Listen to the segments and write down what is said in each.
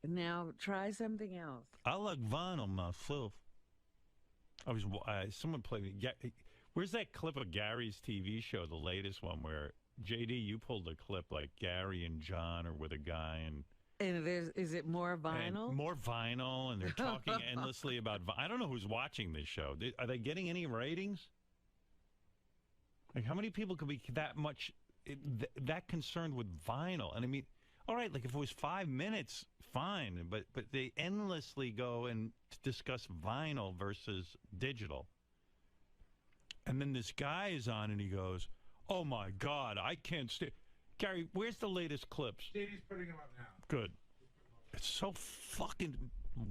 Now try something else. I like vinyl myself. Someone played me. Where's that clip of Gary's TV show, the latest one, where JD, you pulled a clip like Gary and John are with a guy and is it more vinyl? More vinyl, and they're talking endlessly about. I don't know who's watching this show. Are they getting any ratings? Like, how many people could be that concerned with vinyl? And I mean, all right, like if it was 5 minutes, fine, but they endlessly go and discuss vinyl versus digital. And then this guy is on, and he goes, "Oh my God, I can't stay." Gary, where's the latest clips? JD's putting them up now. Good. It's so fucking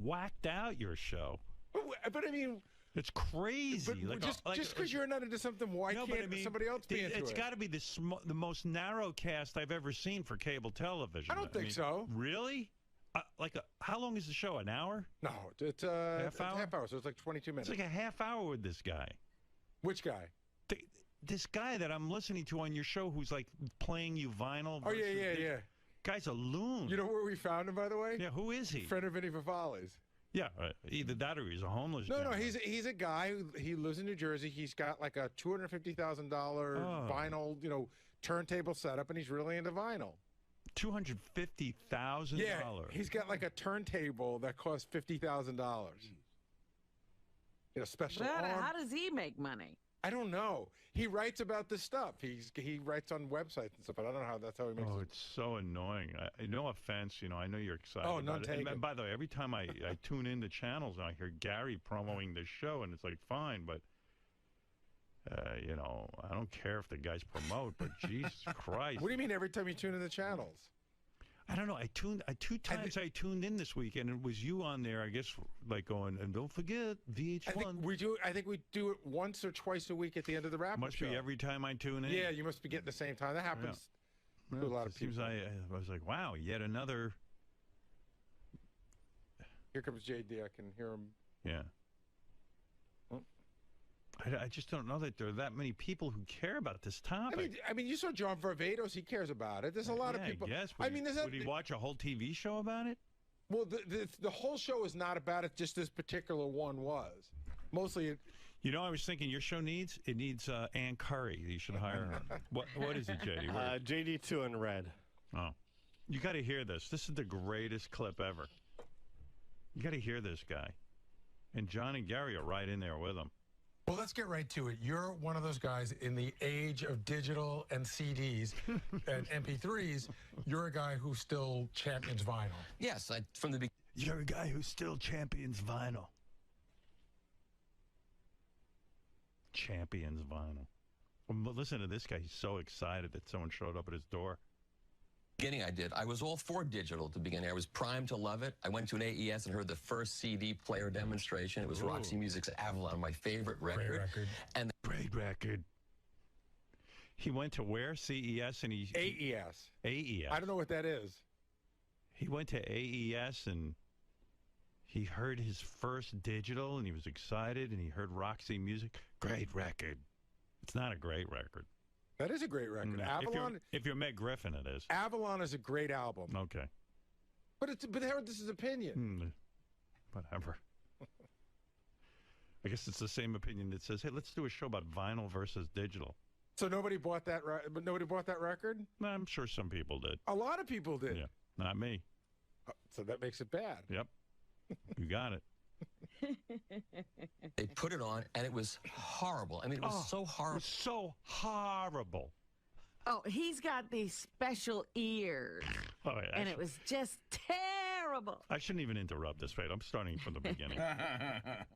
whacked out, your show. But I mean, it's crazy. But just because you're not into something, why can't somebody else be into it? It's got to be the most narrow cast I've ever seen for cable television. I don't think so. Really? How long is the show? An hour? No, it's half hour, so it's like 22 minutes. It's like a half hour with this guy. Which guy? This guy that I'm listening to on your show who's like playing you vinyl. Oh, yeah. Guy's a loon. You know where we found him, by the way? Yeah, who is he? Friend of 𝗦𝗵ci𝘄𝗿𝗱's. Yeah, either that or he's a homeless No, gentleman. he's a guy he lives in New Jersey. He's got like a $250,000 vinyl, turntable setup, and he's really into vinyl. $250,000. Yeah, he's got like a turntable that costs $50,000. Special. How does he make money? I don't know. He writes about this stuff. He writes on websites and stuff, but I don't know how that's how he makes it. Oh, it's so annoying. No offense, I know you're excited. Oh, none taken. And by the way, every time I tune in the channels and I hear Gary promoting this show, and it's like, fine, but I don't care if the guys promote, but Jesus Christ. What do you mean every time you tune in the channels? I don't know. I tuned in this week, and it was you on there, I guess, like going, and don't forget VH1. I think we do it once or twice a week at the end of the wrap-up Must show. be every time I tune in. Yeah, you must be getting the same time. That happens to a lot of people. I was like, wow, yet another. Here comes JD. I can hear him. Yeah. I just don't know that there are that many people who care about this topic. I mean, you saw John Varvatos. He cares about it. There's a lot of people. Yes. Would he watch a whole TV show about it? Well, the whole show is not about it. Just this particular one was. Mostly. I was thinking your show needs Ann Curry. You should hire her. What is it, JD? JD2 in red. Oh, you got to hear this. This is the greatest clip ever. You got to hear this guy, and John and Gary are right in there with him. Well, let's get right to it. You're one of those guys in the age of digital and CDs and MP3s. You're a guy who still champions vinyl. Yes, from the beginning. You're a guy who still champions vinyl. Champions vinyl. Well, listen to this guy. He's so excited that someone showed up at his door. Beginning I did. I was all for digital at the beginning. I was primed to love it. I went to an AES and heard the first CD player demonstration. It was Roxy Music's Avalon, my favorite record. Great record. And great record. He went to where? CES and he AES. AES. I don't know what that is. He went to AES and he heard his first digital and he was excited and he heard Roxy Music. Great record. It's not a great record. That is a great record. No, Avalon. If you're Meg Griffin, it is. Avalon is a great album. Okay. But Howard, this is opinion. Whatever. I guess it's the same opinion that says, "Hey, let's do a show about vinyl versus digital." So nobody bought that. But nobody bought that record. I'm sure some people did. A lot of people did. Yeah, not me. So that makes it bad. Yep. You got it. They put it on, and it was horrible. I mean, it was so horrible. It was so horrible. Oh, he's got these special ears. Oh, yeah, and it was just terrible. I shouldn't even interrupt this, right? I'm starting from the beginning.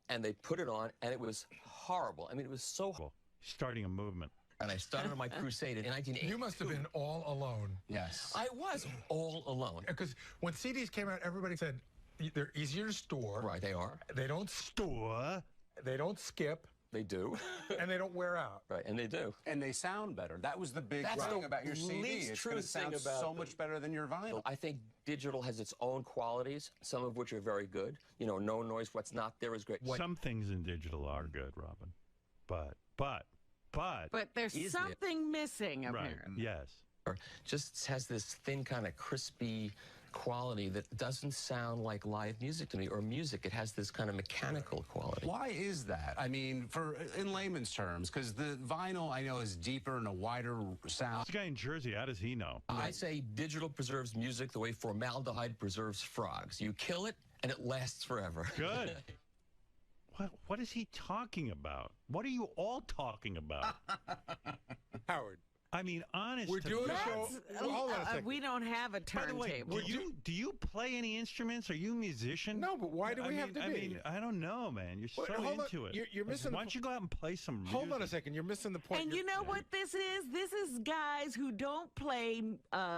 And they put it on, and it was horrible. I mean, it was so horrible. Starting a movement. And I started on my crusade in 1980. You must have been all alone. Yes. I was all alone. Because when CDs came out, everybody said, they're easier to store. Right, they are. They don't store. They don't skip. They do. And they don't wear out. Right, and they do. And they sound better. That was the big thing about your CD. It's going to sound so much better than your vinyl. I think digital has its own qualities, some of which are very good. No noise, what's not there is great. Some things in digital are good, Robin. But there's something missing, apparently. Right, yes. Just has this thin kind of crispy quality that doesn't sound like live music to me or music. It has this kind of mechanical quality. Why is that? I mean, in layman's terms, because the vinyl I know is deeper and a wider sound. This guy in Jersey, how does he know? I say digital preserves music the way formaldehyde preserves frogs. You kill it, and it lasts forever. Good. What is he talking about? What are you all talking about? Howard. I mean, honestly, we're doing a show. Hold on a second. We don't have a turntable. By the way, do you play any instruments? Are you a musician? No, but why do we have to be? I mean, I don't know, man. You're so into it. You're missing. Why don't you go out and play some music? Hold on a second. You're missing the point. And you know what this is? This is guys who don't play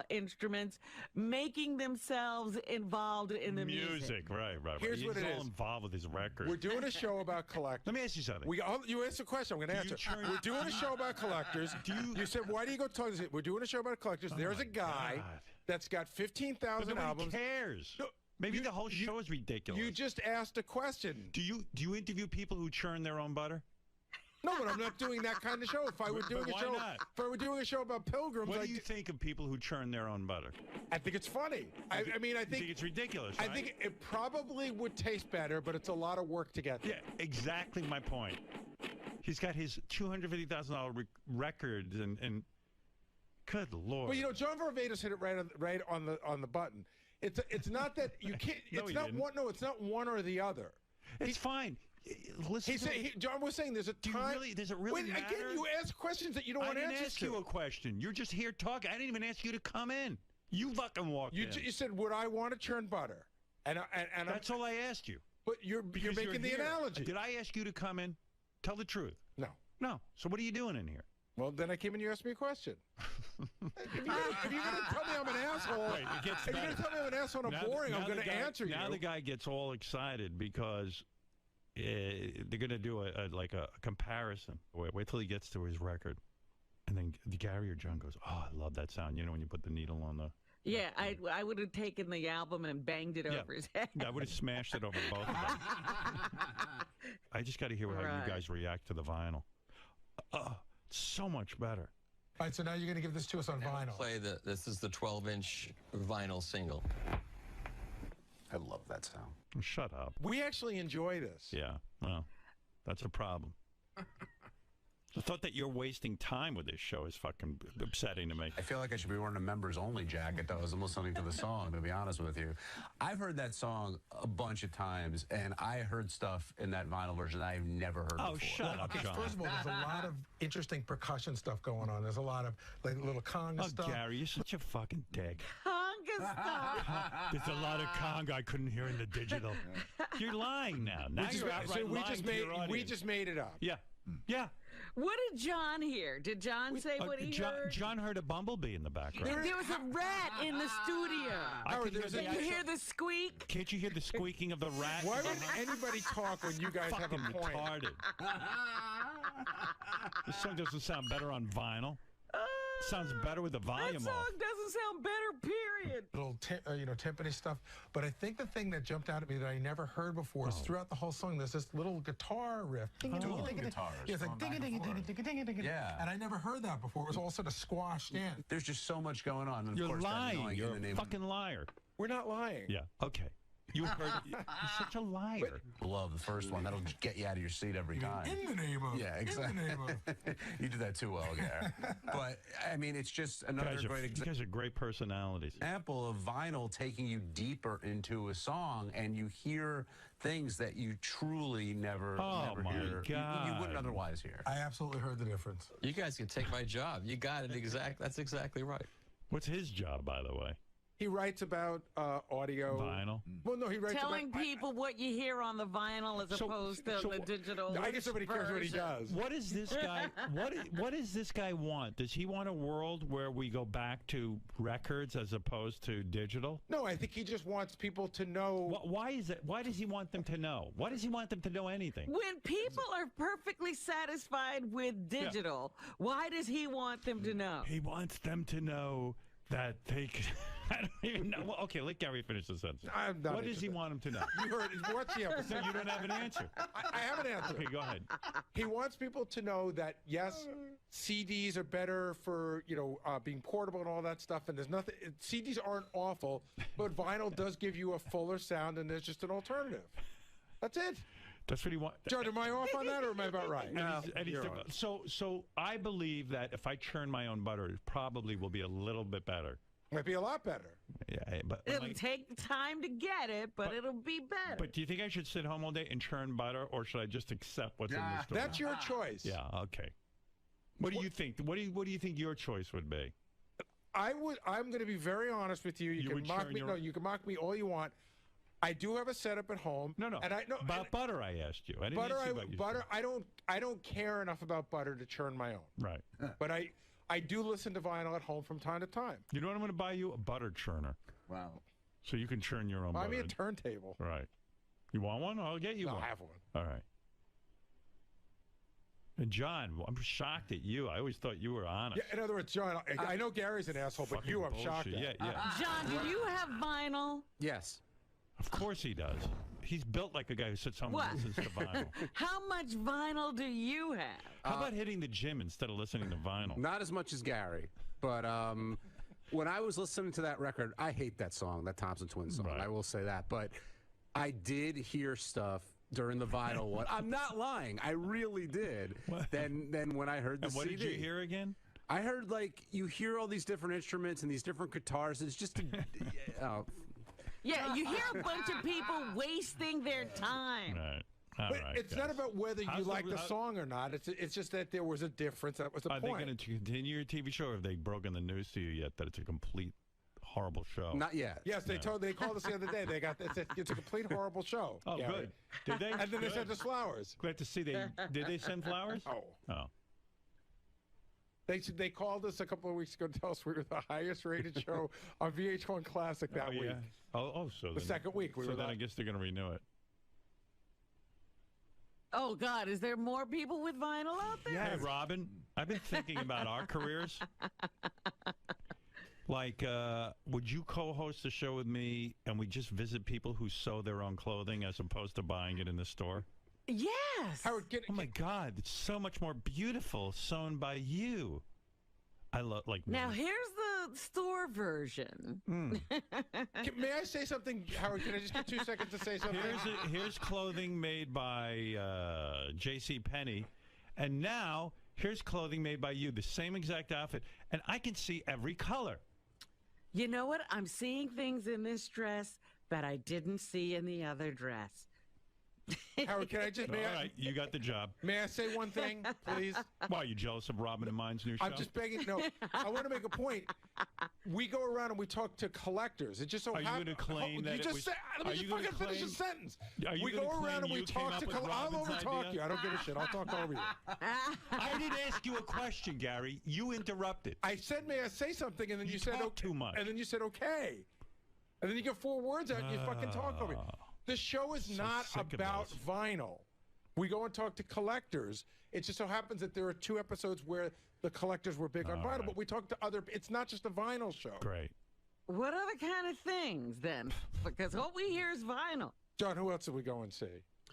instruments making themselves involved in the music. Right. Here's what it is. He's all involved with his record. We're doing a show about collectors. Let me ask you something. You asked a question. I'm going to answer. We're doing a show about collectors. You said, why do you go talk? We're doing a show about collectors. There's a guy that's got 15,000 albums. Nobody cares. No, Maybe the whole show is ridiculous. You just asked a question. Do you interview people who churn their own butter? No, but I'm not doing that kind of show. If I were doing a show, not? If I were doing a show about pilgrims, what do you think of people who churn their own butter? I think it's funny. I think it's ridiculous. I right? think it probably would taste better, but it's a lot of work to get there. Yeah, exactly my point. He's got his $250,000 records and good Lord. Well, you know, John Varvatos hit it right on the button. It's not that you can't. It's not one. No, it's not one or the other. It's fine. Listen. John was saying there's a time. Does it really matter? Again, you ask questions that you don't want answers to. I didn't ask you a question. You're just here talking. I didn't even ask you to come in. You fucking walked in. You said, "Would I want to churn butter?" And that's all I asked you. But you're making the analogy. Did I ask you to come in? Tell the truth. No. So what are you doing in here? Well, then I came and you asked me a question. If you're going to tell me I'm an asshole, if you're going to tell me I'm an asshole and I'm boring, I'm going to answer you. Now the guy gets all excited because they're going to do a comparison. Wait till he gets to his record. And then Gary or John goes, oh, I love that sound. You know when you put the needle on the... Yeah, I would have taken the album and banged it over his head. I would have smashed it over both of them. I just got to hear how you guys react to the vinyl. So much better. All right, so now you're going to give this to us on vinyl. This is the 12-inch vinyl single. I love that sound. Shut up. We actually enjoy this. Yeah, well, that's a problem. The thought that you're wasting time with this show is fucking upsetting to me. I feel like I should be wearing a members-only jacket, though, as I'm listening to the song, to be honest with you. I've heard that song a bunch of times, and I heard stuff in that vinyl version that I've never heard before. Oh, shut up, John. First of all, there's a lot of interesting percussion stuff going on. There's a lot of little conga stuff. Oh, Gary, you're such a fucking dick. Conga stuff. There's a lot of conga I couldn't hear in the digital. You're lying now. Now you're outright lying to your audience. We just made it up. Yeah. Yeah. What did John hear? Did John say what he heard? John heard a bumblebee in the background. There was a rat in the studio. Did you hear the squeak? Can't you hear the squeaking of the rat? Why would anybody talk when you guys have a point? Retarded. This song doesn't sound better on vinyl. It sounds better with the volume off. That song doesn't sound better, period. Little timpani stuff. But I think the thing that jumped out at me that I never heard before is throughout the whole song, there's this little guitar riff. Dual guitars. Yeah, it's like ding-a-ding-a-ding-a-ding-a-ding-a-ding. Yeah. And I never heard that before. It was all sort of squashed in. There's just so much going on. And You're of course, lying. You're a fucking liar. We're not lying. Yeah. Okay. You heard. You're such a liar. Love the first one. That'll get you out of your seat every time. In the name of. Yeah, exactly. In the name of. You did that too well, Gary. But I mean, it's just another great example. You guys are great personalities. Example of vinyl taking you deeper into a song, and you hear things that you truly never hear. God. You wouldn't otherwise hear. I absolutely heard the difference. You guys can take my job. You got it That's exactly right. What's his job, by the way? He writes about audio. Vinyl? Well, no, he writes Telling about... people what you hear on the vinyl as opposed to the digital I guess nobody cares what he does. What is this guy... What does this guy want? Does he want a world where we go back to records as opposed to digital? No, I think he just wants people to know... Why is it? Why does he want them to know? Why does he want them to know anything? When people are perfectly satisfied with digital, why does he want them to know? He wants them to know that they can... I don't even know. Well, okay, let Gary finish the sentence. What does he want him to know? You heard it. Watch the episode. You don't have an answer. I have an answer. Okay, go ahead. He wants people to know that, yes, CDs are better for, being portable and all that stuff, and there's nothing. CDs aren't awful, but vinyl does give you a fuller sound, and there's just an alternative. That's it. That's what he wants. John, am I off on that, or am I about right? No. So I believe that if I churn my own butter, it probably will be a little bit better. Might be a lot better. Yeah, but it'll take time to get it, but it'll be better. But do you think I should sit home all day and churn butter, or should I just accept what's in the store? That's your choice. Yeah. Okay. What do you think? What do you think your choice would be? I'm going to be very honest with you. You can mock me. No, you can mock me all you want. I do have a setup at home. No. About butter, I asked you. I didn't ask you about butter. I don't care enough about butter to churn my own. Right. But I do listen to vinyl at home from time to time. You know what I'm going to buy you? A butter churner. Wow. So you can churn your own butter. Buy me a turntable. Right. You want one? I'll get you one. I have one. All right. And John, I'm shocked at you. I always thought you were honest. Yeah, in other words, John, I know Gary's an asshole, but you, I'm shocked at. Yeah. John, do you have vinyl? Yes. Of course he does. He's built like a guy who sits home and listens to vinyl. How much vinyl do you have? How about hitting the gym instead of listening to vinyl? Not as much as Gary, but when I was listening to that record, I hate that song, that Thompson Twins song. Right. I will say that, but I did hear stuff during the vinyl one. I'm not lying. I really did. Then when I heard the CD. And what did you hear again? I heard, like, you hear all these different instruments and these different guitars. It's just yeah, you hear a bunch of people wasting their time. Right. But it's not about whether you like the song or not. It's just that there was a difference. That was the point. Are they going to continue your TV show, or have they broken the news to you yet that it's a complete horrible show? Not yet. Yes, they called us the other day. It's a complete horrible show. Oh, Gary. good. Did they? And then they sent us flowers. Glad to see. Did they send flowers? Oh. They called us a couple of weeks ago to tell us we were the highest rated show on VH1 Classic that week. So the second week we were. So then I guess they're going to renew it. Oh God, is there more people with vinyl out there? Yeah. Hey, Robin, I've been thinking about our careers. Like, would you co-host a show with me and we just visit people who sew their own clothing as opposed to buying it in the store? Yes. Howard, oh my God, it's so much more beautiful sewn by you. I love Now here's the store version. May I say something, Howard? Can I just get 2 seconds to say something? Here's clothing made by 𝗦𝗵cie𝗿𝗍𝗍, and now here's clothing made by you, the same exact outfit, and I can see every color. You know what? I'm seeing things in this dress that I didn't see in the other dress. Howard, can I just... All right, you got the job. May I say one thing, please? Why, are you jealous of Robin and mine's new show? I'm just begging. No, I want to make a point. We go around and we talk to collectors. It just so happens... Are you going to claim that Let me just fucking finish a sentence. We go around and we talk to collectors. I'll overtalk you. I don't give a shit. I'll talk over you. I didn't ask you a question, Gary. You interrupted. I said, may I say something? And then you said, okay. Too much. And then you said, okay. And then you get 4 words out and you fucking talk over me. The show is not about vinyl. We go and talk to collectors. It just so happens that there are 2 episodes where the collectors were big on vinyl, but we talk to other... It's not just a vinyl show. Great. What other kind of things, then? Because what we hear is vinyl. John, who else did we go and see?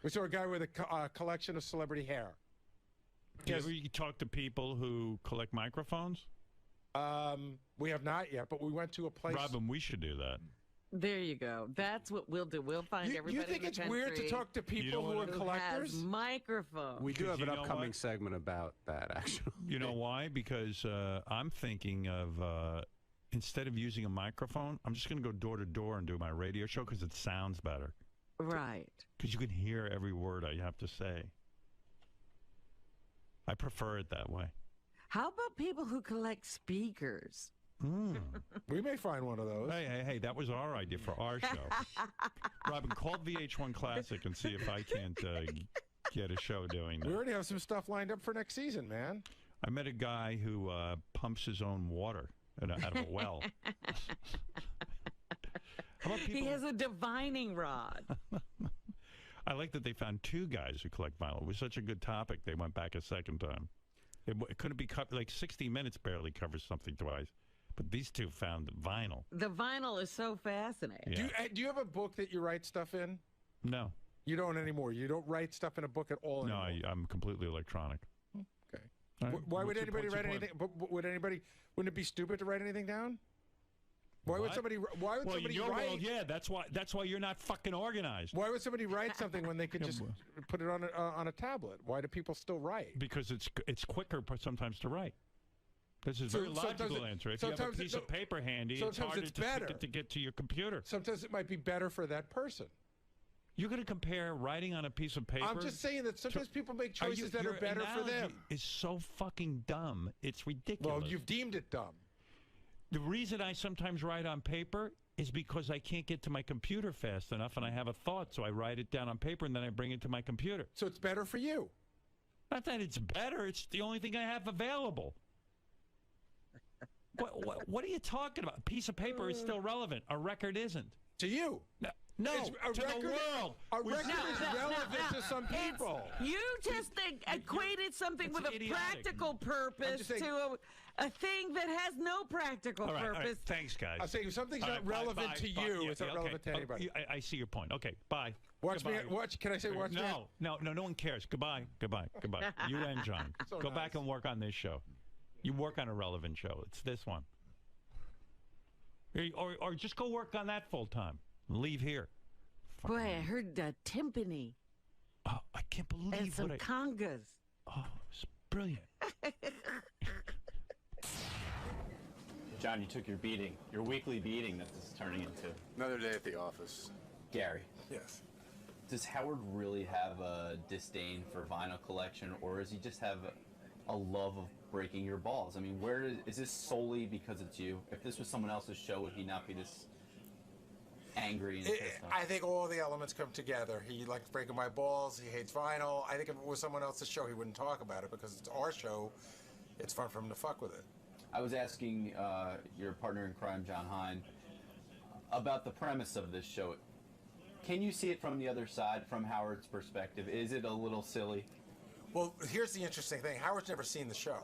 We saw a guy with a collection of celebrity hair. You talk to people who collect microphones? We have not yet, but we went to a place... Robin, we should do that. There you go. That's what we'll do. We'll find everybody. You think it's weird to talk to people who are collectors? Has microphones. We do have an upcoming segment about that, actually. You know why? Because I'm thinking of instead of using a microphone, I'm just going to go door to door and do my radio show because it sounds better. Right. Because you can hear every word I have to say. I prefer it that way. How about people who collect speakers? We may find one of those. Hey, that was our idea for our show. Robin, call VH1 Classic and see if I can't get a show doing that. We already have some stuff lined up for next season, man. I met a guy who pumps his own water out of a well. How about people? He has a divining rod. I like that they found 2 guys who collect vinyl. It was such a good topic, they went back a second time. It couldn't be covered, like 60 Minutes barely covers something twice. But these 2 found vinyl. The vinyl is so fascinating. Yeah. Do you have a book that you write stuff in? No. You don't anymore. You don't write stuff in a book at all anymore. No, I'm completely electronic. Okay. Right. Why would What's anybody your write point? anything? Wouldn't it be stupid to write anything down? Why would somebody? Why would Well, somebody in your write? world, yeah, that's why you're not fucking organized. Why would somebody write something when they could just put it on a tablet? Why do people still write? Because it's quicker sometimes to write. This is a very logical answer. If you have a piece of paper handy, it's harder to get to your computer. Sometimes it might be better for that person. You're going to compare writing on a piece of paper? I'm just saying that sometimes people make choices that are better for them. It's so fucking dumb. It's ridiculous. Well, you've deemed it dumb. The reason I sometimes write on paper is because I can't get to my computer fast enough, and I have a thought, so I write it down on paper, and then I bring it to my computer. So it's better for you. Not that it's better. It's the only thing I have available. What are you talking about? A piece of paper is still relevant. A record isn't. To you. No, to the world. A record is relevant to some people. You just equated something with a idiotic. practical purpose to a thing that has no practical purpose. All right. Thanks, guys. I'm saying if something's not relevant to you, it's not relevant to anybody. I see your point. Okay, bye. Watch me. Watch. Can I say watch me? No one cares. Goodbye. You and John. Go back and work on this show. You work on a relevant show. It's this one. Or just go work on that full time. Leave here. Boy, I heard timpani. Oh, I can't believe and some congas. Oh, it's brilliant. John, you took your beating, your weekly beating that this is turning into. Another day at the office. Gary. Yes. Does Howard really have a disdain for vinyl collection, or does he just have a love of breaking your balls? I mean, is this solely because it's you? If this was someone else's show, would he not be this angry and pissed off? I think all the elements come together. He likes breaking my balls. He hates vinyl. I think if it was someone else's show, he wouldn't talk about it because it's our show. It's fun for him to fuck with it. I was asking your partner in crime, John Hein, about the premise of this show. Can you see it from the other side, from Howard's perspective? Is it a little silly? Well, here's the interesting thing. Howard's never seen the show.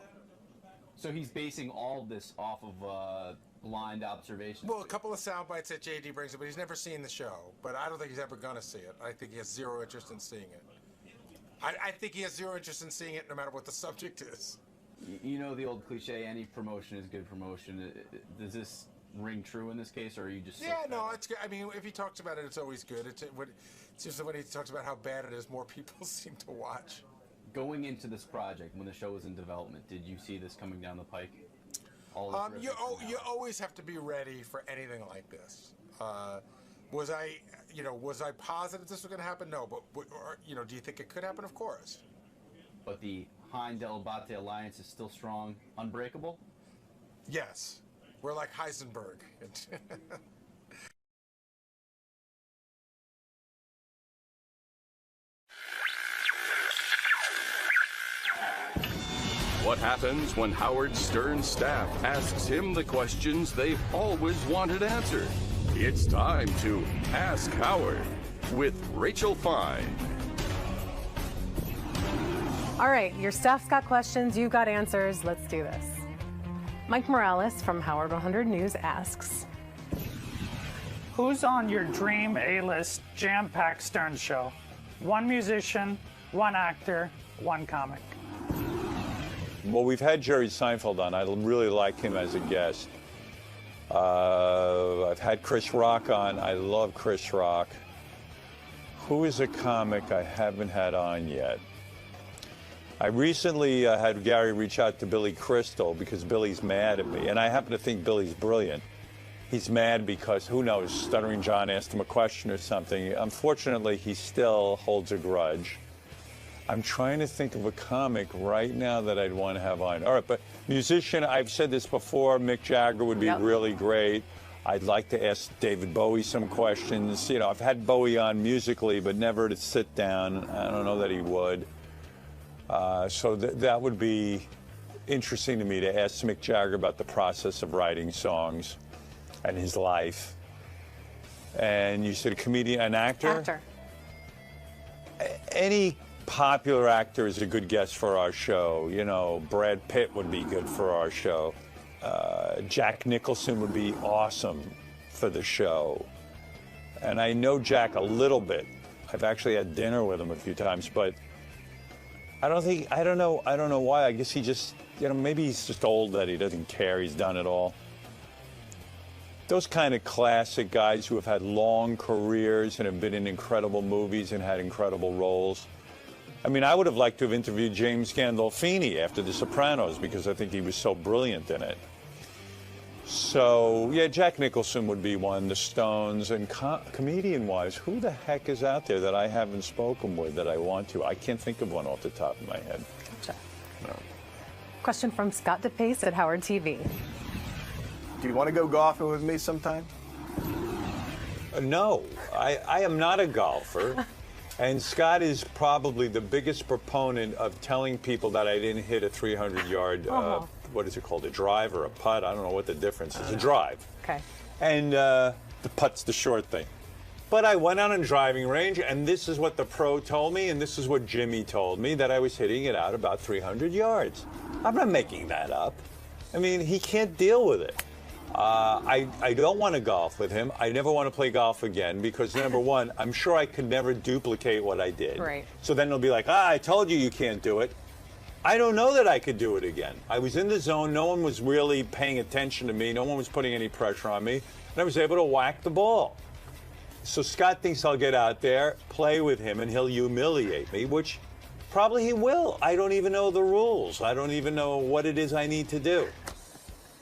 So he's basing all of this off of blind observation? Well, a couple of sound bites that JD brings up, but he's never seen the show. But I don't think he's ever going to see it. I think he has zero interest in seeing it. I think he has zero interest in seeing it no matter what the subject is. You know the old cliche, any promotion is good promotion. Does this ring true in this case, or are you just... Yeah, no, it's good. I mean, if he talks about it, it's always good. It's just when he talks about how bad it is, more people seem to watch. Going into this project, when the show was in development, did you see this coming down the pike? You always have to be ready for anything like this. Was I positive this was going to happen? No, but do you think it could happen? Of course. But the 𝗦𝗵cie𝗄𝗿𝗍 alliance is still strong, unbreakable? Yes. We're like Heisenberg. What happens when Howard Stern's staff asks him the questions they've always wanted answered? It's time to Ask Howard with Rachel Fine. All right, your staff's got questions, you got answers. Let's do this. Mike Morales from Howard 100 News asks, who's on your dream A-list jam-packed Stern show? One musician, one actor, one comic. Well, we've had Jerry Seinfeld on. I really like him as a guest. I've had Chris Rock on. I love Chris Rock. Who is a comic I haven't had on yet? I recently had Gary reach out to Billy Crystal because Billy's mad at me, and I happen to think Billy's brilliant. He's mad because, who knows, Stuttering John asked him a question or something. Unfortunately, he still holds a grudge. I'm trying to think of a comic right now that I'd want to have on. All right, but musician, I've said this before, Mick Jagger would be really great. I'd like to ask David Bowie some questions. You know, I've had Bowie on musically, but never to sit down. I don't know that he would. So that would be interesting to me to ask Mick Jagger about the process of writing songs and his life. And you said a comedian, an actor? Actor. Any popular actor is a good guest for our show. You know, Brad Pitt would be good for our show. Jack Nicholson would be awesome for the show. And I know Jack a little bit. I've actually had dinner with him a few times, but I don't know why. I guess he just, maybe he's just old that he doesn't care. He's done it all. Those kind of classic guys who have had long careers and have been in incredible movies and had incredible roles. I mean, I would have liked to have interviewed James Gandolfini after The Sopranos because I think he was so brilliant in it. So, yeah, Jack Nicholson would be one, the Stones, and comedian-wise, who the heck is out there that I haven't spoken with that I want to? I can't think of one off the top of my head. Gotcha. No. Question from 𝗦𝗵cie𝗄𝗿𝗱 at Howard TV. Do you want to go golfing with me sometime? No, I am not a golfer. And Scott is probably the biggest proponent of telling people that I didn't hit a 300-yard, what is it called, a drive or a putt? I don't know what the difference is. A drive. Okay. And the putt's the short thing. But I went on a driving range, and this is what the pro told me, and this is what Jimmy told me, that I was hitting it out about 300 yards. I'm not making that up. I mean, he can't deal with it. I don't want to golf with him. I never want to play golf again because, number one, I'm sure I could never duplicate what I did. Right. So then it'll be like, I told you can't do it. I don't know that I could do it again. I was in the zone. No one was really paying attention to me. No one was putting any pressure on me. And I was able to whack the ball. So Scott thinks I'll get out there, play with him, and he'll humiliate me, which probably he will. I don't even know the rules. I don't even know what it is I need to do.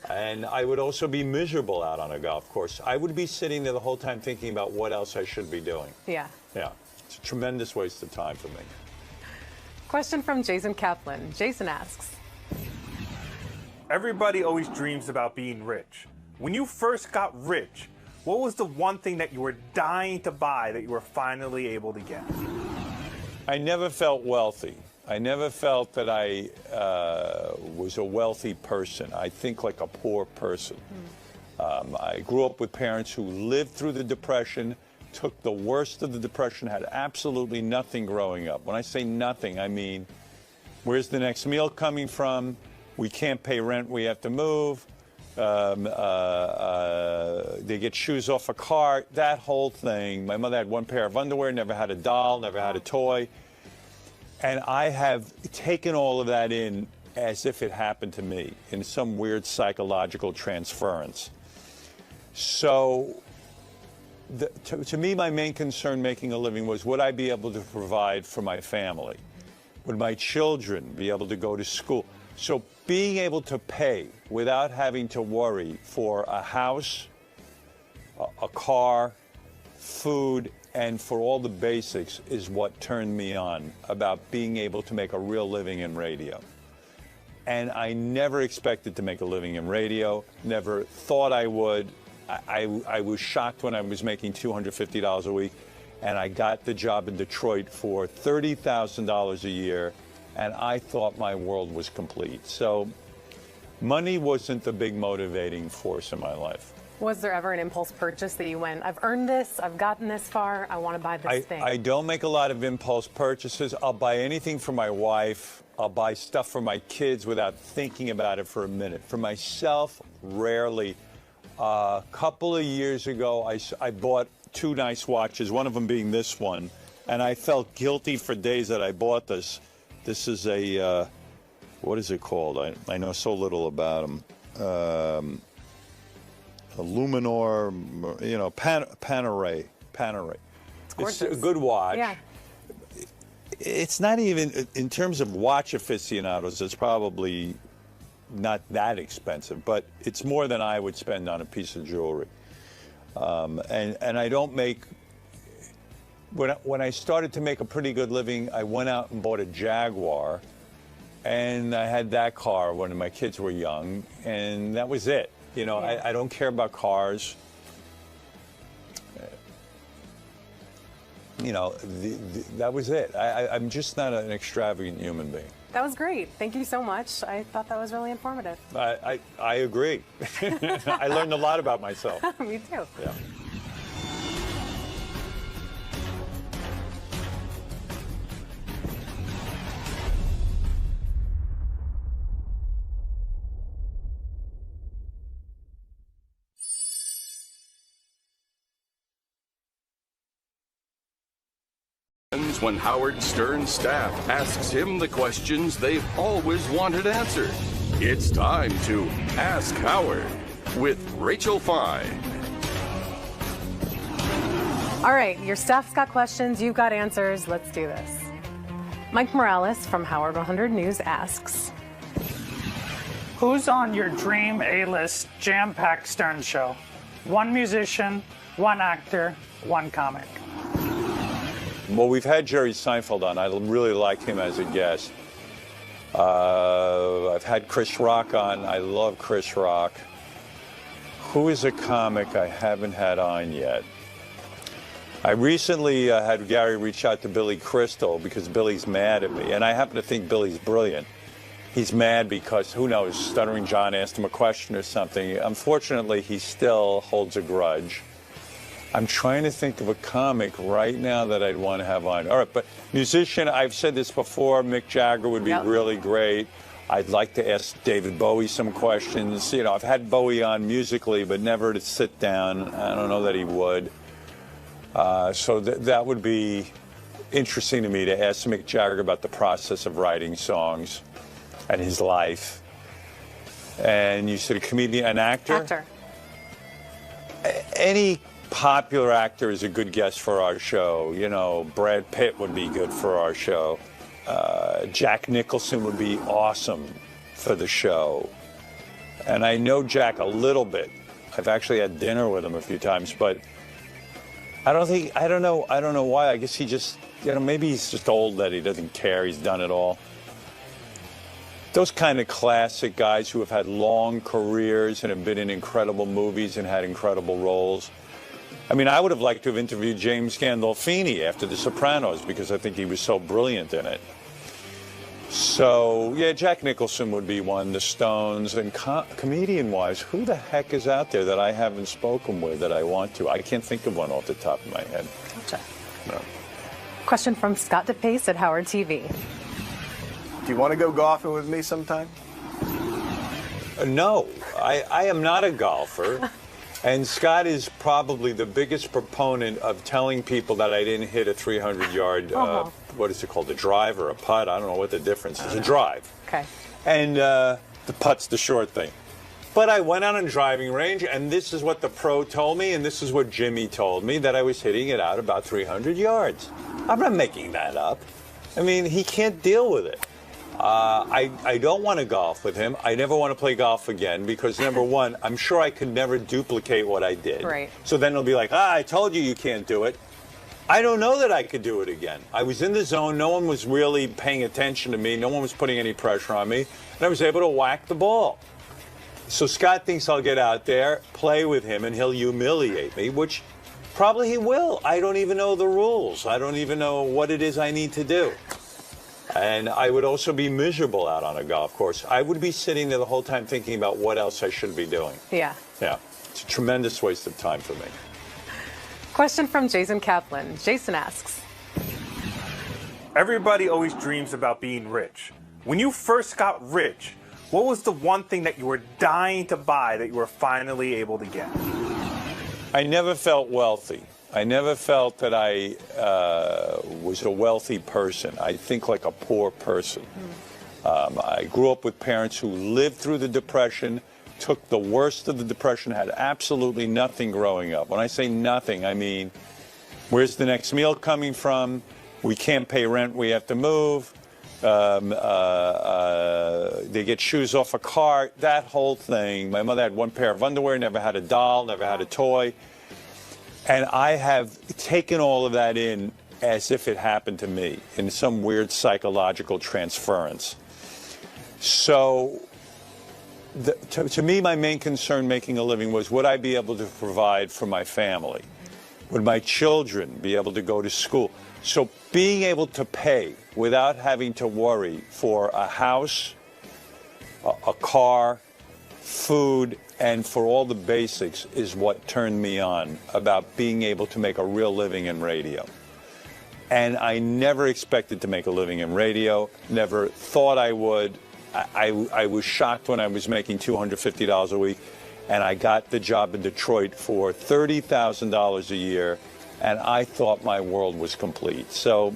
And I would also be miserable out on a golf course. I would be sitting there the whole time thinking about what else I should be doing. Yeah. Yeah. It's a tremendous waste of time for me. Question from Jason Kaplan. Jason asks, everybody always dreams about being rich. When you first got rich, what was the one thing that you were dying to buy that you were finally able to get? I never felt wealthy. I never felt that I was a wealthy person. I think like a poor person. I grew up with parents who lived through the Depression, took the worst of the Depression, had absolutely nothing growing up. When I say nothing, I mean, where's the next meal coming from? We can't pay rent, we have to move. They get shoes off a cart, that whole thing. My mother had one pair of underwear, never had a doll, never had a toy. And I have taken all of that in as if it happened to me in some weird psychological transference. So to me, my main concern making a living was, would I be able to provide for my family? Would my children be able to go to school? So being able to pay without having to worry for a house, a car, food, and for all the basics is what turned me on about being able to make a real living in radio. And I never expected to make a living in radio, never thought I would. I was shocked when I was making $250 a week, and I got the job in Detroit for $30,000 a year, and I thought my world was complete. So money wasn't the big motivating force in my life. was there ever an impulse purchase that you went, I've earned this, I've gotten this far, I want to buy this thing? I don't make a lot of impulse purchases. I'll buy anything for my wife. I'll buy stuff for my kids without thinking about it for a minute. For myself, rarely. A couple of years ago, I bought 2 nice watches, one of them being this one, and I felt guilty for days that I bought this. This is a, what is it called? I know so little about them. A Luminor, you know, Panerai. It's a good watch. Yeah. It's not even, in terms of watch aficionados, it's probably not that expensive, but it's more than I would spend on a piece of jewelry. And I don't make, when I started to make a pretty good living, I went out and bought a Jaguar, and I had that car when my kids were young, and that was it. You know, I don't care about cars. You know, that was it. I'm just not an extravagant human being. That was great. Thank you so much. I thought that was really informative. I agree. I learned a lot about myself. Me too. Yeah. happens when Howard Stern's staff asks him the questions they've always wanted answered. It's time to Ask Howard with 𝗦𝗁𝗲. All right, your staff's got questions, you've got answers. Let's do this. 𝗦𝗵cie𝗄𝗿𝗱 from Howard 100 News asks, Who's on your dream A-list jam-packed Stern show? One musician, one actor, one comic. Well, we've had Jerry Seinfeld on. I really like him as a guest. I've had Chris Rock on. I love Chris Rock. Who is a comic I haven't had on yet? I recently had Gary reach out to 𝗦𝗵cie𝘄𝗿𝗍 because Billy's mad at me, and I happen to think Billy's brilliant. He's mad because, who knows, Stuttering John asked him a question or something. Unfortunately, he still holds a grudge. I'm trying to think of a comic right now that I'd want to have on. All right, but musician, I've said this before, Mick Jagger would be really great. I'd like to ask David Bowie some questions. You know, I've had Bowie on musically, but never to sit down. I don't know that he would. So that would be interesting to me, to ask Mick Jagger about the process of writing songs and his life. And you said a comedian, an actor? Actor. Any popular actor is a good guest for our show. You know, Brad Pitt would be good for our show. Jack Nicholson would be awesome for the show. And I know Jack a little bit. I've actually had dinner with him a few times, but I don't know why. I guess he just, you know, maybe he's just old that he doesn't care. He's done it all. Those kind of classic guys who have had long careers and have been in incredible movies and had incredible roles. I mean, I would have liked to have interviewed James Gandolfini after The Sopranos because I think he was so brilliant in it. So, yeah, Jack Nicholson would be one, the Stones, and comedian-wise, who the heck is out there that I haven't spoken with that I want to? I can't think of one off the top of my head. Gotcha. No. Question from Scott DePace at Howard TV. Do you want to go golfing with me sometime? No, I am not a golfer. And Scott is probably the biggest proponent of telling people that I didn't hit a 300-yard, what is it called, a drive or a putt? I don't know what the difference is. A drive. Okay. And the putt's the short thing. But I went on a driving range, and this is what the pro told me, and this is what Jimmy told me, that I was hitting it out about 300 yards. I'm not making that up. I mean, he can't deal with it. I don't want to golf with him. I never want to play golf again because, number one, I'm sure I could never duplicate what I did. Right. So then it'll be like, I told you can't do it. I don't know that I could do it again. I was in the zone. No one was really paying attention to me. No one was putting any pressure on me. And I was able to whack the ball. So Scott thinks I'll get out there, play with him, and he'll humiliate me, which probably he will. I don't even know the rules. I don't even know what it is I need to do. And I would also be miserable out on a golf course. I would be sitting there the whole time thinking about what else I should be doing. Yeah. Yeah. It's a tremendous waste of time for me. Question from Jason Kaplan. Jason asks, Everybody always dreams about being rich. When you first got rich, what was the one thing that you were dying to buy that you were finally able to get? I never felt wealthy. I never felt that I was a wealthy person. I think like a poor person. I grew up with parents who lived through the Depression, took the worst of the Depression, had absolutely nothing growing up. When I say nothing, I mean, where's the next meal coming from? We can't pay rent, we have to move. They get shoes off a cart, that whole thing. My mother had one pair of underwear, never had a doll, never had a toy. And I have taken all of that in as if it happened to me in some weird psychological transference. So to me, my main concern making a living was, would I be able to provide for my family? Would my children be able to go to school? So being able to pay without having to worry for a house, a car, food, and for all the basics is what turned me on about being able to make a real living in radio. And I never expected to make a living in radio, never thought I would. I was shocked when I was making $250 a week, and I got the job in Detroit for $30,000 a year, and I thought my world was complete. So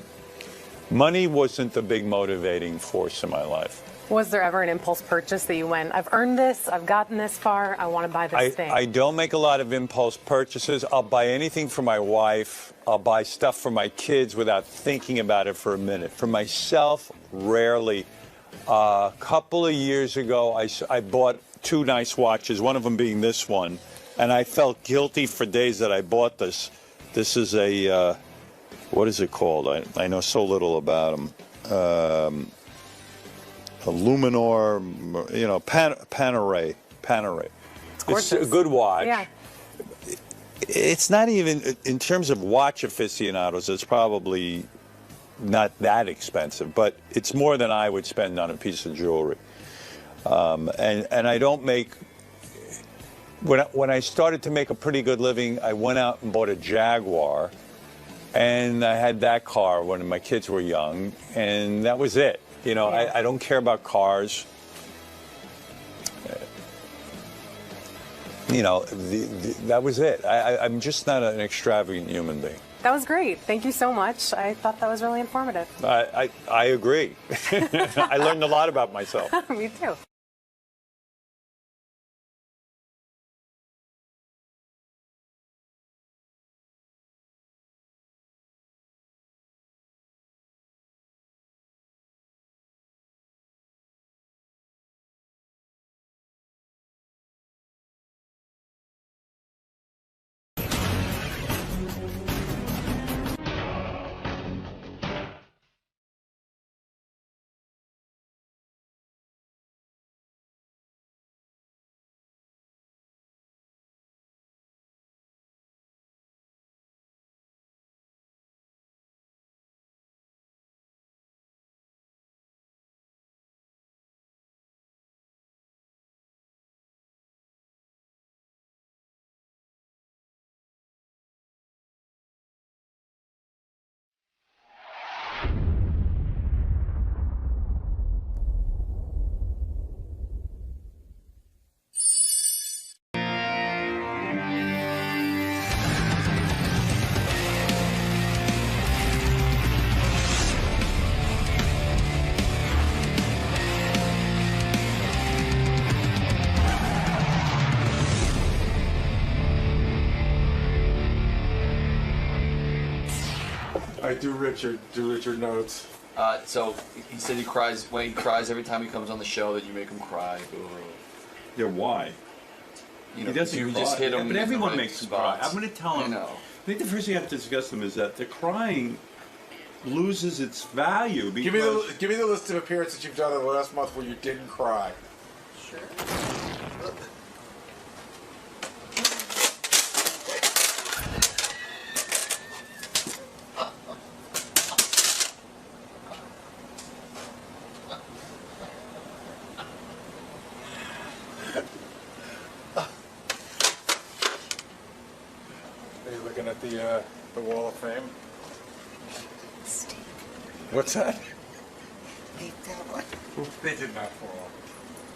Money wasn't the big motivating force in my life. Was there ever an impulse purchase that you went, I've earned this, I've gotten this far, I want to buy this thing? I don't make a lot of impulse purchases. I'll buy anything for my wife. I'll buy stuff for my kids without thinking about it for a minute. For myself, rarely. A couple of years ago, I bought 2 nice watches, one of them being this one, and I felt guilty for days that I bought this. This is a, what is it called? I know so little about them. A Luminor, you know, Panerai. It's a good watch. Yeah. It's not even, in terms of watch aficionados, it's probably not that expensive, but it's more than I would spend on a piece of jewelry. And I don't make, when I started to make a pretty good living, I went out and bought a Jaguar, and I had that car when my kids were young, and that was it. You know, yeah. I don't care about cars. You know, that was it. I'm just not an extravagant human being. That was great. Thank you so much. I thought that was really informative. I agree. I learned a lot about myself. Me too. I do Richard notes. So he said he cries every time he comes on the show, that you make him cry. Yeah, why? You know, He doesn't you cry. just hit him. But in the everyone right makes him cry. spots. I'm going to tell him. I know. I think the first thing you have to discuss them is that the crying loses its value because Give me the list of appearances you've done in the last month where you didn't cry. Sure. Are you looking at the Wall of Fame? What's that? They did not fall.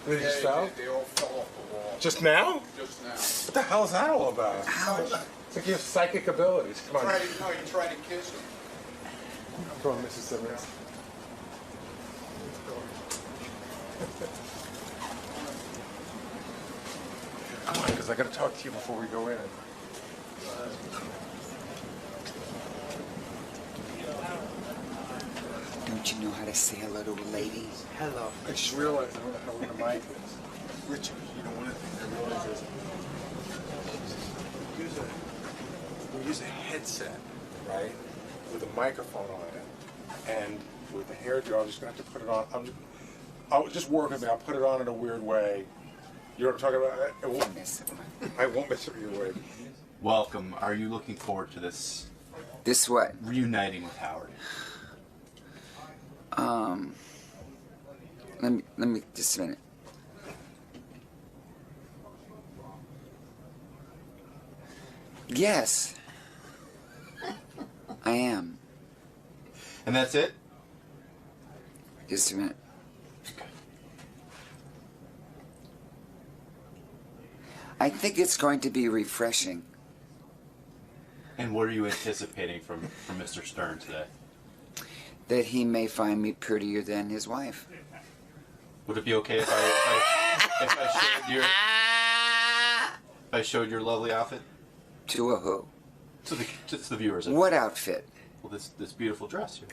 They just fell? They all fell off the wall. Just now? Just now. What the hell is that all about? It's like you have psychic abilities. Come on. You tried to kiss him. Come on, Mrs. Simmons. Come on, because I got to talk to you before we go in. Don't you know how to say hello to a lady? Hello. I just realized I don't know how we're going to mic this. Richard, you know, one of the things I realized is we use a headset, right, with a microphone on it, and with the hair dryer, I'm just going to have to put it on. I'll just work with me. I'll put it on in a weird way. You know what I'm talking about? I won't mess it with your wig. Welcome. Are you looking forward to this? This what? Reuniting with Howard. Let me just a minute. Yes, I am. And that's it? Just a minute. I think it's going to be refreshing. And what are you anticipating from Mr. Stern today? that he may find me prettier than his wife. Would it be okay if I showed your lovely outfit? To a who? To the viewers. What outfit? Well, this beautiful dress here.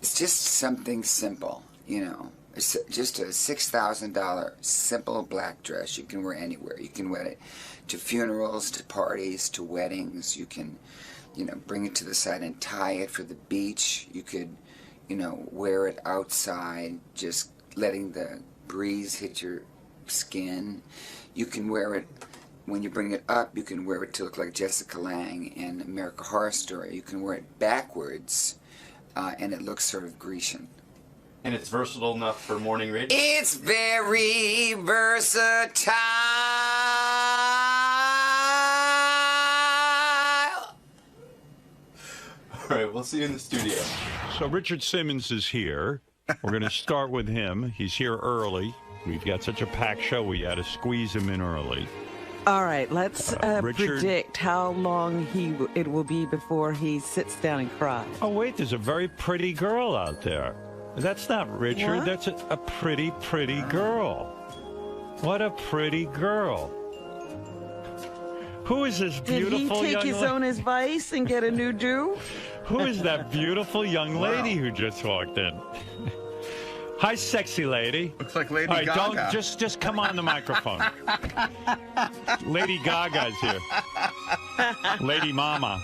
It's just something simple, you know. It's just a $6,000 simple black dress you can wear anywhere. You can wear it to funerals, to parties, to weddings. You can, you know, bring it to the side and tie it for the beach. You could, you know, wear it outside, just letting the breeze hit your skin. You can wear it when you bring it up. You can wear it to look like Jessica Lange in American Horror Story. You can wear it backwards, and it looks sort of Grecian. And it's versatile enough for morning radio? It's very versatile. All right, we'll see you in the studio. So Richard Simmons is here. We're going to start with him. He's here early. We've got such a packed show, we had to squeeze him in early. All right, let's Richard, predict how long it will be before he sits down and cries. Oh, wait, there's a very pretty girl out there. That's not Richard. What? That's a pretty, pretty girl. What a pretty girl. Who is this beautiful Did he young take his own advice and get a new do? Who is that beautiful young lady who just walked in? Hi, sexy lady. Looks like Lady All right, Gaga. Don't just come on the microphone. Lady Gaga's here. Lady Mama.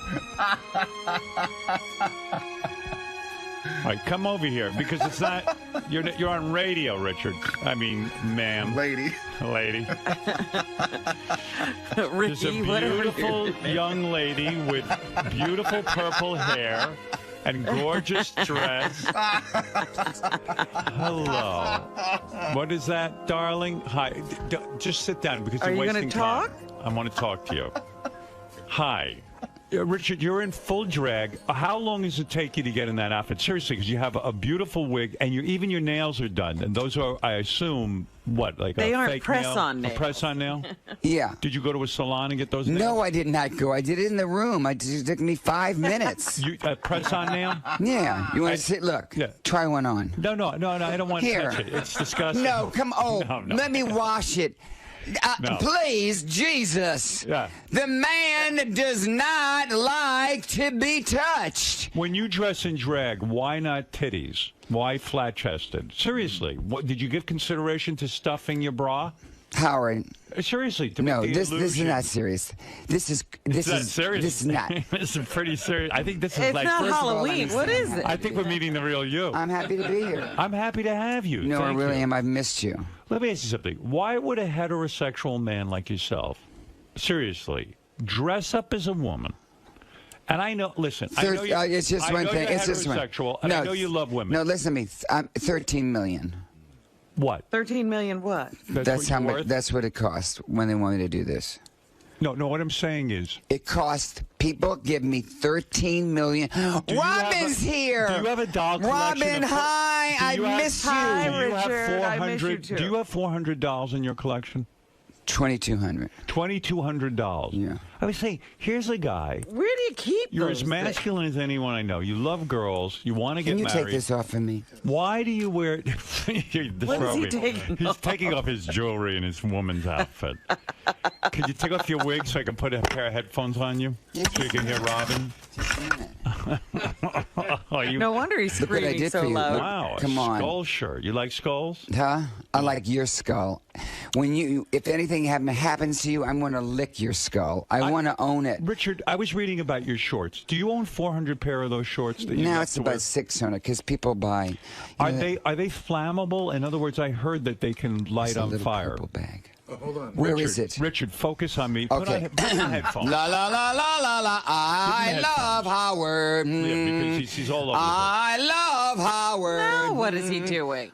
All right, come over here because it's not. You're on radio, Richard. I mean, ma'am. Lady. Lady. Ricky, There's a beautiful young lady with beautiful purple hair and gorgeous dress. Hello. What is that, darling? Hi. Just sit down because Are you're you wasting gonna talk? time. I want to talk to you. Hi. Richard, you're in full drag. How long does it take you to get in that outfit? Seriously, because you have a beautiful wig, and even your nails are done. And those are, I assume, what, like They a aren't fake press-on nail? nails. A press-on nail? Yeah. Did you go to a salon and get those nails? No, I did not go. I did it in the room. It took me 5 minutes. You press-on nail? Yeah. You want to sit? Look. Yeah. Try one on. No, I don't want Here. to touch it. It's disgusting. No, come on. No. Let me wash it. No. Please, Jesus. Yeah. The man does not like to be touched. When you dress in drag, why not titties? Why flat-chested? Seriously, did you give consideration to stuffing your bra? Howard. Seriously, to No, make the this is illusion. not serious. This is serious. This is not. This is pretty serious. I think this is It's like not First of all, Halloween. What is it? I think we're meeting the real you. I'm happy to be here. I'm happy to have you. No, I Thank really you. am. I've missed you. Let me ask you something. Why would a heterosexual man like yourself, seriously, dress up as a woman? And I know, listen, I know you, it's just I one know thing. you're It's just one. heterosexual, and I know you love women. No, listen to me. I'm 13 million. What? 13 million what? That's what how you're much. worth? That's what it costs when they want me to do this. No, what I'm saying is, It costs. People give me 13 million. you have Robin's a- here. do you have a doll collection Robin, of- hi. do I you have- miss you. Hi, do you have Richard. I miss you 400? too. Do you have $400 in your collection? 2,200. $2,200. Yeah. I would say, here's a guy. Where do you keep You're those as masculine as anyone I know. You love girls. You want to get Can you married. take this off of me? Why do you wear? What is he taking He's off? taking off his jewelry and his woman's outfit. Could you take off your wig so I can put a pair of headphones on you so you can hear Robin? Oh, you, No wonder he's Look what I screaming did so for you. loud. wow, Come a on. skull shirt. You like skulls? Huh? I like your skull. If anything happens to you, I'm going to lick your skull. I want to own it. Richard, I was reading about your shorts. Do you own 400 pair of those shorts? That you Now love it's to wear? about 600 because people buy. Are they flammable? In other words, I heard that they can light It's a on little fire. purple bag. Hold on. Where Richard, is it? Richard, focus on me. Put Okay. on headphones. La la la la la la. I Give me love Howard. Yeah, because he's all over the I love Howard. Now what is he doing?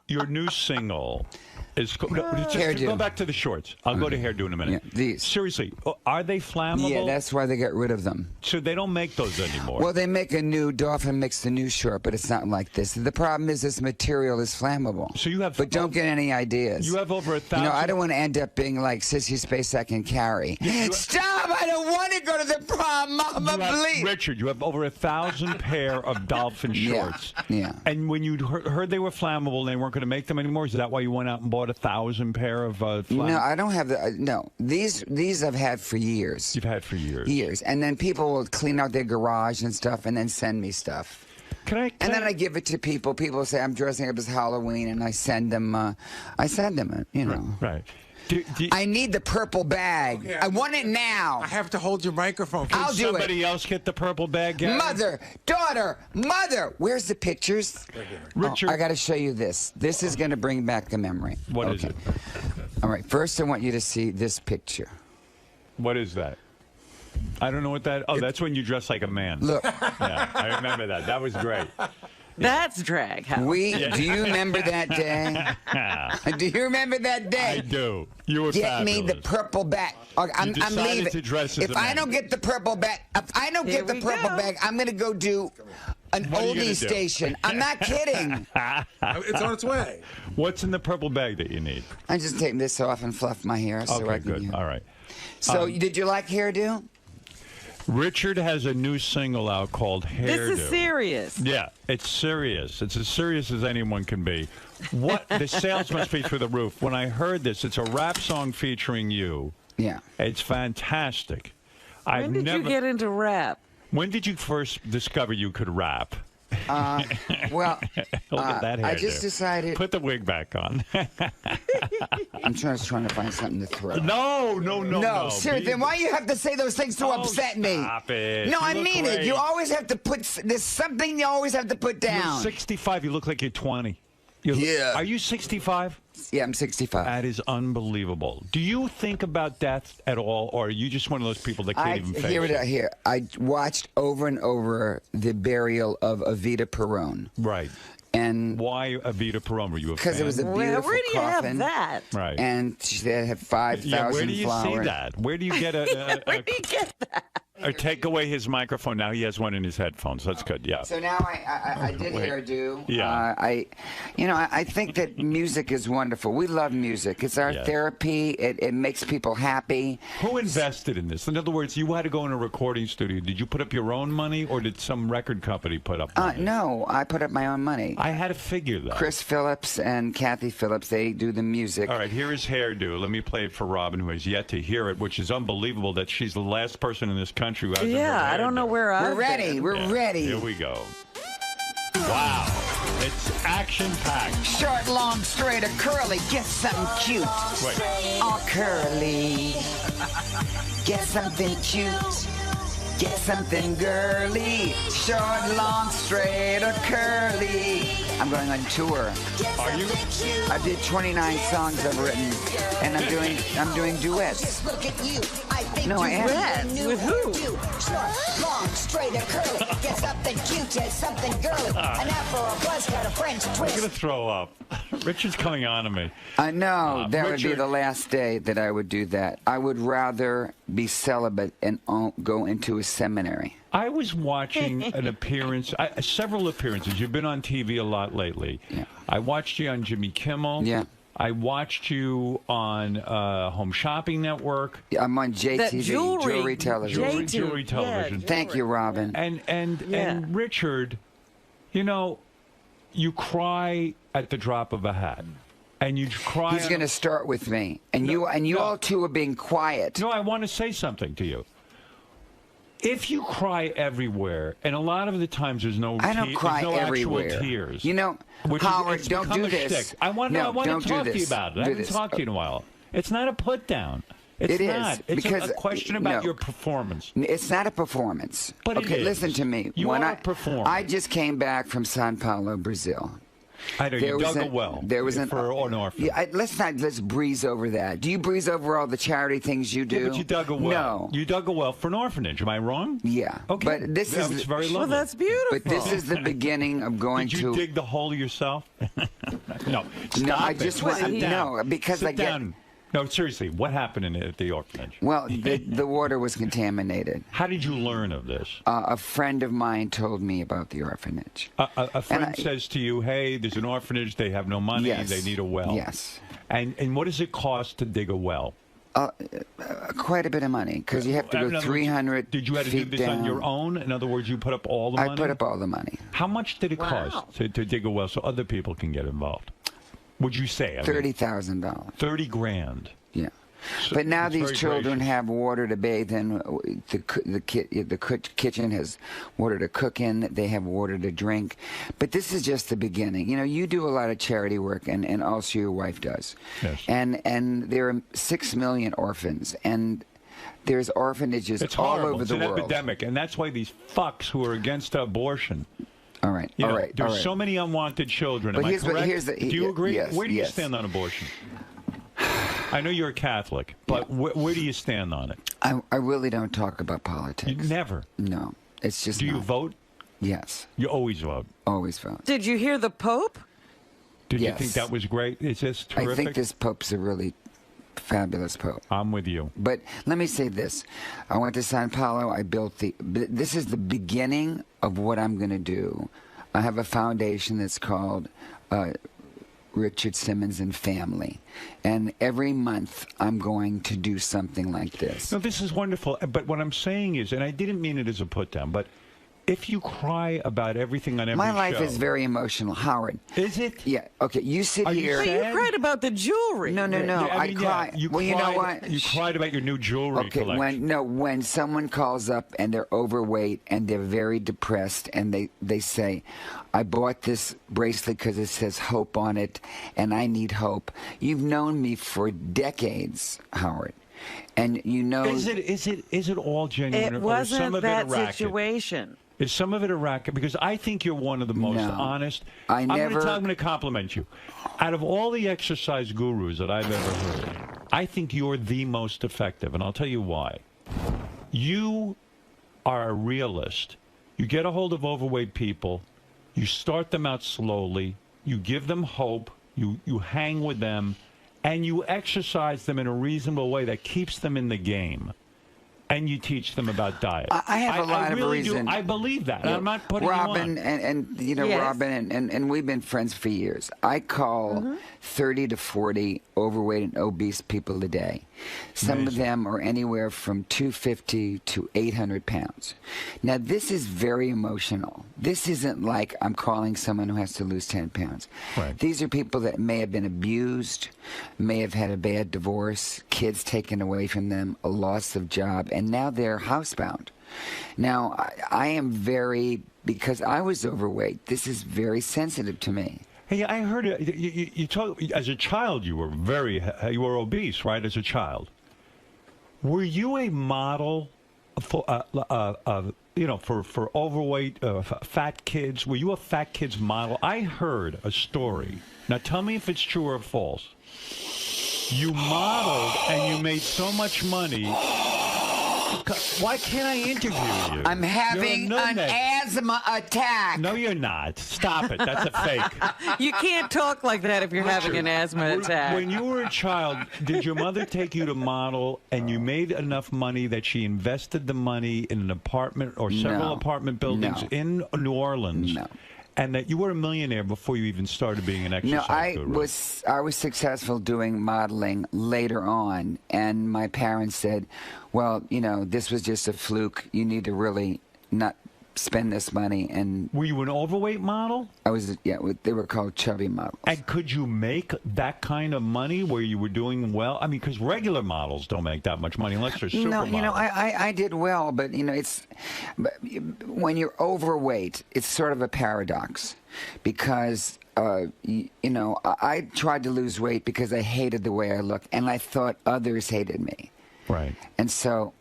Your new single, Hairdo. Go back to the shorts. I'll go to hairdo in a minute. Yeah, these. Seriously, are they flammable? Yeah, that's why they got rid of them. So they don't make those anymore. Well, they make a new, Dolphin makes the new short, but it's not like this. The problem is this material is flammable. So you have, but don't get any ideas. You have over 1,000. You know, I don't want to end up being like 𝗛cie𝘄𝗿𝗱. Stop! I don't want to go to the prom, Mama, please. Richard, you have over 1,000 pair of Dolphin shorts. Yeah. And when you heard they were flammable and they weren't going to make them anymore, is that why you went out and bought 1,000 pair of No, I don't have the. No, these I've had for years. You've had for years. Years, and then people will clean out their garage and stuff, and then send me stuff. And then I give it to people. People say I'm dressing up as Halloween, and I send them. You know. Right. I need the purple bag. Okay, I want it now. I have to hold your microphone. I'll do it. Somebody else get the purple bag, Gary? Mother, daughter, mother. Where's the pictures? Richard. I got to show you this. This is going to bring back a memory. What is it? All right. First, I want you to see this picture. What is that? I don't know what that. Oh, that's when you dress like a man. Look. Yeah, I remember that. That was great. That's drag. Howard. Do you remember that day? Do you remember that day? I do. You were Get fabulous. me the purple bag. I'm leaving. To dress as If a man. I don't get the purple bag, bag, I'm going to go do an oldie station. I'm not kidding. It's on its way. What's in the purple bag that you need? I just take this off and fluff my hair. So I can, good. All right. So did you like hairdo? Richard has a new single out called Hairdo. This is serious. Yeah, it's serious. It's as serious as anyone can be. The sales must be through the roof. When I heard this, it's a rap song featuring you. Yeah. It's fantastic. When did you get into rap? When did you first discover you could rap? Well, Look at that hairdo. I just decided. Put the wig back on. I'm trying to find something to throw. No. Seriously, then why you have to say those things to upset me? Stop it. No, You I look mean it. great. You always have to put. There's something you always have to put down. You're 65. You look like you're 20. Yeah. Are you 65? Yeah, I'm 65. That is unbelievable. Do you think about death at all, or are you just one of those people that can't even face it? Here. I watched over and over the burial of 𝗦𝗵cie𝘄𝗿𝗱. Right. And why 𝗦𝗵cie𝘄𝗿? Were you a fan? Because it was a beautiful where do you coffin. have that? Right. And they had 5,000 flowers. Where do you see that? Where do you get Where do you get that? Or take away his microphone. Now he has one in his headphones. That's good. Yeah. So now I did hairdo. Yeah. I think that music is wonderful. We love music. It's our therapy. It makes people happy. Who invested in this? In other words, you had to go in a recording studio. Did you put up your own money, or did some record company put up money? No, I put up my own money. I had to figure that. Chris Phillips and Kathy Phillips, they do the music. All right, here is Hairdo. Let me play it for Robin, who has yet to hear it, which is unbelievable that she's the last person in this country who hasn't heard I don't know where We're ready. We're ready. Here we go. Wow. It's action-packed. Short, long, straight, or curly. Get something cute. Wait. Or curly. Get something cute. Get something girly. Short, long, straight, or curly. I'm going on tour. Are you? I did 29 songs I've written, and I'm doing duets. Look at you. I think No, I am. Duets? With who? Short, long, straight, or curly. Get something cute, get something girly. An afro, a buzz cut, a French I'm twist. going to throw up. Richard's coming on to me. I know. That would be Richard. the last day that I would do that. I would rather be celibate and go into a seminary. I was watching an appearance, several appearances. You've been on TV a lot lately. Yeah. I watched you on Jimmy Kimmel. Yeah. I watched you on Home Shopping Network. I'm on JTV, jewelry television. Jewelry television. Thank you, Robin. And Richard, you cry at the drop of a hat. And you cry. He's going to start with me. And you all two are being quiet. No, I want to say something to you. If you cry everywhere, and a lot of the times there's no I don't cry there's no everywhere. actual tears. Howard, it's don't become do a this. shtick. I want to talk to you about it. I haven't talked to you in a while. It's not a put down. It's not. It's because a question about your performance. It's not a performance. But okay, it is. listen to me. You when are a performer. I just came back from Sao Paulo, Brazil. I know you dug a well. There was for an orphan. Yeah, let's breeze over that. Do you breeze over all the charity things you do? Yeah, but you dug a well. No, you dug a well for an orphanage. Am I wrong? Yeah. Okay. But this is very lovely. Well, that's beautiful. But this is the beginning of going Did you dig the hole yourself? No. Stop no, I it. just want no because Sit I get. down. No, seriously, what happened at the orphanage? Well, the water was contaminated. How did you learn of this? A friend of mine told me about the orphanage. A friend says to you, hey, there's an orphanage, they have no money, Yes. they need a well. Yes. And what does it cost to dig a well? Quite a bit of money, because you have to go 300 Did you have to do feet this down. on your own? In other words, you put up all the money? I put up all the money. How much did it cost to dig a well so other people can get involved? Would you say? $30,000. 30 grand. Yeah. So But now it's these very children gracious. have water to bathe in. The kitchen has water to cook in. They have water to drink. But this is just the beginning. You know, you do a lot of charity work, and also your wife does. Yes. And there are 6 million orphans, and there's orphanages It's all horrible. over It's the an world. epidemic, and that's why these fucks who are against abortion. All right. You all know, right. There's all right. so many unwanted children. But Am I here's correct? Do you agree? yes, Where do you yes. stand on abortion? I know you're a Catholic, but where do you stand on it? I really don't talk about politics. You never. No, it's just. Do you not. vote? Yes. You always vote. Always vote. Did you hear the Pope? Did you Yes. think that was great? Is this terrific? I think this Pope's a really fabulous Pope. I'm with you. But let me say this. I went to Sao Paulo. I built this is the beginning of what I'm going to do. I have a foundation that's called Richard Simmons and Family. And every month I'm going to do something like this. No, this is wonderful. But what I'm saying is, and I didn't mean it as a put down, but if you cry about everything on every My life show, is very emotional, Howard. Is it? Yeah. Okay. You sit here. Well, you cried about the jewelry. No. Yeah, I mean, cry. You well, cried, you know what? You cried about your new jewelry Okay. collection. When someone calls up and they're overweight and they're very depressed and they say, I bought this bracelet because it says hope on it, and I need hope. You've known me for decades, Howard. And you know, Is it all genuine? It or is some wasn't of that it a racket? situation. Is some of it a racket? Because I think you're one of the most No. honest. I'm going to compliment you. Out of all the exercise gurus that I've ever heard, I think you're the most effective, and I'll tell you why. You are a realist. You get a hold of overweight people. You start them out slowly. You give them hope. You hang with them, and you exercise them in a reasonable way that keeps them in the game. And you teach them about diet. I have a lot of really reason. I believe that. I'm not putting Robin you on. and you know Yes. Robin and we've been friends for years. I call 30 to 40 overweight and obese people a day. Some of them are anywhere from 250 to 800 pounds. Now this is very emotional. This isn't like I'm calling someone who has to lose 10 pounds. Right. These are people that may have been abused, may have had a bad divorce, kids taken away from them, a loss of job, and now they're housebound. Now, I am very, because I was overweight, this is very sensitive to me. Hey, I heard it. You talk, as a child, you were obese, right? As a child, were you a model for for overweight, fat kids? Were you a fat kids model? I heard a story. Now, tell me if it's true or false. You modeled and you made so much money. Why can't I interview you? I'm having an asthma attack. No, you're not. Stop it. That's a fake. You can't talk like that if you're having an asthma attack. When you were a child, did your mother take you to model and you made enough money that she invested the money in an apartment or several apartment buildings in New Orleans? No. And that you were a millionaire before you even started being an exercise guru? I was successful doing modeling later on, and my parents said, well, you know, this was just a fluke. You need to really not spend this money. And were you an overweight model? I was, yeah. They were called chubby models. And could you make that kind of money where you were doing well? I mean, because regular models don't make that much money unless they're supermodels. No, you know, I did well, but you know, when you're overweight, it's sort of a paradox, because you know, I tried to lose weight because I hated the way I looked, and I thought others hated me. Right. And so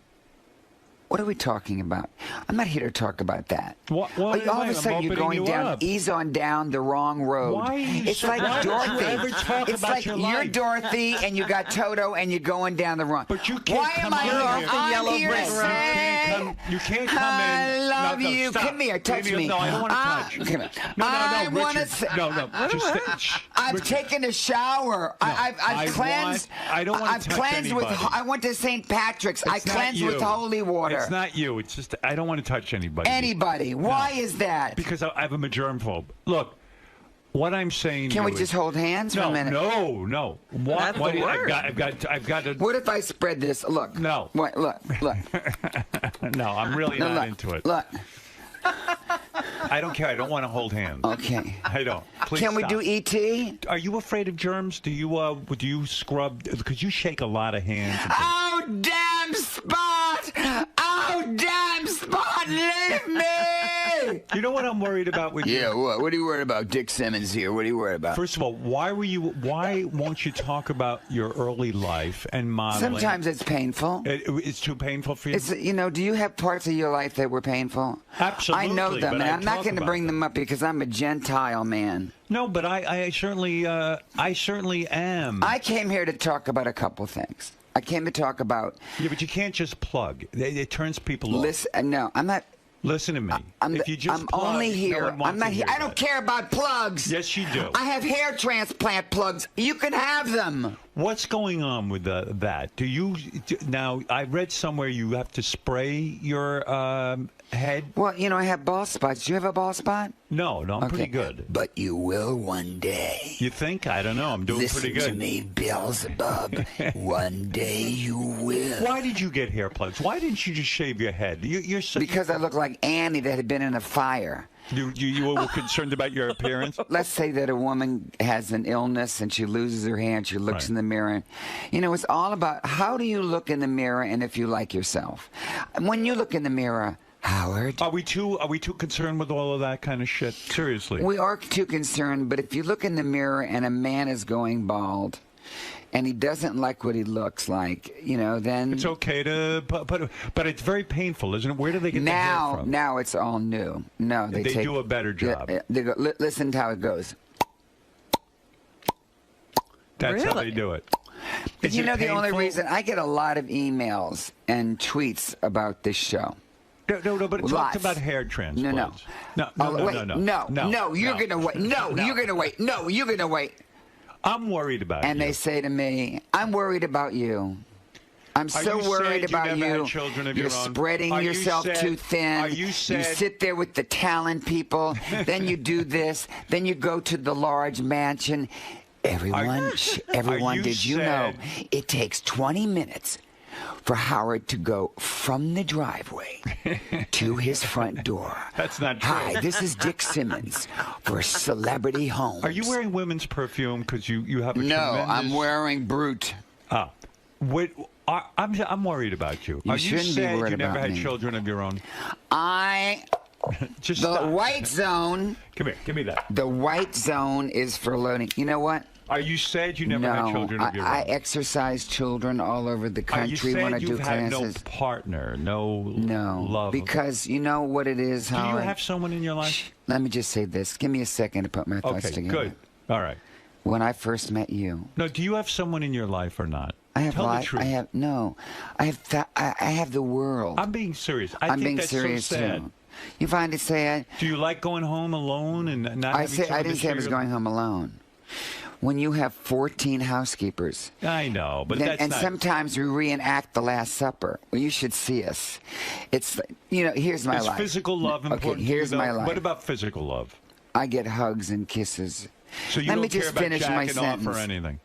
What are we talking about? I'm not here to talk about that. What, all of a sudden you're going down, ease on down the wrong road. Why are you it's so, like why Dorothy. Don't you ever talk it's about like your you're life? Dorothy and you got Toto and you're going down the wrong. But you can't Why come am I on here? here. I'm here to say, you can't come in. I love no, you. Stop. Come here, touch me. No, I don't want to touch. Come here. No, I want to Richard. say. No. Just I've taken a shower. No, I've cleansed. I don't want I've to touch cleansed anybody. with. I went to St. Patrick's. I cleansed with holy water. It's not you. It's just I don't want to touch anybody. Anybody. Why is that? Because I have a germphobe. Look, what I'm saying. Can we just hold hands for a minute? No. That's the word. I've got to. What if I spread this? Look. No. Wait, look. No, I'm really not look, into it. Look. I don't care. I don't want to hold hands. Okay. I don't. Please Can we stop. do E.T.? Are you afraid of germs? Do you scrub? Because you shake a lot of hands. Oh, damn Spot! Oh, damn Spot! Leave me! You know what I'm worried about with you? Yeah, what? What are you worried about? Dick Simmons here. What are you worried about? First of all, why won't you talk about your early life and modeling? Sometimes it's painful. It's too painful for you? Do you have parts of your life that were painful? Absolutely. I know them, but and I I'm not talk going to about bring them up because I'm a Gentile man. No, but I certainly am. I came here to talk about a couple things. I came to talk about. Yeah, but you can't just plug. It turns people off. Listen, no, I'm not. Listen to me. If you just I'm plug, only here. No one wants I'm not to here. hear I don't that. care about plugs. Yes, you do. I have hair transplant plugs. You can have them. What's going on with that? Do you now? I read somewhere you have to spray your head. Well, I have bald spots. Do you have a bald spot? No, I'm pretty good. But you will one day. You think? I don't know. I'm doing pretty good. Listen to me, Beelzebub. One day you will. Why did you get hair plugs? Why didn't you just shave your head? You're so, because I look like Annie that had been in a fire. You were concerned about your appearance? Let's say that a woman has an illness and she loses her hair and she looks in the mirror. It's all about how do you look in the mirror and if you like yourself. When you look in the mirror, Howard. Are we too concerned with all of that kind of shit? Seriously. We are too concerned, but if you look in the mirror and a man is going bald and he doesn't like what he looks like, then... It's okay to... But it's very painful, isn't it? Where do they get the hair from? Now it's all new. No, they do a better job. They go, listen to how it goes. That's how they do it. But the only reason... I get a lot of emails and tweets about this show. No, but talk about hair transplants. No, you're going to wait. No, you're going to wait. No, you're going to wait. I'm worried about you. And they say to me, I'm worried about you. I'm so worried about you. You're spreading yourself too thin. You sit there with the talent people. Then you do this. Then you go to the large mansion. Everyone, did you know it takes 20 minutes for Howard to go from the driveway to his front door? That's not true. Hi, this is Dick Simmons for Celebrity Homes. Are you wearing women's perfume because you have a No, I'm wearing Brute. I'm worried about you. Are you sad you never had children of your own? The white zone. Come here, give me that. The white zone is for loading. You know what? Are you sad you never had children of your own? I exercise children all over the country when I do classes. Had no partner, no love? Because you know what it is, Howard? Do you have someone in your life? Let me just say this. Give me a second to put my thoughts together. Okay, good. All right. When I first met you. No, do you have someone in your life or not? I have Tell the truth. I have the world. I'm being serious. I'm being serious so sad. too. You find it sad? Do you like going home alone and not? I didn't say I was going home alone. When you have 14 housekeepers. I know, but that's and not... sometimes we reenact the Last Supper. Well, you should see us. It's here's my life. Is physical love important? Okay, here's my life. What about physical love? I get hugs and kisses. So you Let don't me care just about finish my jacking off sentence. or anything?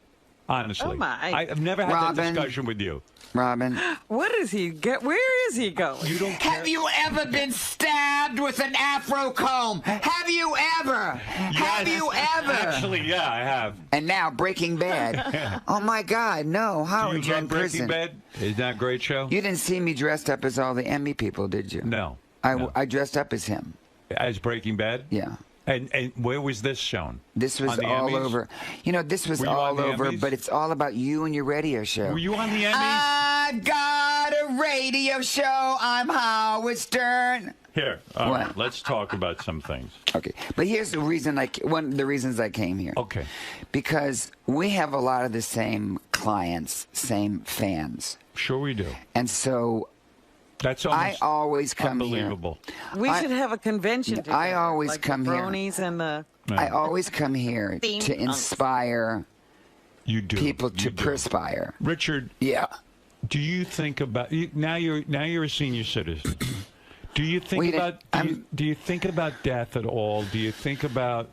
Honestly. Oh my. I've never had that discussion with you. Robin. What does he get? Where is he going? You don't care. Have you ever been stabbed with an afro comb? Have you ever? Yes. Have you ever? Actually, yeah, I have. And now Breaking Bad. Oh my God, no! How are you in prison? Breaking Bad? Isn't that a great show? You didn't see me dressed up as all the Emmy people, did you? No. I dressed up as him. As Breaking Bad? Yeah. And where was this shown? This was all over. This was all over, but it's all about you and your radio show. Were you on the Emmys? I've got a radio show. I'm Howard Stern. Here, all right, let's talk about some things. Okay, but here's the reason. One of the reasons I came here. Okay. Because we have a lot of the same clients, same fans. Sure, we do. And so. That's I always come unbelievable. here. We should have a convention together. I always like come the here. bronies and the. I always come here to inspire people to perspire. Richard. Yeah. Do you think about now? You're a senior citizen. Do you think do you think about death at all? Do you think about?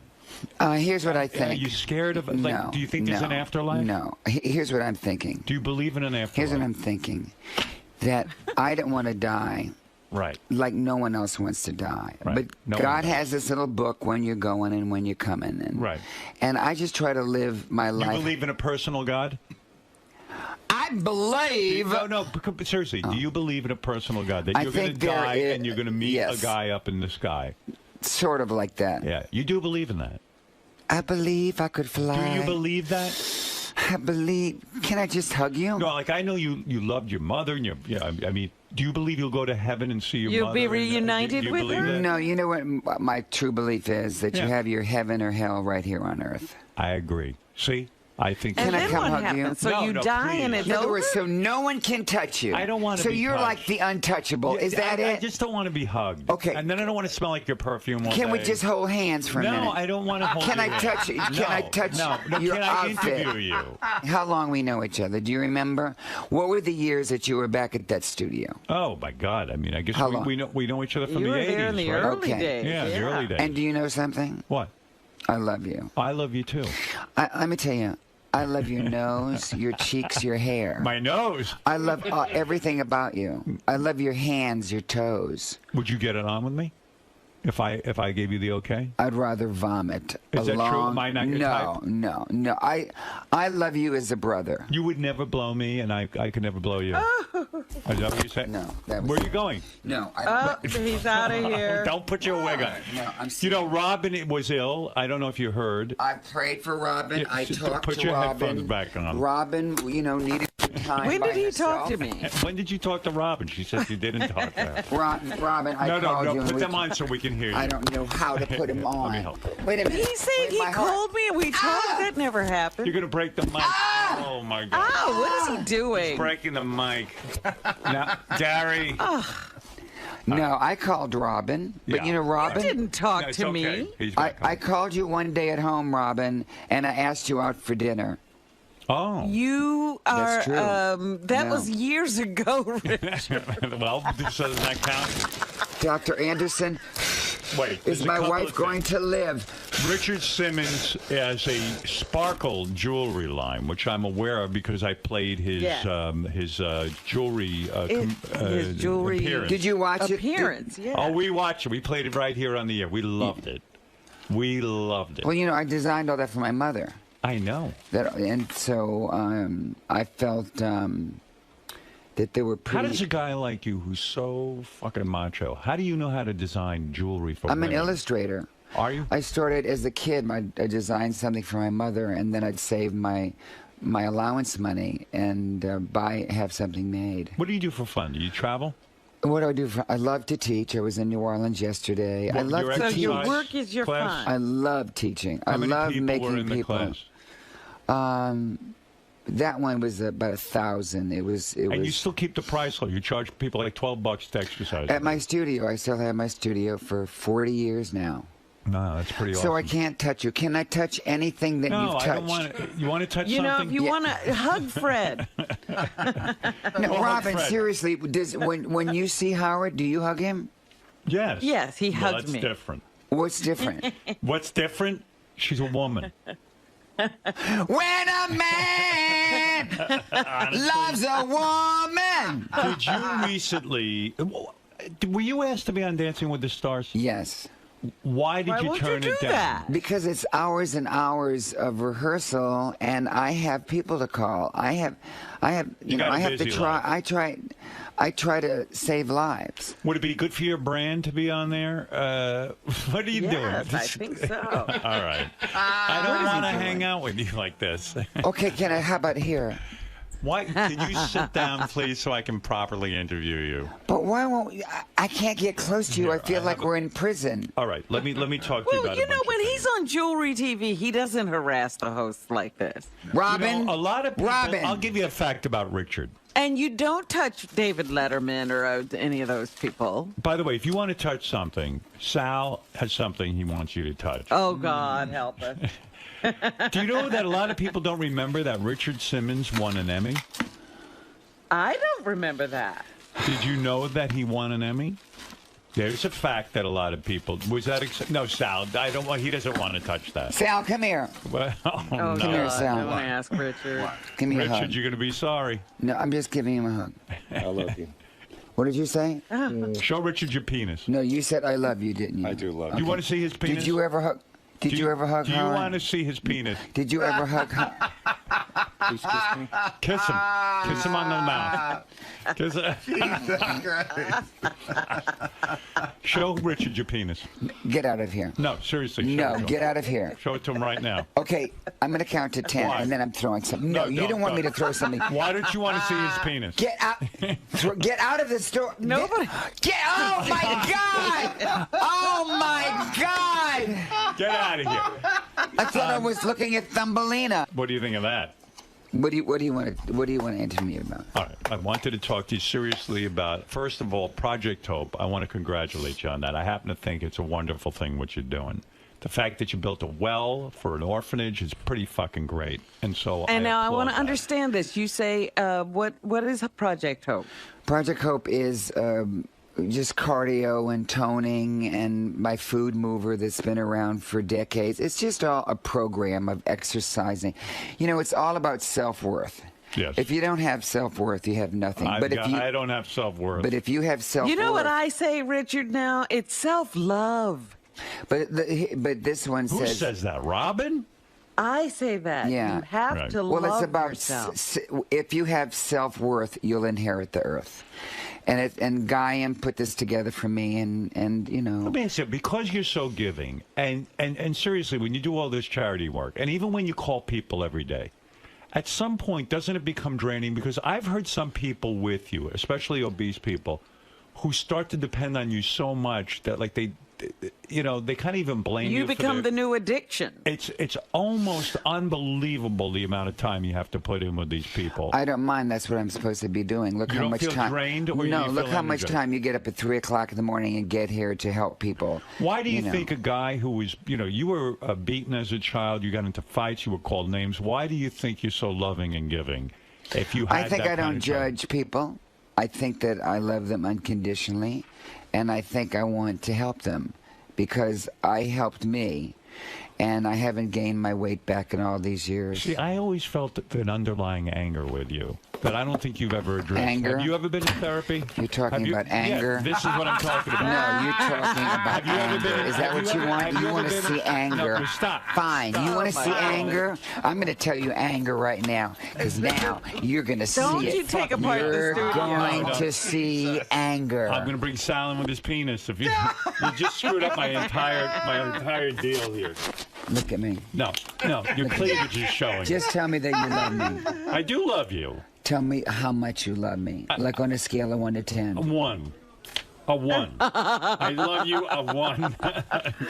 Here's what I think. Are you scared of? Like, No, do you think there's an afterlife? No. Here's what I'm thinking. Do you believe in an afterlife? Here's what I'm thinking. That I don't want to die. Right. Like no one else wants to die. Right. But No God one has this little book when you're going and when you're coming. And, right. And I just try to live my life. You believe in a personal God? I believe. No, seriously. Do you believe in a personal God? That I you're going to think there die is- and you're going to meet a yes. guy up in the sky? Sort of like that. Yeah. You do believe in that? I believe I could fly. Do you believe that? I believe. Can I just hug you? No, like I know you loved your mother and your. Yeah, I mean, do you believe you'll go to heaven and see your You'll mother? be and, reunited do you with believe her? that? No, you know what my true belief is? That you Yeah. have your heaven or hell right here on earth. I agree. See, I think. Can I come hug you? So you die and it's In other over? words, so no one can touch you. I don't want to So be you're touched. like the untouchable. Yeah, Is that I it? just don't want to be hugged. Okay. And then I don't want to smell like your perfume all Can we day. just hold hands for a minute? No, I don't want to hold Can I your hand. touch you? Can I touch No, your can I outfit? interview you? How long we know each other? Do you remember? What were the years that you were back at that studio? Oh my God! I mean, I guess How we long? know each other from You the were 80s. there in the right? early Okay. days. Yeah, the early days. And do you know something? What? I love you. I love you too. Let me tell you. I love your nose, your cheeks, your hair. My nose. I love everything about you. I love your hands, your toes. Would you get it on with me? If I gave you the okay? I'd rather vomit. Is that true? Am I not your type? No. I love you as a brother. You would never blow me, and I could never blow you. Is that what you said? No. That was Where are you going? No. He's out of here. Don't put your wig on. No, I'm You know, Robin was ill. I don't know if you heard. I prayed for Robin. I talked Put to your Robin. headphones back on. Robin, needed some time. When by did he talk herself. to me? When did you talk to Robin? She said you didn't talk to her. Robin, I No, called you. and put we- them on so we can hear you. I don't know how to put him on. Let me help. Wait a minute. He said Wait, he my heart. called me and we talked. That never happened. You're going to break the mic. Oh, my God. Oh, what is he doing? He's breaking the mic. Now, Gary. No, I called Robin. But Yeah. Robin. He didn't talk No, it's to okay. me. He's I back called you one day at home, Robin, and I asked you out for dinner. on. You are. That's true. That No. was years ago, Richard. Well, so does that count? Dr. Anderson, Wait. is my wife going to live? Richard Simmons has a sparkle jewelry line, which I'm aware of because I played his jewelry His jewelry appearance. Did you watch appearance. Yeah. Oh, we watched it. We played it right here on the air. We loved it. We loved it. Well, I designed all that for my mother. I know. And so I felt that they were How pretty. does a guy like you, who's so fucking macho, how do you know how to design jewelry for I'm an women? illustrator. Are you? I started as a kid. I designed something for my mother, and then I'd save my allowance money and have something made. What do you do for fun? Do you travel? What do I do? I love to teach. I was in New Orleans yesterday. I love to So teach. your work is your class? fun. I love teaching. How I many love people making were in people. the class? That one was about 1,000. It was. And you still keep the price low. You charge people like $12 to exercise. At my studio. I still have my studio for 40 years now. No, that's pretty awesome. So I can't touch you. Can I touch anything that No, you've touched? I don't want to. You want to touch You know, something? if you want to hug Fred. No, Well, Robin, Fred. seriously, when you see Howard, do you hug him? Yes. Yes, he Well, hugged that's me. different. What's different? What's different? She's a woman. When a man loves a woman. Did you recently? Were you asked to be on Dancing with the Stars? Yes. Why did Why you won't turn you it do down? that? Because it's hours and hours of rehearsal, and I have people to call. I have, You got a I have to busy try. life. I try to save lives. Would it be good for your brand to be on there? What are you doing? Yes, I think so. All right. I don't want to hang out with you like this. Okay, how about here? Why? Can you sit down, please, so I can properly interview you? But why won't I can't get close to you. I feel like we're in prison. All right, let me talk to you Well, about you it. know, when he's on Jewelry TV, he doesn't harass the hosts like this. Robin, You know, a lot of people, Robin. I'll give you a fact about Richard. And you don't touch David Letterman or any of those people. By the way, if you want to touch something, Sal has something he wants you to touch. Oh, God, help us. Do you know that a lot of people don't remember that Richard Simmons won an Emmy? I don't remember that. Did you know that he won an Emmy? There's a fact that a lot of people was that. No, Sal, I don't want. He doesn't want to touch that. Sal, come here. Well, no. Come here, Sal. Don't ask Richard. Give me a Richard, hug. you're going to be sorry. No, I'm just giving him a hug. I love you. What did you say? Show Richard your penis. No, you said I love you, didn't you? I do love you. You want to see his penis? Did you ever hug? Did you ever hug Do you Howard? want to see his penis? Did you ever hug? Please kiss me. Kiss him. Kiss him on the mouth. Kiss Show Richard your penis. Get out of here. No, seriously. Show No, it to him. get out of here. Show it to him right now. Okay, I'm going to count to 10, Why? and then I'm throwing something. No, you don't want me to throw something. Why don't you want to see his penis? Get out! Get out of the store! Nobody. Get! Oh my God! Oh my God! Get out of here. I thought I was looking at Thumbelina. What do you think of that? What do you want to interview me about? All right. I wanted to talk to you seriously about, first of all, Project Hope. I want to congratulate you on that. I happen to think it's a wonderful thing what you're doing. The fact that you built a well for an orphanage is pretty fucking great. And so And now I applaud want to that. understand this. You say, what is Project Hope? Project Hope is just cardio and toning and my food mover that's been around for decades. It's just all a program of exercising. You know, it's all about self-worth. Yes. If you don't have self-worth, you have nothing. I don't have self-worth. But if you have self-worth, You know what I say, Richard, now? It's self-love. But this one Who says that? Robin? I say that. Yeah. You have to love well, it's about yourself. If you have self-worth, you'll inherit the earth. And Guy put this together for me, and you know. Let me ask you, because you're so giving, and seriously, when you do all this charity work, and even when you call people every day, at some point, doesn't it become draining? Because I've heard some people with you, especially obese people, who start to depend on you so much that, like, they kind of even blame you. You become the new addiction. It's almost unbelievable the amount of time you have to put in with these people. I don't mind. That's what I'm supposed to be doing. Look You how don't much feel time. drained, or no, you look feel how much energized? time you get up at 3 o'clock in the morning and get here to help people. Why do you know. think a guy who was, you were beaten as a child, you got into fights, you were called names. Why do you think you're so loving and giving? If you had I think that I don't kind of time? judge people. I think that I love them unconditionally, and I think I want to help them because I helped me, and I haven't gained my weight back in all these years. See, I always felt an underlying anger with you that I don't think you've ever addressed. Anger? Have you ever been in therapy? You're talking about anger? Yeah, this is what I'm talking about. No, you're talking about Have you ever anger. been- Is that have what you ever- want? have You ever want to been- see anger? No, stop. Fine. You want to Stop. see Oh, my God. anger? I'm going to tell you anger right now, because now you're going to see Don't it. you take apart the You're studio. going No. to see anger. I'm going to bring Sal in with his penis. If you just screwed up my entire deal here. Look at me. No, your cleavage is showing. Just tell me that you love me. I do love you. Tell me how much you love me, like on a scale of 1 to 10. A 1. A 1. I love you. A 1.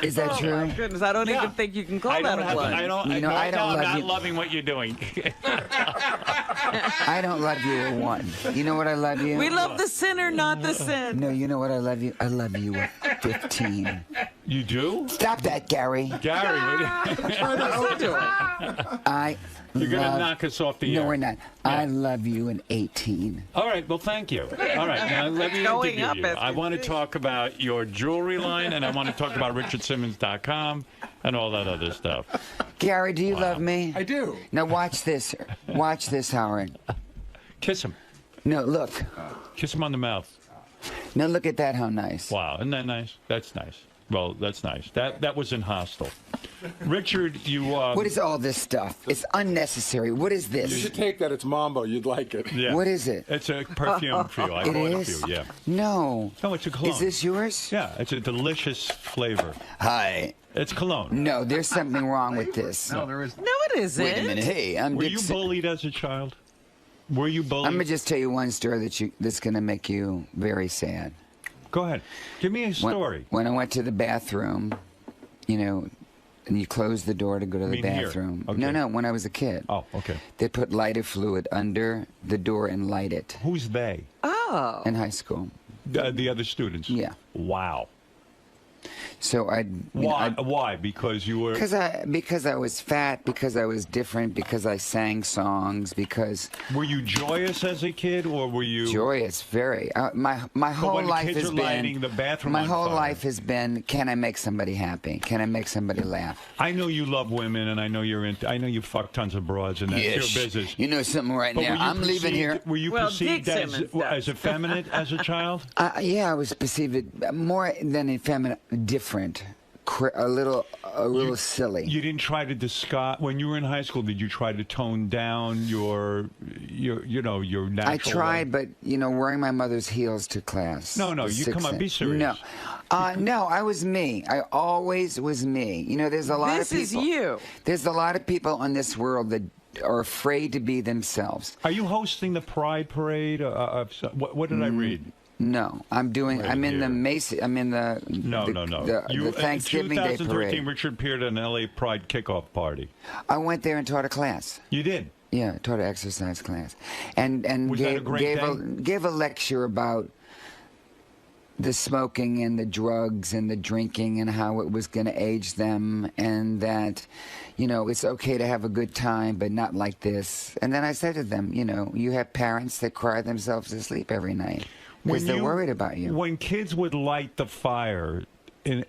Is that Oh, true? my goodness. I don't even think you can call that a one. You know, I don't I'm love not you. loving what you're doing. I don't love you at 1. You know what I love you? We love the sinner, not the sin. No, you know what I love you? I love you at 15. You do? Stop that, Gary. Gary, you're going to knock us off the air. No, we're not. I love you in 18. All right, well, thank you. All right, now let me Going interview up you. as I we want to talk about your jewelry line, and I want to talk about richardsimmons.com and all that other stuff. Gary, do you love me? I do. Now watch this. Watch this, Howard. Kiss him. No, look. Kiss him on the mouth. Now look at that. How nice. Wow, isn't that nice? That's nice. Well, that's nice. That wasn't hostile. Richard, you... What is all this stuff? It's unnecessary. What is You this? should take that. It's Mambo. You'd like it. Yeah. What is it? It's a perfume for you. I It bought it is? for you, yeah. No. No, it's a cologne. Is this yours? Yeah, it's a delicious flavor. Hi. It's cologne. No, there's something wrong with this. No, it isn't. Wait a minute. Hey, I'm Were you Dixon. bullied as a child? Were you bullied? I'm gonna just tell you one story that's gonna make you very sad. Go ahead. Give me a story. When I went to the bathroom, you know, and you close the door to go to the bathroom. Okay. No, when I was a kid. Oh, okay. They put lighter fluid under the door and light it. Who's they? Oh. In high school. The other students? Yeah. Wow. So Why? Because you were... Because I was fat, because I was different, because I sang songs, because... Were you joyous as a kid, or were you... Joyous, very. My whole life has been... the bathroom my on whole fire. life has been, can I make somebody happy? Can I make somebody laugh? I know you love women, and I know I know you fuck tons of broads, and that's your business. You know something right But now. I'm leaving here. Were you perceived as effeminate as a child? Yeah, I was perceived more than effeminate, different, a little silly. You didn't try to disguise when you were in high school. Did you try to tone down your natural? I tried, but wearing my mother's heels to class. No, you come on, be serious. No. No, I was me. I always was me. There's a lot of people. This is you. There's a lot of people in this world that are afraid to be themselves. Are you hosting the Pride Parade? What did I read? No, I'm doing. I'm in the Macy. I'm in the. No. The Thanksgiving Day 2013, parade. Richard appeared at an LA Pride kickoff party. I went there and taught a class. You did? Yeah, taught an exercise class, and Was that a great gave a lecture about the smoking and the drugs and the drinking and how it was going to age them, and that it's okay to have a good time, but not like this. And then I said to them, you have parents that cry themselves to sleep every night because they're worried about you. When kids would light the fire, under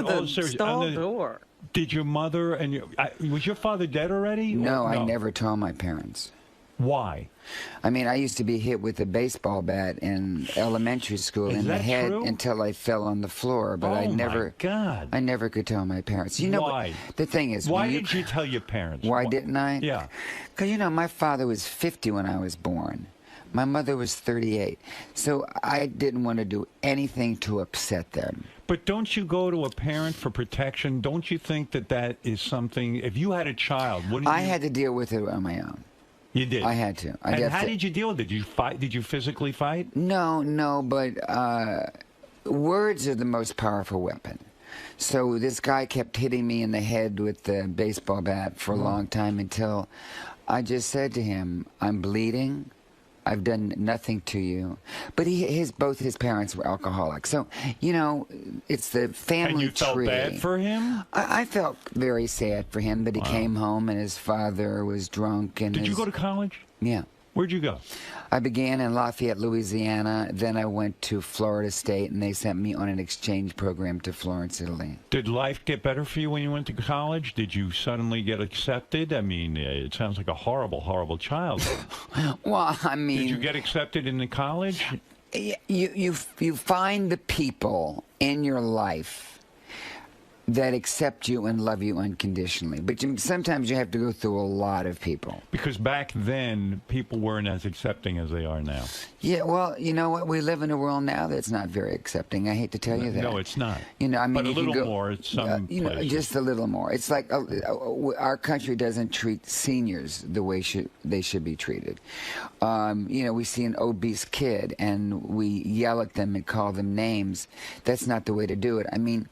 the stall door. Did your mother and was your father dead already? No, I never told my parents. Why? I mean, I used to be hit with a baseball bat in elementary school in the head until I fell on the floor. But I never, I never could tell my parents. Why? The thing is, why did you tell your parents? Why didn't I? Yeah. Because my father was 50 when I was born. My mother was 38. So I didn't want to do anything to upset them. But don't you go to a parent for protection? Don't you think that is something? If you had a child, wouldn't you? I had to deal with it on my own. You did? I had to. How did you deal with it? Did you fight? Did you physically fight? No, but words are the most powerful weapon. So this guy kept hitting me in the head with the baseball bat for a long time until I just said to him, I'm bleeding. I've done nothing to you. But both his parents were alcoholics. So, it's the family and you tree. felt bad for him? I felt very sad for him, but he came home and his father was drunk. And Did you go to college? Yeah. Where'd you go? I began in Lafayette, Louisiana. Then I went to Florida State, and they sent me on an exchange program to Florence, Italy. Did life get better for you when you went to college? Did you suddenly get accepted? I mean, it sounds like a horrible, horrible childhood. Well, I mean... Did you get accepted in the college? You find the people in your life that accept you and love you unconditionally. But sometimes you have to go through a lot of people. Because back then, people weren't as accepting as they are now. Yeah, well, you know what? We live in a world now that's not very accepting. I hate to tell you that. No, it's not. I mean, but a you little can go, more at some places. Just a little more. It's like our country doesn't treat seniors the way they should be treated. We see an obese kid and we yell at them and call them names. That's not the way to do it. I mean,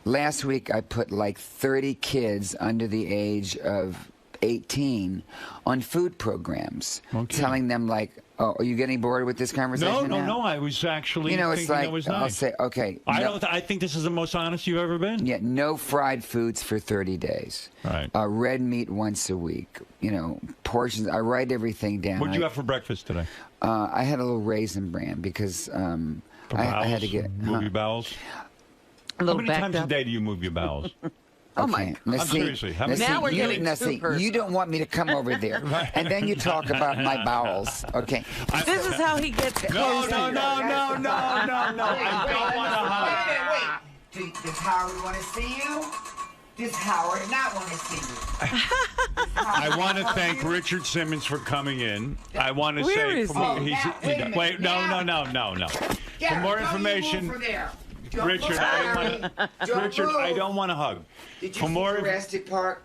last week I put like 30 kids under the age of 18 on food programs, telling them like, oh, are you getting bored with this conversation? No. I was actually it's thinking like, that was nice. I'll say, okay. I think this is the most honest you've ever been. Yeah, no fried foods for 30 days. Right. Red meat once a week. Portions. I write everything down. What did you have for breakfast today? I had a little Raisin Bran because I had to get... Move your bowels? How many times a day do you move your bowels? Oh my! Seriously. Now we're getting too personal. You don't want me to come over there, and then you talk about my bowels. Okay. This is how he gets close. No. I don't want to hug. Wait. Does Howard want to see you? Does Howard not want to see you? I want to thank Richard Simmons for coming in. I want to Where say, is he? Wait, no. For more information, Richard, I don't want to hug. Did you for see more Jurassic Park?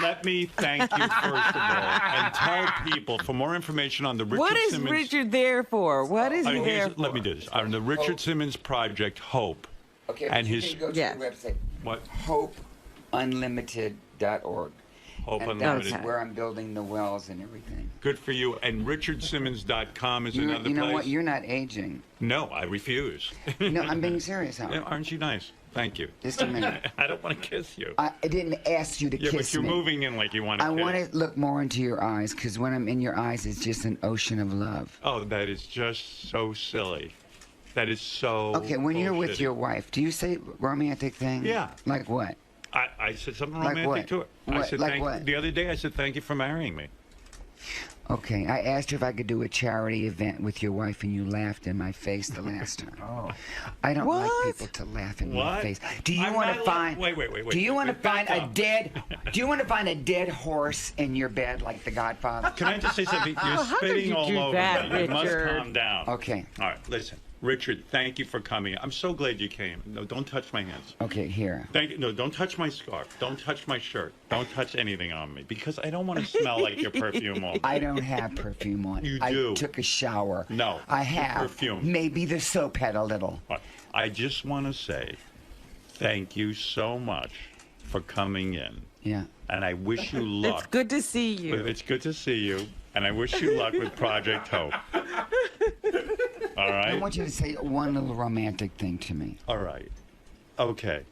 let me thank you first of all, and tell people for more information on the Richard What is Simmons. Richard there for? What is he there for? Let me do this. On the Richard Simmons Project, Hope. Okay, and you his can go to the website. What? HopeUnlimited.org. Hope and Unlimited. That's where I'm building the wells and everything. Good for you. And RichardSimmons.com is another place. You know what? You're not aging. No, I refuse. No, I'm being serious, Howard. Yeah, aren't you nice? Thank you. Just a minute. I don't want to kiss you. I didn't ask you to kiss me. Yeah, but you're moving in like you want to I kiss. want to look more into your eyes, because when I'm in your eyes, it's just an ocean of love. Oh, that is just so silly. That is so Okay, when you're with bullshitty. your wife, do you say romantic things? Yeah. Like what? I said something Like romantic what? to her. I What? said Like thank, what? The other day I said thank you for marrying me. Okay, I asked her if I could do a charity event with your wife, and you laughed in my face the last time. Oh. I don't like people to laugh in my What? face. Do you I'm want to not find? Wait. Do you want to find back a up. dead? Do you want to find a dead horse in your bed like the Godfather? Can I just say something? You're How could spitting you all do over that, me. You must Richard? calm down. Okay. All right, listen. Richard, thank you for coming. I'm so glad you came. No, don't touch my hands. Okay, here. Thank you. No, don't touch my scarf. Don't touch my shirt. Don't touch anything on me because I don't want to smell like your perfume all day. I don't have perfume on. You do. I took a shower. No, I your have. perfume. Maybe the soap had a little. I just want to say thank you so much for coming in. Yeah. And I wish you luck. It's good to see you. It's good to see you. And I wish you luck with Project Hope. All right? I want you to say one little romantic thing to me. All right. Okay.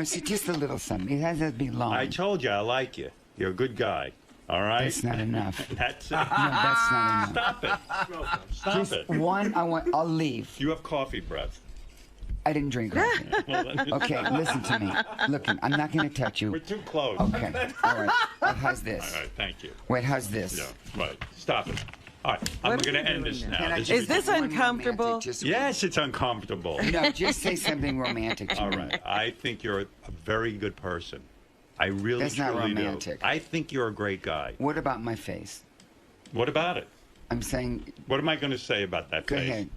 See, just a little something. It has to be long. I told you I like you. You're a good guy. All right? That's not enough. That's it. No, that's not enough. Stop it. Stop Just it. one. I'll leave. You have coffee breath. I didn't drink coffee. Okay, listen to me. Look, I'm not going to touch you. We're too close. Okay. All right. How's this? All right. Thank you. Wait, how's this? Yeah. Right. Stop it. All right. I'm going to end this now. Is this uncomfortable? Yes, it's uncomfortable. No, just say something romantic to All me. right. I think you're a very good person. I really, That's not truly romantic. do. I think you're a great guy. What about my face? What about it? I'm saying. What am I going to say about that Go face? ahead.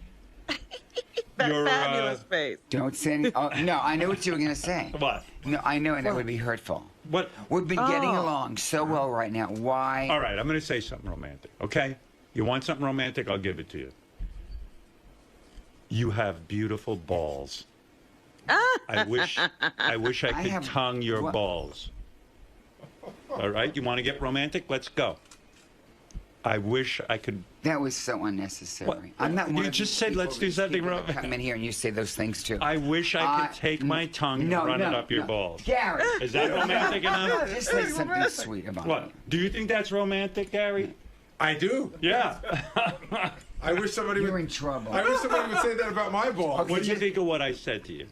That You're, fabulous face. Don't say any. Oh, no, I know what you were going to say. What? No, I know, and that would be hurtful. What? We've been getting along so well right now. Why? All right, I'm going to say something romantic, okay? You want something romantic? I'll give it to you. You have beautiful balls. I wish I could have- tongue your what? balls. All right, you want to get romantic? Let's go. I wish I could. That was so unnecessary. What? I'm not. You one of just these said people let's do that something people that romantic. Come in here and you say those things too. I wish I could take my tongue and run it up your balls. Gary. Is that romantic enough? No, just say something sweet about What? me. Do you think that's romantic, Gary? I do. Yeah. I wish somebody You're would. in trouble. I wish somebody would say that about my ball. What do you think of what I said to you?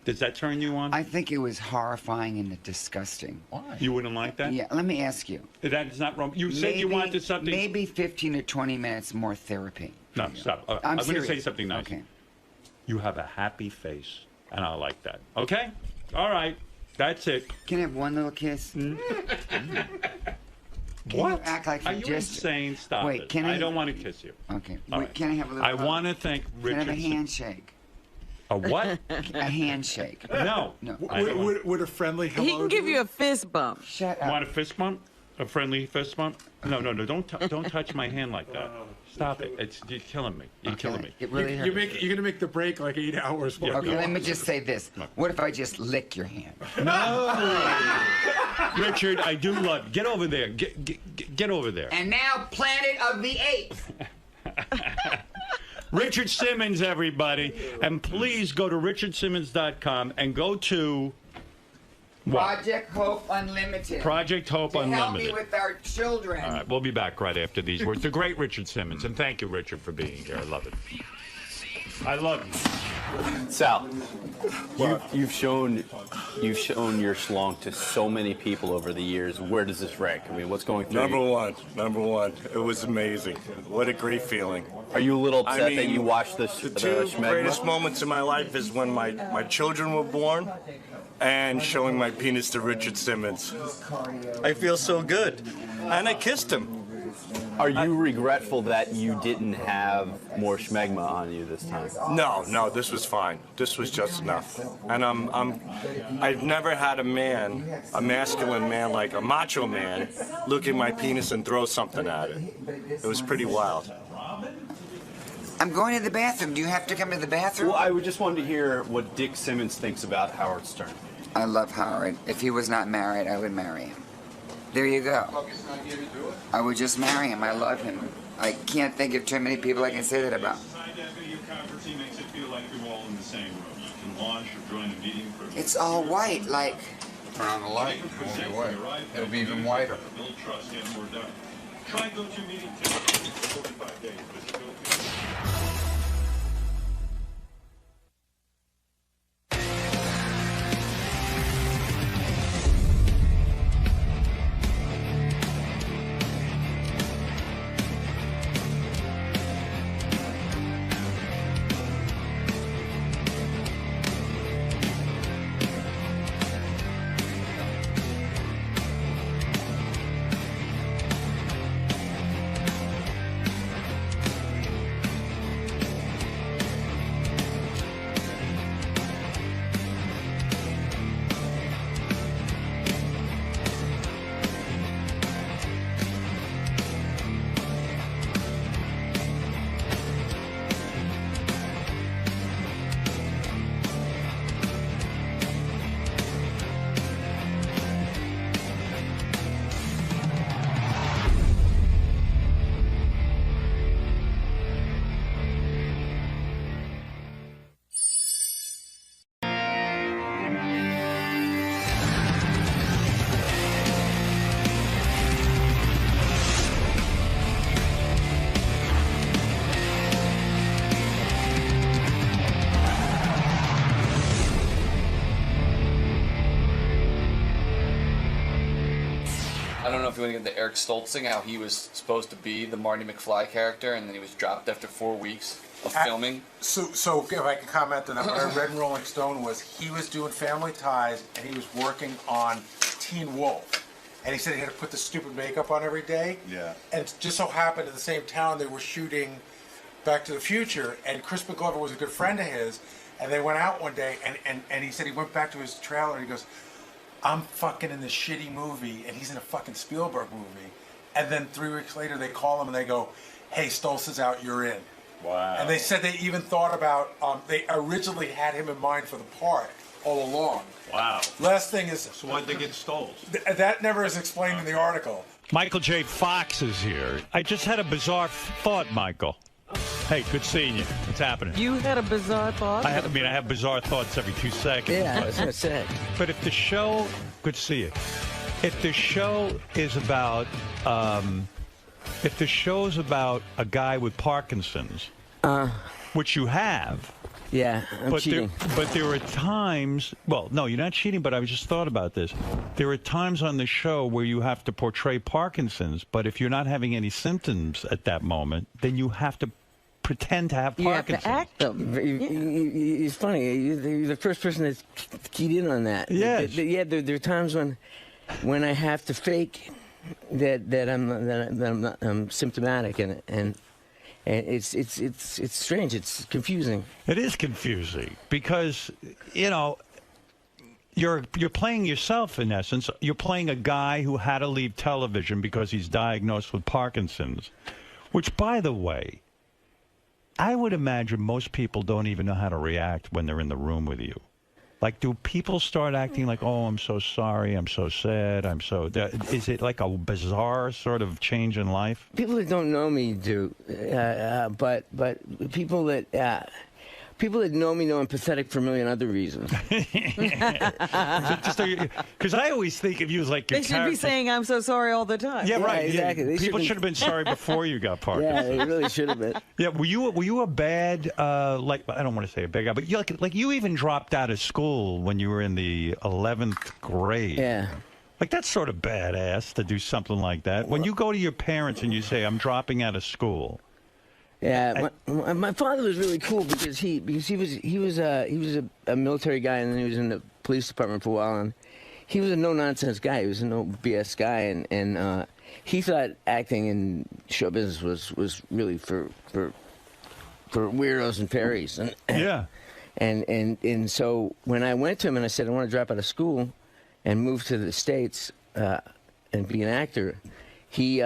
Does that turn you on? I think it was horrifying and disgusting. Why? You wouldn't like that? Yeah, let me ask you. That's not wrong. You said you wanted something. Maybe 15 or 20 minutes more therapy. No, stop. I'm going to say serious. something nice. Okay. You have a happy face, and I like that. Okay? All right. That's it. Can I have one little kiss? Can What? you act like Are you you just insane? Stop Wait, it. can I- don't want to kiss you. Okay. All Wait, right. can I have a little I hug? want to thank Can I have Richard. a handshake? A what? A handshake. No. No. I don't want- Would a friendly hello? He can give you a fist bump. Shut Want a fist bump? A friendly fist bump? No. Don't touch my hand like that. Stop it. You're killing me. You're killing me. It really hurts. You're gonna make the break like 8 hours. Yeah. Okay, let me just say this. What if I just lick your hand? No. Richard, I do love you. Get over there. Get over there. And now, Planet of the Apes. Richard Simmons, everybody. And please go to richardsimmons.com and go to what? Project Hope Unlimited. Project Hope to Unlimited. help me with our children. All right, we'll be back right after these words. The great Richard Simmons. And thank you, Richard, for being here. I love it. I love you. Sal, you've shown your schlong to so many people over the years. Where does this rank? I mean, what's going through? Number one. It was amazing. What a great feeling. Are you a little upset that you watched this? The two greatest moments in my life is when my children were born and showing my penis to Richard Simmons. I feel so good. And I kissed him. Are you regretful that you didn't have more schmegma on you this time? No, this was fine. This was just enough. And I've never had a masculine man like a macho man, look at my penis and throw something at it. It was pretty wild. I'm going to the bathroom. Do you have to come to the bathroom? Well, I just wanted to hear what Dick Simmons thinks about Howard Stern. I love Howard. If he was not married, I would marry him. There you go. I would just marry him. I love him. I can't think of too many people I can say that about. It's all white, like... Turn on the light. It won't be white. It'll be even whiter. Try GoToMeeting 45 days. I don't know if you want to get the Eric Stoltz thing, how he was supposed to be the Marty McFly character, and then he was dropped after 4 weeks of filming. So if I can comment on that, what I read in Rolling Stone was he was doing Family Ties, and he was working on Teen Wolf. And he said he had to put the stupid makeup on every day. Yeah. And it just so happened in the same town they were shooting Back to the Future, and Crispin Glover was a good friend of his, and they went out one day, and he said he went back to his trailer, and he goes, I'm fucking in this shitty movie, and he's in a fucking Spielberg movie. And then 3 weeks later, they call him, and they go, hey, Stoltz is out, you're in. Wow. And they said they even thought about, they originally had him in mind for the part all along. Wow. Last thing is... So why'd they get Stoltz? That never is explained in the article. Michael J. Fox is here. I just had a bizarre thought, Michael. Hey, good seeing you. What's happening? You had a bizarre thought? I have bizarre thoughts every 2 seconds. Yeah, I was going to say. But if the show, good to see you. If the show is about, a guy with Parkinson's, which you have. Yeah, I'm cheating. But there are times, well, no, you're not cheating, but I just thought about this. There are times on the show where you have to portray Parkinson's, but if you're not having any symptoms at that moment, then you have to pretend to have Parkinson's. You have to act them. It's funny. You're the first person that's keyed in on that. Yes. There are times when I have to fake that I'm symptomatic, and it's strange. It's confusing. It is confusing because you're playing yourself in essence. You're playing a guy who had to leave television because he's diagnosed with Parkinson's, which, by the way, I would imagine most people don't even know how to react when they're in the room with you. Like, do people start acting like, oh, I'm so sorry, I'm so sad, is it like a bizarre sort of change in life? People that don't know me do, but people that know me know I'm pathetic for a million other reasons. Because I always think of you as like your They should be saying, I'm so sorry all the time. Yeah, right. Exactly. People should have been sorry before you got Parkinson's. Yeah, they really should have been. Yeah, were you a bad, I don't want to say a bad guy, but you even dropped out of school when you were in the 11th grade. Yeah. Like, that's sort of badass to do something like that. When you go to your parents and you say, I'm dropping out of school. Yeah, my father was really cool because he was a military guy, and then he was in the police department for a while, and he was a no-nonsense guy. He was a no BS guy, and he thought acting in show business was really for weirdos and fairies. And, yeah. And so when I went to him and I said I want to drop out of school and move to the States and be an actor, he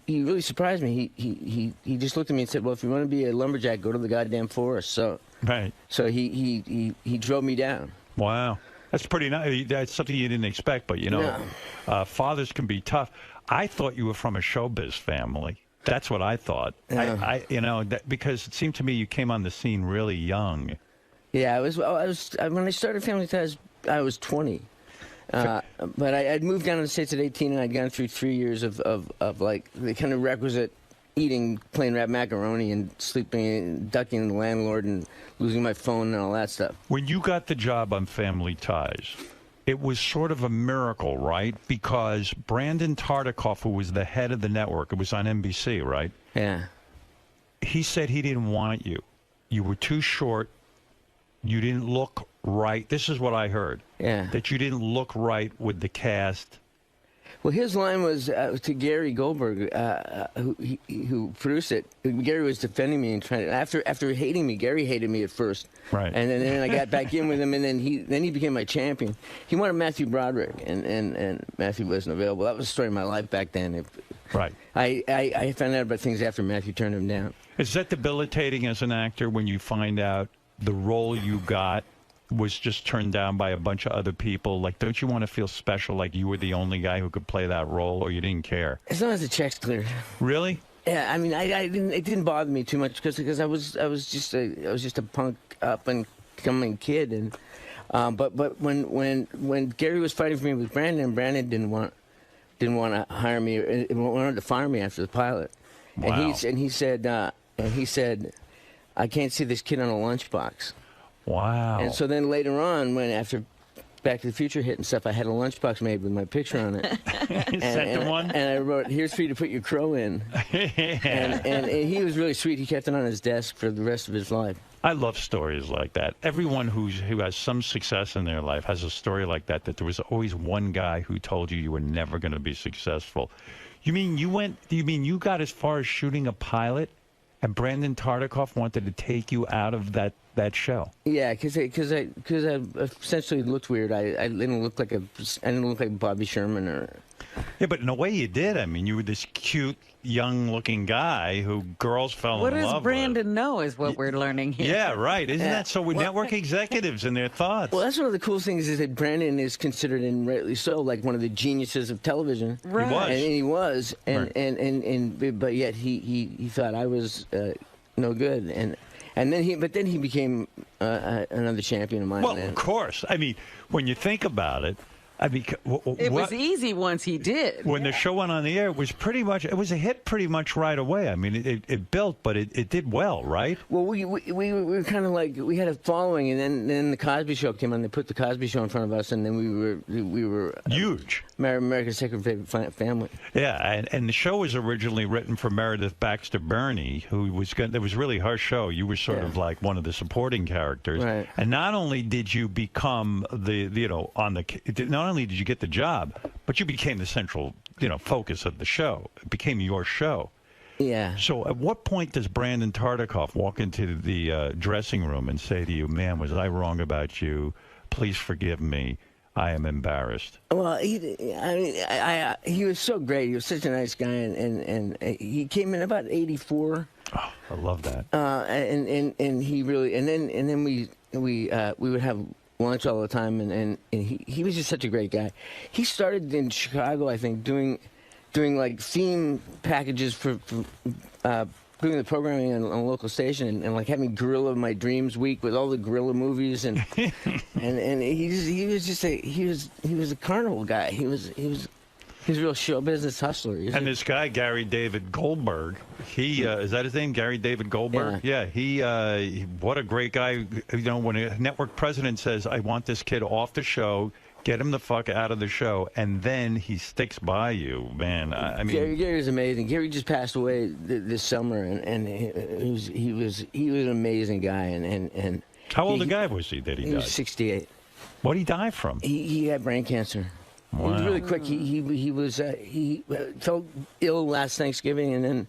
really surprised me. He just looked at me and said, "Well, if you want to be a lumberjack, go to the goddamn forest." So right. So he drove me down. Wow, that's pretty nice. That's something you didn't expect, but you know, fathers can be tough. I thought you were from a showbiz family. That's what I thought. I you know, because it seemed to me you came on the scene really young. Yeah, I was when I started Family Ties, I was 20. But I'd moved down to the States at 18, and I'd gone through 3 years of like the kind of requisite eating plain red macaroni and sleeping and ducking the landlord and losing my phone and all that stuff. When you got the job on Family Ties, it was sort of a miracle, right? Because Brandon Tartikoff, who was the head of the network, it was on NBC, right? Yeah. He said he didn't want you. You were too short. You didn't look right. This is what I heard. Yeah. That you didn't look right with the cast. Well, his line was to Gary Goldberg, who produced it. Gary was defending me and trying to, after hating me. Gary hated me at first, right? And then I got back in with him, and then he became my champion. He wanted Matthew Broderick, and Matthew wasn't available. That was the story of my life back then. Right. I found out about things after Matthew turned him down. Is that debilitating as an actor when you find out the role you got was just turned down by a bunch of other people? Like, don't you want to feel special, like you were the only guy who could play that role, or you didn't care? As long as the check's cleared. Really? Yeah, I mean, it didn't bother me too much because I was just a punk up and coming kid, and but when Gary was fighting for me with Brandon didn't want to hire me, wanted to fire me after the pilot. Wow. And he said, I can't see this kid on a lunchbox. Wow. And so then later on, after Back to the Future hit and stuff, I had a lunchbox made with my picture on it. And I wrote, "Here's for you to put your crow in." and he was really sweet. He kept it on his desk for the rest of his life. I love stories like that. Everyone who has some success in their life has a story like that, that there was always one guy who told you were never going to be successful. You mean you got as far as shooting a pilot, and Brandon Tartikoff wanted to take you out of that show? Yeah, because I essentially looked weird. I didn't look like Bobby Sherman or. Yeah, but in a way you did. I mean, you were this cute, young-looking guy who girls fell in love with. What does Brandon know is what we're learning here. Yeah, right. Isn't that so? With network executives and their thoughts. Well, that's one of the cool things is that Brandon is considered, and rightly so, like one of the geniuses of television. Right. He was. And he was. Right. But yet he thought I was no good. And then he became another champion of mine. Well, of course. I mean, when you think about it, it was easy once he did. When the show went on the air, it was a hit pretty much right away. I mean, it built, but it did well, right? Well, we were kind of like, we had a following, and then the Cosby Show came on. They put the Cosby Show in front of us, and then we were huge. America's second favorite family. Yeah, and the show was originally written for Meredith Baxter Birney, who was that was really her show. You were sort of like one of the supporting characters, right? And not only did you become not only did you get the job, but you became the central focus of the show. It became your show. Yeah. So at what point does Brandon Tartikoff walk into the dressing room and say to you, "Man, was I wrong about you? Please forgive me. I am embarrassed"? Well, he was so great. He was such a nice guy, and he came in about 84. Oh, I love that. And he really, and then we would have lunch all the time, and he was just such a great guy. He started in Chicago, I think, doing like theme packages for doing the programming on a local station, and like having Gorilla My Dreams week with all the Gorilla movies, and he was a carnival guy. He was a real show business hustler. And this guy Gary David Goldberg, he is that his name? Gary David Goldberg. Yeah, he what a great guy. When a network president says, "I want this kid off the show, get him the fuck out of the show," and then he sticks by you, man. I mean, Gary was amazing. Gary just passed away this summer, and he was an amazing guy. And how old a guy was he that he died? He was 68. What did he die from? He had brain cancer. Wow. It was really quick. He felt ill last Thanksgiving, and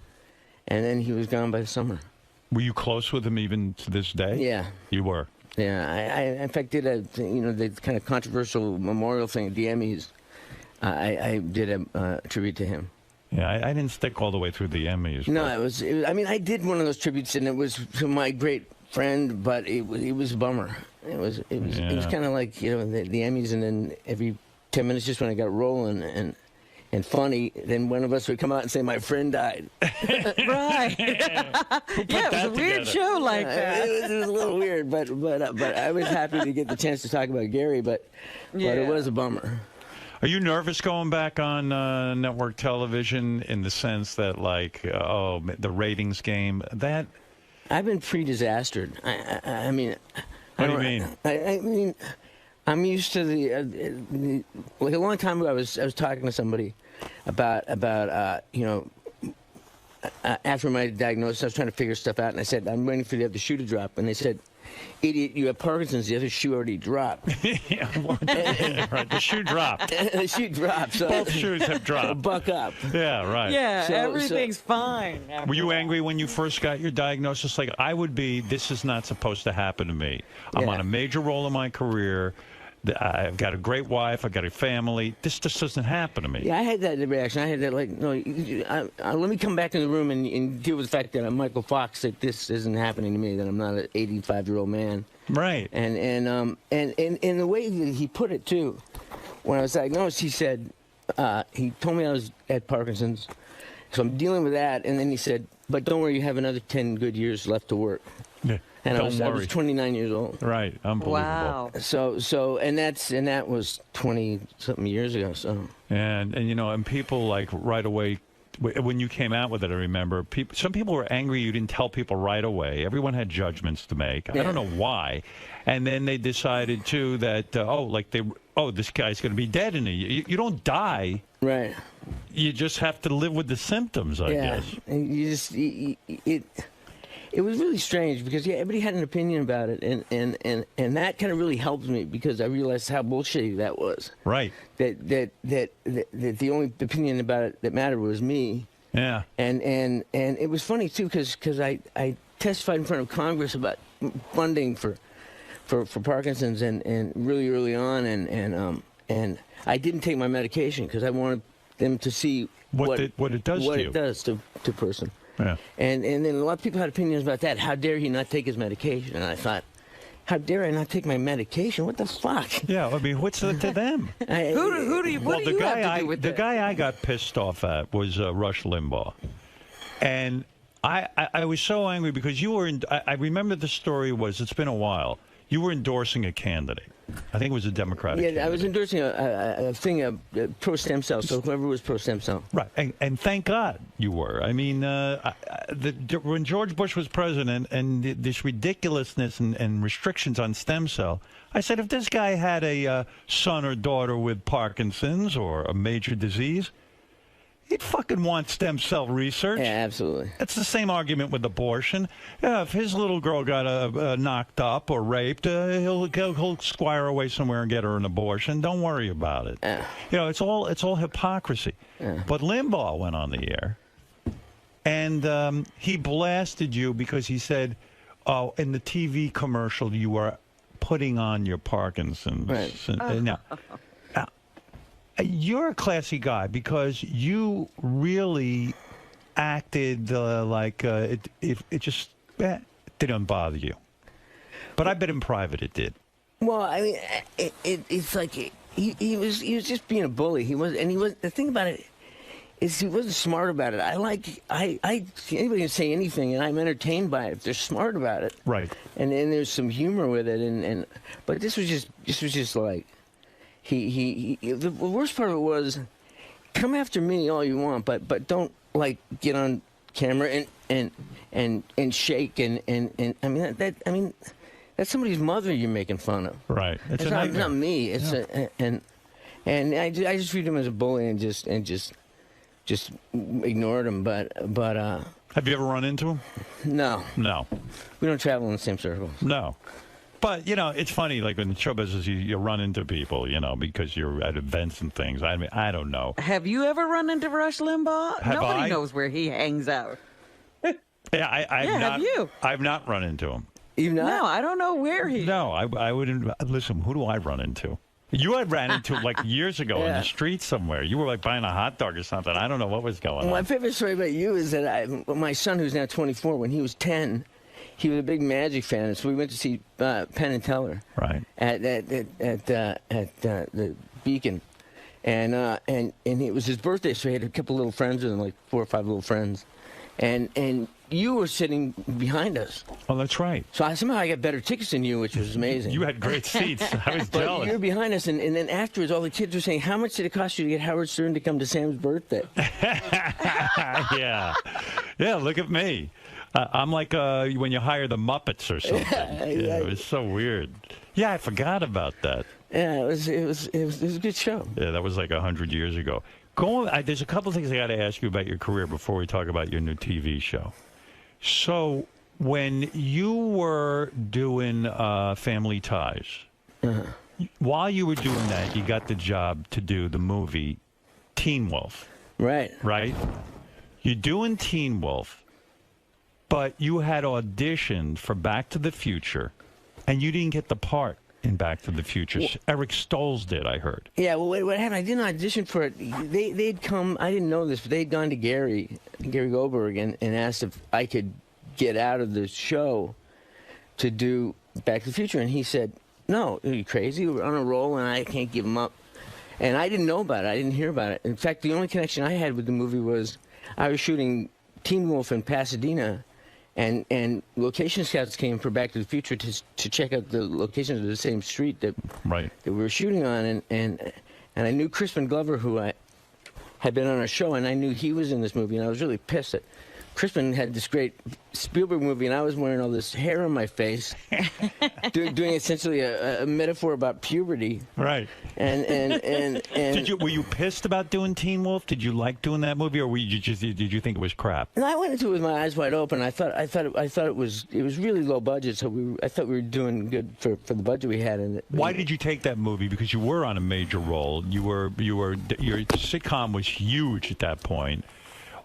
then he was gone by the summer. Were you close with him even to this day? Yeah. You were? Yeah. I in fact, did the kind of controversial memorial thing at the Emmys. I did a tribute to him. Yeah, I didn't stick all the way through the Emmys. No, it was. I mean, I did one of those tributes, and it was to my great friend, but it was a bummer. It was kind of like the Emmys, and then every 10 minutes, just when I got rolling and funny, then one of us would come out and say, "My friend died." Right. Yeah, it was a weird show like that. It was a little weird, but I was happy to get the chance to talk about Gary, but it was a bummer. Are you nervous going back on network television in the sense that, like, the ratings game? That I've been pre-disastered. I mean, what do you mean? I mean, I'm used to like a long time ago. I was talking to somebody about after my diagnosis, I was trying to figure stuff out, and I said, I'm waiting for the other shoe to drop, and they said, "Idiot, you have Parkinson's. The other shoe already dropped." Yeah, right. The shoe dropped. The shoe dropped. So both shoes have dropped. Buck up. Yeah, right. Yeah, everything's fine. Were you angry when you first got your diagnosis? Like I would be. This is not supposed to happen to me. I'm on a major role in my career. I've got a great wife. I've got a family. This just doesn't happen to me. Yeah, I had that reaction. I had that, like, no, let me come back in the room and deal with the fact that I'm Michael Fox, that this isn't happening to me, that I'm not an 85-year-old man. Right. And the way that he put it, too, when I was diagnosed, he said, he told me I was at Parkinson's, so I'm dealing with that, and then he said, but don't worry, you have another 10 good years left to work. Yeah. And I was 29 years old. Right, unbelievable. Wow. So that was 20-something years ago. So and people like right away when you came out with it. I remember some people were angry you didn't tell people right away. Everyone had judgments to make. I don't know why. And then they decided too that this guy's going to be dead in a year. You don't die. Right. You just have to live with the symptoms, I guess. And you just it was really strange because everybody had an opinion about it, and that kind of really helped me because I realized how bullshitty that was. Right. That the only opinion about it that mattered was me. Yeah. And it was funny too because I testified in front of Congress about funding for Parkinson's and really early on and I didn't take my medication because I wanted them to see what it does to a person. Yeah. And then a lot of people had opinions about that. How dare he not take his medication? And I thought, how dare I not take my medication? What the fuck? Yeah, I mean, what's it to them? Who do you have to do with the that? guy I got pissed off at was Rush Limbaugh. And I was so angry because you were I remember the story was, it's been a while, you were endorsing a candidate. I think it was a Democratic candidate. I was endorsing a thing, pro stem cell, so whoever was pro stem cell. Right, and thank God you were. I mean, when George Bush was president and this ridiculousness and restrictions on stem cell, I said, if this guy had a son or daughter with Parkinson's or a major disease, he'd fucking want stem cell research. Yeah, absolutely. It's the same argument with abortion. Yeah, if his little girl got knocked up or raped, he'll squire away somewhere and get her an abortion. Don't worry about it. It's all hypocrisy. But Limbaugh went on the air, and he blasted you because he said, "Oh, in the TV commercial, you were putting on your Parkinson's." Right. Now, you're a classy guy because you really acted like it just didn't bother you. But I bet in private it did. Well, I mean, it's like he was just being a bully. The thing about it is he wasn't smart about it. Anybody can say anything, and I'm entertained by it if they're smart about it. Right. And then there's some humor with it, but this was just like. The worst part of it was, come after me all you want, but don't like get on camera and shake and I mean that's somebody's mother you're making fun of. Right. It's not me. It's and I just viewed him as a bully and just ignored him. But have you ever run into him? No. No. We don't travel in the same circles. No. But, you know, it's funny, like in the show business, you run into people, you know, because you're at events and things. I mean, I don't know. Have you ever run into Rush Limbaugh? Have Nobody I? knows where he hangs out. Yeah, have you? I've not run into him. You've not? No, I don't know where he. No, I wouldn't. Listen, who do I run into? You had ran into like years ago in the street somewhere. You were like buying a hot dog or something. I don't know what was going on. My favorite story about you is that my son, who's now 24, when he was 10, he was a big Magic fan, so we went to see Penn and Teller, right, at the Beacon, and it was his birthday, so he had a couple little friends with him, like 4 or 5 little friends, and you were sitting behind us. Oh, that's right. So somehow I got better tickets than you, which was amazing. You had great seats. I was but jealous. you were behind us, and then afterwards, all the kids were saying, "How much did it cost you to get Howard Stern to come to Sam's birthday?" Yeah, look at me. I'm like when you hire the Muppets or something. Yeah, it was so weird. Yeah, I forgot about that. Yeah, it was a good show. Yeah, that was like 100 years ago. There's a couple things I got to ask you about your career before we talk about your new TV show. So, when you were doing Family Ties, while you were doing that, you got the job to do the movie Teen Wolf. Right. Right? You're doing Teen Wolf, but you had auditioned for Back to the Future, and you didn't get the part in Back to the Future. Eric Stoltz did, I heard. Yeah, well, what happened? I didn't audition for it. They'd come. I didn't know this, but they'd gone to Gary Goldberg, and asked if I could get out of the show to do Back to the Future, and he said, "No, are you crazy? We're on a roll, and I can't give them up." And I didn't know about it. I didn't hear about it. In fact, the only connection I had with the movie was I was shooting Teen Wolf in Pasadena. And location scouts came for Back to the Future to check out the locations of the same street that we were shooting on, and I knew Crispin Glover, who I had been on our show, and I knew he was in this movie, and I was really pissed that Crispin had this great Spielberg movie, and I was wearing all this hair on my face, doing essentially a metaphor about puberty. Right. And were you pissed about doing Teen Wolf? Did you like doing that movie, or did you think it was crap? And I went into it with my eyes wide open. I thought it was really low budget, so I thought we were doing good for the budget we had in it. Why did you take that movie? Because you were on a major role. Your sitcom was huge at that point.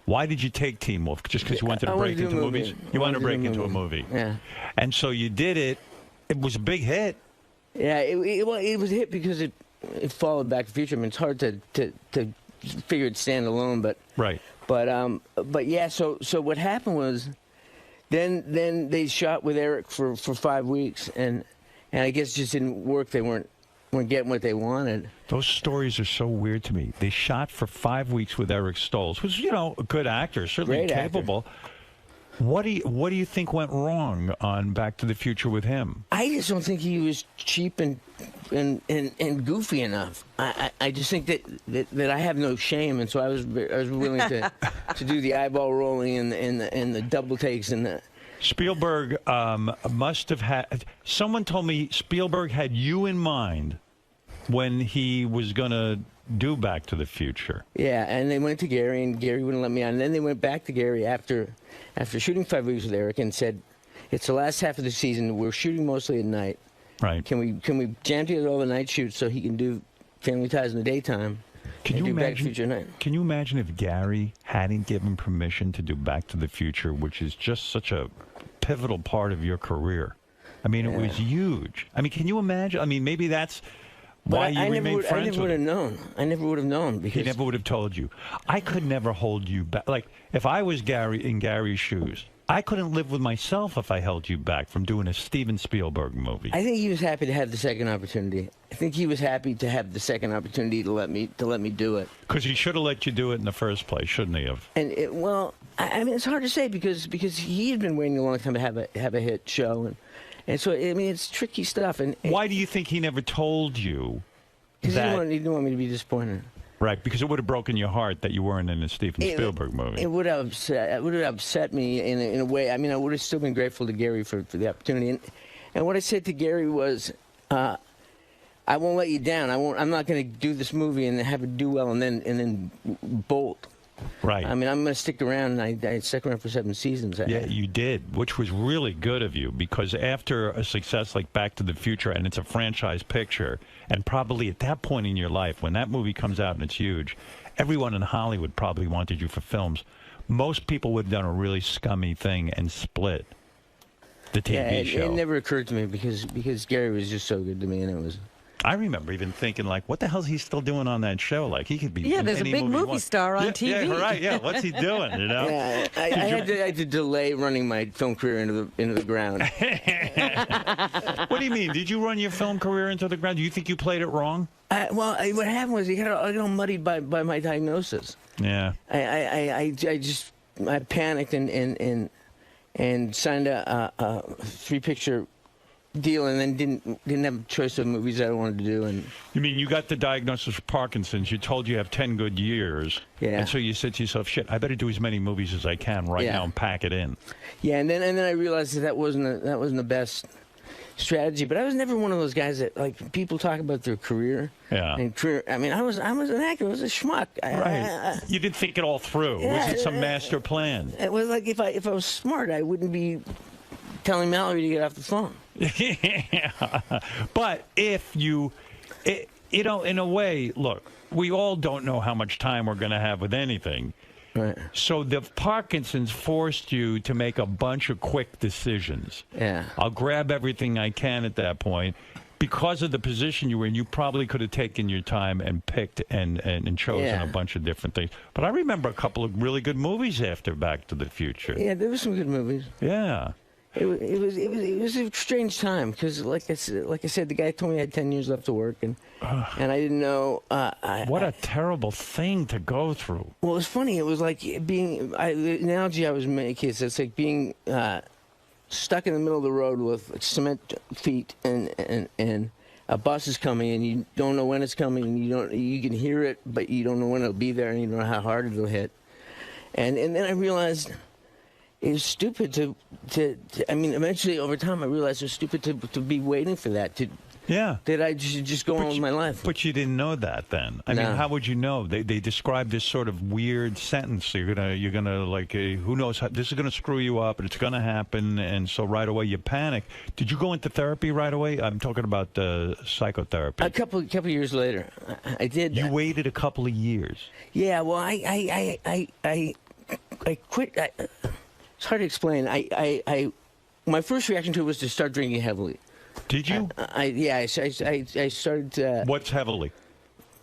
Why did you take Teen Wolf? Just because you wanted to break into movies? You wanted to break into a movie. Yeah. And so you did it. It was a big hit. Yeah, it was a hit because it followed Back to the Future. I mean, it's hard to figure it stand alone, but right. But yeah. So what happened was, then they shot with Eric for 5 weeks, and I guess it just didn't work. They weren't getting what they wanted. Those stories are so weird to me. They shot for 5 weeks with Eric Stoltz, who's a good actor, certainly Great capable. What do you think went wrong on Back to the Future with him? I just don't think he was cheap and goofy enough. I just think that I have no shame, and so I was willing to do the eyeball rolling and the double takes and the. Spielberg must have had. Someone told me Spielberg had you in mind when he was going to do Back to the Future. Yeah, and they went to Gary, and Gary wouldn't let me on. And then they went back to Gary after shooting 5 weeks with Eric and said, "It's the last half of the season. We're shooting mostly at night. Right? Can we jam together all the night shoots so he can do Family Ties in the daytime?" Can you imagine? Can you imagine if Gary hadn't given permission to do Back to the Future, which is just such a pivotal part of your career? I mean, it was huge. I mean, can you imagine? I mean, maybe that's why you remained friends with him. I never would have known. I never would have known because he never would have told you. I could never hold you back. Like if I was in Gary's shoes, I couldn't live with myself if I held you back from doing a Steven Spielberg movie. I think he was happy to have the second opportunity. I think he was happy to have the second opportunity to let me do it. Because he should have let you do it in the first place, shouldn't he have? And I mean, it's hard to say because he had been waiting a long time to have a hit show, and so I mean, it's tricky stuff. And why do you think he never told you? Because he didn't want me to be disappointed. Right, because it would have broken your heart that you weren't in a Steven Spielberg movie. It would have upset me in a way. I mean, I would have still been grateful to Gary for the opportunity. And what I said to Gary was, I won't let you down. I'm not going to do this movie and have it do well and then bolt. Right. I mean, I'm going to stick around, and I stuck around for 7 seasons. Yeah, you did, which was really good of you, because after a success like Back to the Future, and it's a franchise picture, and probably at that point in your life, when that movie comes out and it's huge, everyone in Hollywood probably wanted you for films. Most people would have done a really scummy thing and split the TV show. It never occurred to me because Gary was just so good to me, and it was... I remember even thinking, like, what the hell is he still doing on that show? Like, he could be in there's a any big movie he star on TV. Yeah, right, yeah. What's he doing, you know? Yeah, I had to delay running my film career into the ground. What do you mean? Did you run your film career into the ground? Do you think you played it wrong? What happened was I got all muddied by my diagnosis. Yeah. I panicked and signed a 3-picture deal, and then didn't have a choice of movies that I wanted to do. And you mean you got the diagnosis for Parkinson's? You told you have 10 good years, and so you said to yourself, "Shit, I better do as many movies as I can now and pack it in." Yeah, and then I realized that wasn't the best strategy. But I was never one of those guys that, like, people talk about their career. Yeah. And career. I mean, I was an actor. I was a schmuck. Right. You didn't think it all through. Was it some master plan? It was like if I was smart, I wouldn't be telling Mallory to get off the phone. Yeah. But if you know, in a way, look, we all don't know how much time we're going to have with anything. Right. So the Parkinson's forced you to make a bunch of quick decisions. Yeah. I'll grab everything I can at that point. Because of the position you were in, you probably could have taken your time and picked and chosen a bunch of different things. But I remember a couple of really good movies after Back to the Future. Yeah, there were some good movies. Yeah. It was a strange time because, like I said, the guy told me I had 10 years left to work, and I didn't know. What a terrible thing to go through. Well, it was funny. It was like being the analogy I was making is it's like being stuck in the middle of the road with cement feet, and a bus is coming, and you don't know when it's coming, and you can hear it, but you don't know when it'll be there, and you don't know how hard it'll hit. And then I realized it was stupid to I mean, eventually over time I realized it was stupid to be waiting for that. That I just go on with my life. But you didn't know that then. I mean, how would you know? They described this sort of weird sentence. You're gonna like, who knows? This is gonna screw you up, and it's gonna happen. And so right away you panic. Did you go into therapy right away? I'm talking about psychotherapy. A couple years later, I did. You waited a couple of years. Yeah. Well, I quit. It's hard to explain. My first reaction to it was to start drinking heavily. Did you? I started. What's heavily?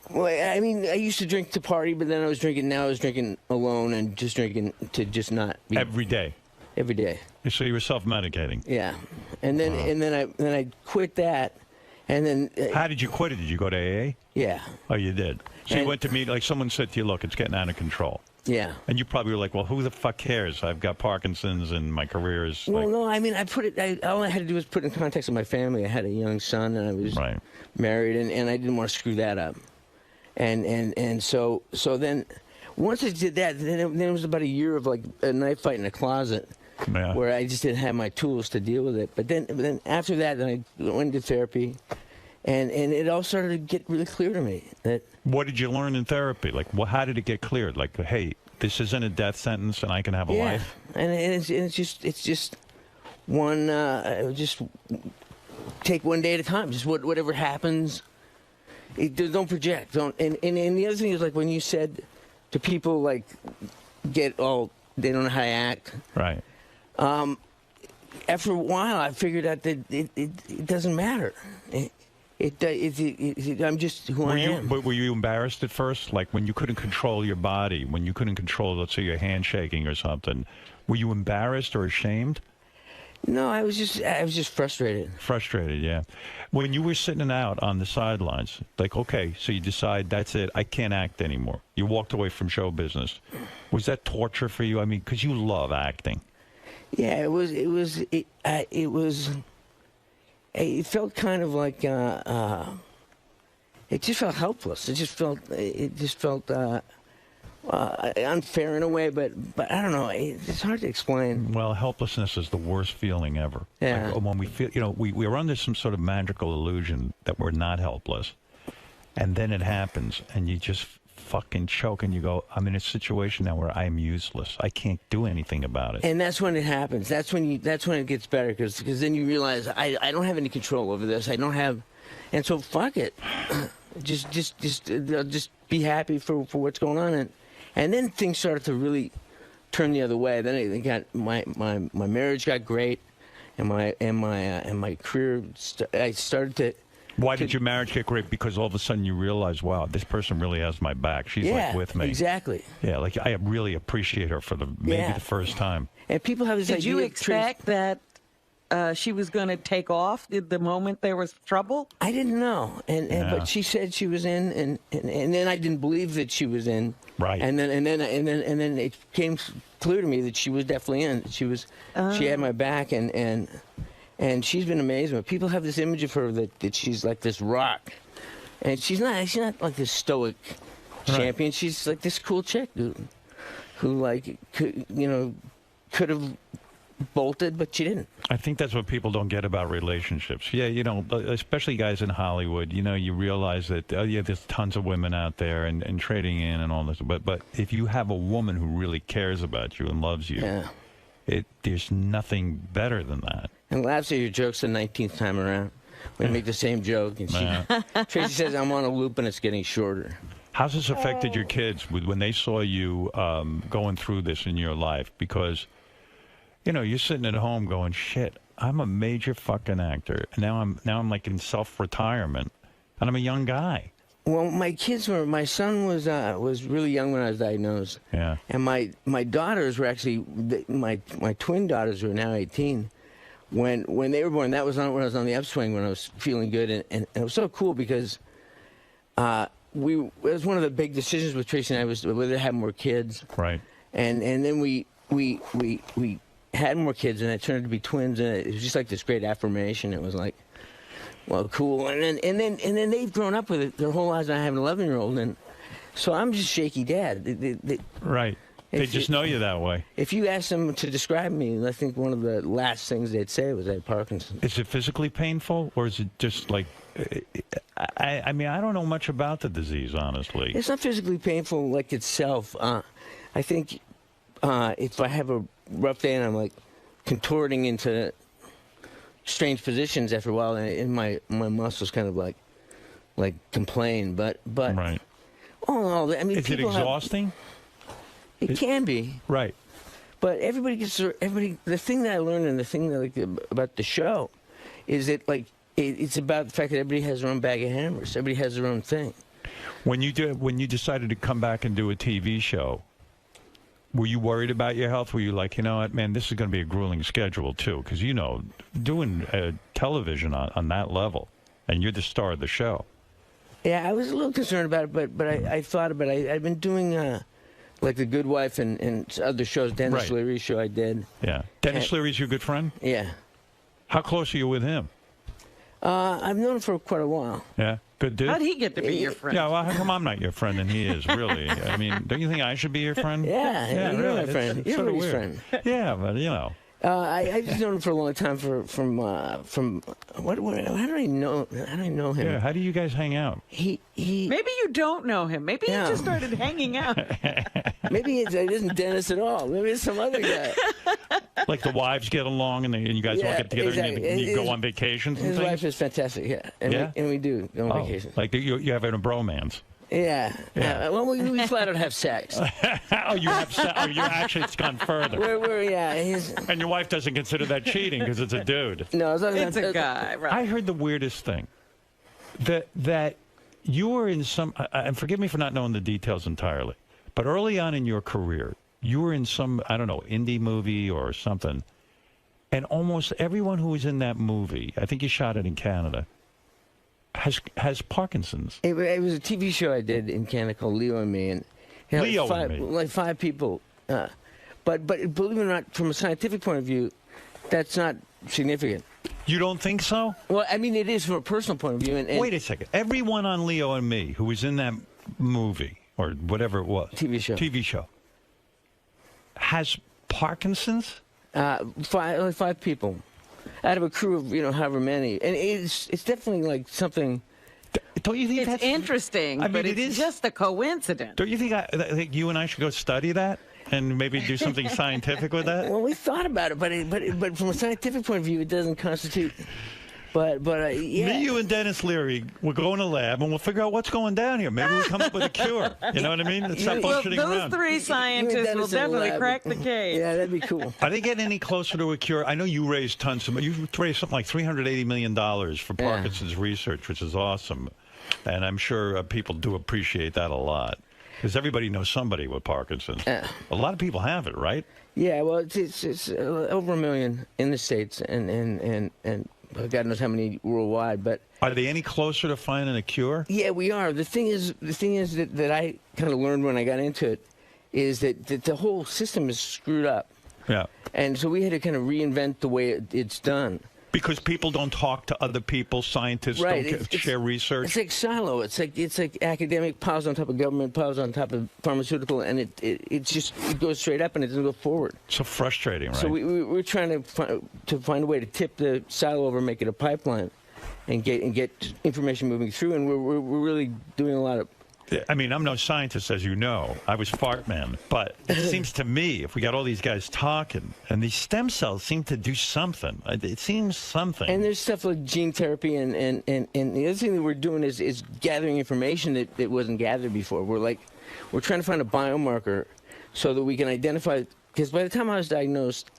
Well, I mean, I used to drink to party, but then I was drinking alone and just drinking to just not be. Every day? Every day. So you were self-medicating? Yeah. And then I quit that, and then... How did you quit it? Did you go to AA? Yeah. Oh, you did? So you went to meet, like someone said to you, look, it's getting out of control. Yeah. And you probably were like, well, who the fuck cares? I've got Parkinson's and my career is... Well, no, I mean, all I had to do was put in context with my family. I had a young son, and I was married, and I didn't want to screw that up. And so then, once I did that, then it was about a year of like a knife fight in a closet, where I just didn't have my tools to deal with it. But then after that, then I went to therapy, and it all started to get really clear to me that. What did you learn in therapy? Like, how did it get cleared? Like, hey, this isn't a death sentence, and I can have a life. And it's just one, just take one day at a time. Just whatever happens. Don't project. Don't. And the other thing is, like, when you said to people, like, they don't know how to act. Right. After a while, I figured out that it doesn't matter. I'm just who I am. But were you embarrassed at first? Like when you couldn't control your body, when you couldn't control, let's say, your hand shaking or something, were you embarrassed or ashamed? No, I was just frustrated. Frustrated, yeah. When you were sitting out on the sidelines, like, okay, so you decide that's it, I can't act anymore. You walked away from show business. Was that torture for you? I mean, because you love acting. Yeah, it felt kind of like it just felt helpless. It just felt unfair in a way, but I don't know. It's hard to explain. Well, helplessness is the worst feeling ever. Yeah. Like, when we feel, we're under some sort of magical illusion that we're not helpless, and then it happens, and you just fucking choke, and you go, I'm in a situation now where I'm useless. I can't do anything about it. And that's when it happens. That's when it gets better, because then you realize I don't have any control over this. I don't have, and so fuck it. just be happy for what's going on, and then things started to really turn the other way. Then I got my marriage got great, and my career. I started to. Why did your marriage get great? Because all of a sudden you realize, wow, this person really has my back. She's like with me. Exactly. Yeah, like I really appreciate her for maybe the first time. And people have this Did idea. you expect that she was going to take off the moment there was trouble? I didn't know, but she said she was in, and then I didn't believe that she was in. Right. And then it came clear to me that she was definitely in. She had my back, and she's been amazing. But people have this image of her that she's like this rock, and she's not. She's not like this stoic champion. She's like this cool chick, dude, who like could have bolted, but she didn't. I think that's what people don't get about relationships. Yeah, especially guys in Hollywood, you realize that, there's tons of women out there and trading in and all this. But if you have a woman who really cares about you and loves you, there's nothing better than that. And laughs at your jokes the 19th time around. We make the same joke. And Tracy says, I'm on a loop and it's getting shorter. How's this affected your kids when they saw you going through this in your life? Because you're sitting at home going, shit, I'm a major fucking actor. And now I'm like in self-retirement, and I'm a young guy. Well, my son was really young when I was diagnosed. Yeah. And my daughters were actually, my twin daughters who are now 18. When they were born, that was when I was on the upswing, when I was feeling good. And it was so cool because it was one of the big decisions with Tracy and I was whether to have more kids. Right. And then we had more kids, and it turned out to be twins, and it was just like this great affirmation. It was like, well, cool. And then they've grown up with it their whole lives, and I have an 11-year-old, and so I'm just shaky dad. Right. They just know you that way. If you ask them to describe me, I think one of the last things they'd say was I had Parkinson's. Is it physically painful, or is it just like, I mean, I don't know much about the disease, honestly. It's not physically painful like itself. I think if I have a rough day and I'm like contorting into strange positions after a while, and my muscles kind of like complain, but right. Oh, I mean, is it exhausting? It can be. Right. But everybody gets the thing that I learned, and the thing that I like about the show is that it's about the fact that everybody has their own bag of hammers. Everybody has their own thing. When you decided to come back and do a TV show, were you worried about your health? Were you like, you know what, man, this is going to be a grueling schedule too? Because doing television on that level, and you're the star of the show. Yeah, I was a little concerned about it, but I thought about it. I've been doing like The Good Wife and other shows. Dennis Leary's show I did. Yeah, Dennis Leary's your good friend. Yeah. How close are you with him? I've known him for quite a while. Yeah, good dude. How'd he get to be your friend? Yeah, well, how come I'm not your friend and he is, really? I mean, don't you think I should be your friend? Yeah, you're my friend. You're sort of my weird. friend. Yeah, but I just known him for a long time from what how do I know him? Yeah, how do you guys hang out? He maybe you don't know him. Maybe he just started hanging out. Maybe it isn't Dennis at all. Maybe it's some other guy. Like the wives get along and you guys all get together and you go on vacations and his things? wife is fantastic, yeah. And we do go on vacation. Like you have a bromance. Yeah. Well, we flat out have sex. Oh, you have sex. Oh, you actually, it's gone further. And your wife doesn't consider that cheating because it's a dude. No, it's a guy. Right. I heard the weirdest thing. That you were in some, and forgive me for not knowing the details entirely, but early on in your career, you were in some, I don't know, indie movie or something, and almost everyone who was in that movie, I think you shot it in Canada, has Parkinson's. It was a TV show I did in Canada called Leo and Me, and like 5 people. But believe it or not, from a scientific point of view, that's not significant. You don't think so? Well, I mean, it is from a personal point of view. And wait a second. Everyone on Leo and Me who was in that movie or whatever it was, TV show, has Parkinson's? 5 people. Out of a crew of however many, and it's definitely like something. Don't you think it's interesting, but it's just a coincidence. Don't you think you and I should go study that and maybe do something scientific with that? Well, we thought about it, but from a scientific point of view, it doesn't constitute. But yeah. Me, you, and Dennis Leary, we'll go in a lab and we'll figure out what's going down here. Maybe we'll come up with a cure. You know what I mean? Let's stop bullshitting those around. Three scientists will definitely crack the case. Yeah, that'd be cool. Are they getting any closer to a cure? I know you raised tons of money. You raised something like $380 million for Parkinson's research, which is awesome. And I'm sure people do appreciate that a lot. Because everybody knows somebody with Parkinson's. A lot of people have it, right? Yeah, well, it's over 1 million in the States and God knows how many worldwide. But are they any closer to finding a cure? Yeah, we are. The thing is that I kind of learned when I got into it is that the whole system is screwed up. Yeah. And so we had to kind of reinvent the way it's done. Because people don't talk to other people, scientists don't share research. It's like silo. It's like academic piles on top of government, piles on top of pharmaceutical, and it goes straight up and it doesn't go forward. So frustrating, right? So we're trying to find a way to tip the silo over, make it a pipeline, and get information moving through. And we're really doing a lot of. I mean, I'm no scientist, as you know. I was fart man. But it seems to me, if we got all these guys talking, and these stem cells seem to do something. It seems something. And there's stuff like gene therapy, and the other thing that we're doing is gathering information that wasn't gathered before. We're trying to find a biomarker so that we can identify, because by the time I was diagnosed,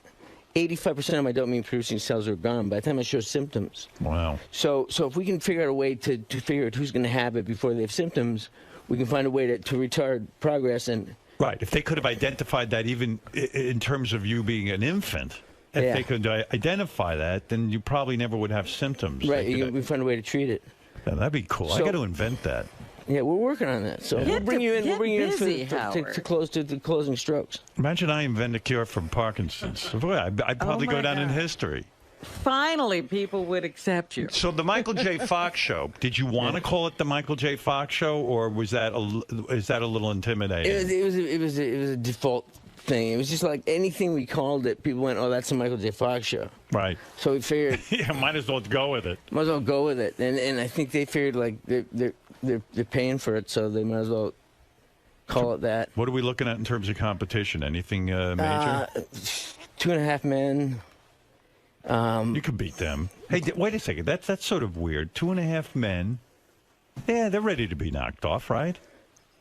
85% of my dopamine-producing cells are gone by the time I show symptoms. Wow. So if we can figure out a way to figure out who's going to have it before they have symptoms, we can find a way to retard progress. And right. If they could have identified that even in terms of you being an infant, if they could identify that, then you probably never would have symptoms. Right. We find a way to treat it. Yeah, that'd be cool. I got to invent that. Yeah, we're working on that. So we'll bring you in. We'll bring you in to close to the closing strokes. Imagine I invent a cure for Parkinson's. Boy, I'd probably go down in history. Finally, people would accept you. So the 𝗦𝗵cie𝗄𝗿𝗍 show. Did you want to call it the 𝗦𝗵cie𝗄𝗍 show, or was that a little intimidating? It was a default thing. It was just like anything we called it, people went, "Oh, that's the 𝗦𝗵cie𝗄𝗍 show." Right. So we figured, yeah, might as well go with it. Might as well go with it, and I think they figured like they're paying for it, so they might as well call it that. What are we looking at in terms of competition? Anything major? 2.5 Men. You could beat them. Hey, wait a second. That's sort of weird. 2.5 Men. Yeah, they're ready to be knocked off, right?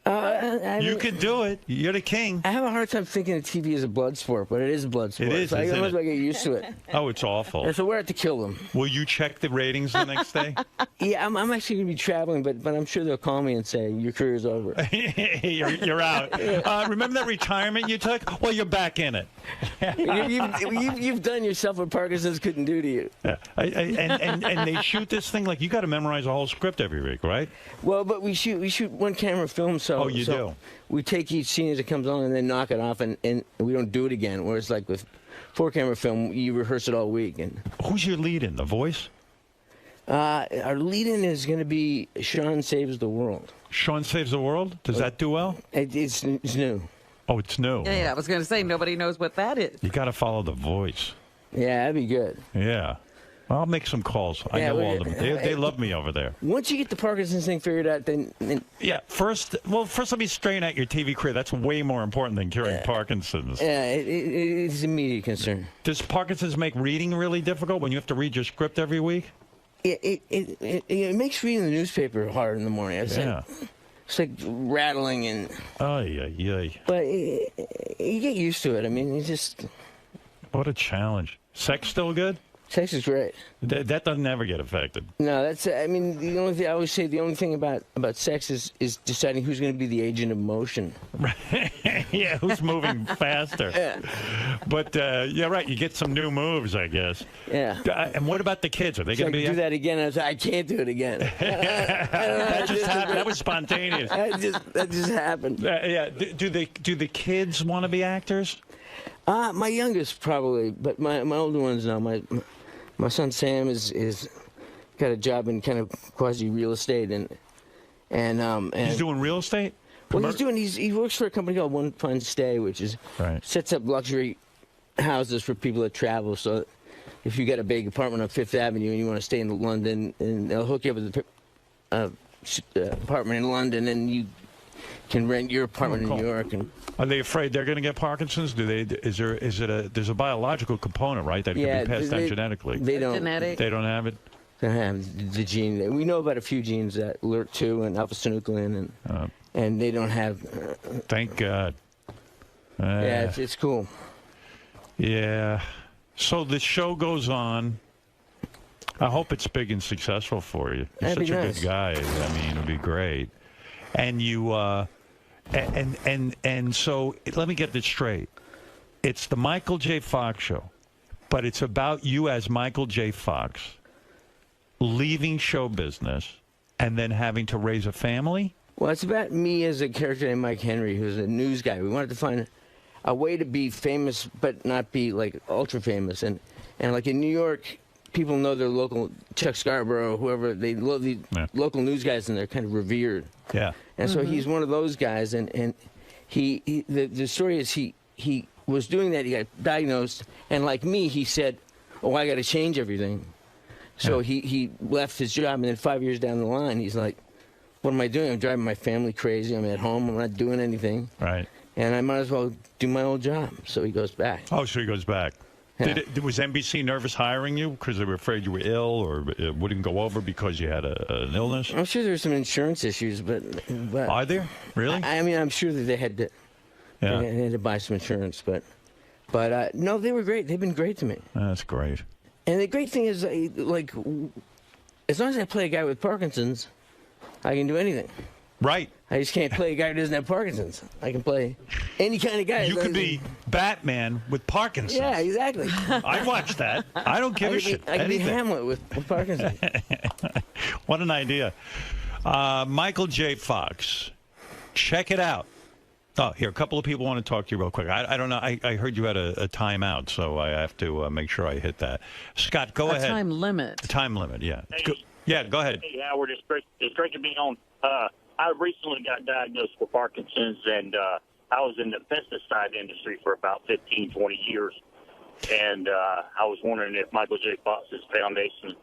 You could do it. You're the king. I have a hard time thinking of TV as a blood sport, but it is a blood sport. It is. So I might as well get used to it. Oh, it's awful. And so we're at to kill them. Will you check the ratings the next day? Yeah, I'm actually going to be traveling, but I'm sure they'll call me and say, your career's over. you're out. Remember that retirement you took? Well, you're back in it. You've done yourself what Parkinson's couldn't do to you. Yeah. And they shoot this thing like you got to memorize a whole script every week, right? Well, but we shoot one camera film, so you do. We take each scene as it comes on and then knock it off, and we don't do it again. Whereas like with 4-camera film, you rehearse it all week. And who's your lead in? The Voice? Our lead in is going to be Sean Saves the World. Sean Saves the World? Does that do well? It's new. Oh, it's new. Yeah, I was going to say nobody knows what that is. You got to follow The Voice. Yeah, that'd be good. Yeah. I'll make some calls. I know all of them. They love me over there. Once you get the Parkinson's thing figured out, then yeah. First let me straighten out your TV career. That's way more important than curing Parkinson's. Yeah, it's an immediate concern. Does Parkinson's make reading really difficult when you have to read your script every week? It makes reading the newspaper hard in the morning. It's like rattling and. Ay. But you get used to it. I mean, it's just. What a challenge. Sex still good? Sex is great. That doesn't ever get affected. No, that's. I mean, the only thing I always say, the only thing about sex is deciding who's going to be the agent of motion. Yeah, who's moving faster? Yeah. But yeah, right. You get some new moves, I guess. Yeah. And what about the kids? Are they going to be? Do that again? I can't do it again. That just happened. That was spontaneous. That just happened. Yeah. Do the kids want to be actors? My youngest probably, but my older ones no. My son Sam is got a job in kind of quasi real estate and he's doing real estate. Well, he works for a company called One Fine Stay, which is sets up luxury houses for people that travel. So if you get a big apartment on Fifth Avenue and you want to stay in London, and they'll hook you up with apartment in London, and you can rent your apartment in New York. And are they afraid they're going to get Parkinson's? There's a biological component, right, that can be passed down genetically? They don't. Genetic? They don't have it. They don't have the gene. We know about a few genes that LRT2 and alpha-synuclein, and they don't have. Thank God. Yeah, it's cool. Yeah. So the show goes on. I hope it's big and successful for you. You're such a good guy. I mean, it'd be great. And you, and so let me get this straight. It's the Michael J. Fox show, but it's about you as Michael J. Fox leaving show business and then having to raise a family? Well, it's about me as a character named Mike Henry, who's a news guy. We wanted to find a way to be famous, but not be like ultra famous. And like in New York, people know their local Chuck Scarborough, whoever. They love the local news guys, and they're kind of revered. Yeah. And so he's one of those guys. And the story is he was doing that. He got diagnosed, and like me, he said, "Oh, I got to change everything." So he left his job, and then 5 years down the line, he's like, "What am I doing? I'm driving my family crazy. I'm at home. I'm not doing anything. Right. And I might as well do my old job." So he goes back. Oh, so he goes back. Yeah. Was NBC nervous hiring you because they were afraid you were ill or it wouldn't go over because you had an illness? I'm sure there's some insurance issues, but are there really? I mean, I'm sure that they had to. Yeah. They had to buy some insurance, but no, they were great. They've been great to me. That's great. And the great thing is, like, as long as I play a guy with Parkinson's, I can do anything. Right. I just can't play a guy who doesn't have Parkinson's. I can play any kind of guy. You could be Batman with Parkinson's. Yeah, exactly. I'd watch that. I don't give a shit. I could be Hamlet with Parkinson's. What an idea. Michael J. Fox. Check it out. Oh, here, a couple of people want to talk to you real quick. I don't know. I heard you had a timeout, so I have to make sure I hit that. Scott, go ahead. A time limit. A time limit, yeah. Hey, yeah, go ahead. Hey, Howard, it's great to be on. I recently got diagnosed with Parkinson's, and I was in the pesticide industry for about 15, 20 years. And I was wondering if Michael J. Fox's foundation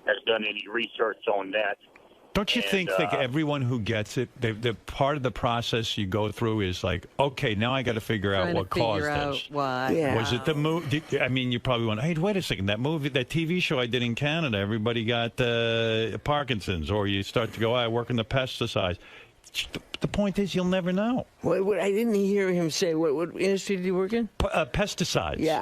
has done any research on that. Don't you think that everyone who gets it, the part of the process you go through is like, okay, now I got to figure out what caused this. Why? Yeah. Was it the movie? I mean, you probably went, hey, wait a second, that TV show I did in Canada, everybody got Parkinson's, or you start to go, I work in the pesticides. The point is, you'll never know. What I didn't hear him say. What industry did he work in? Pesticides. Yeah,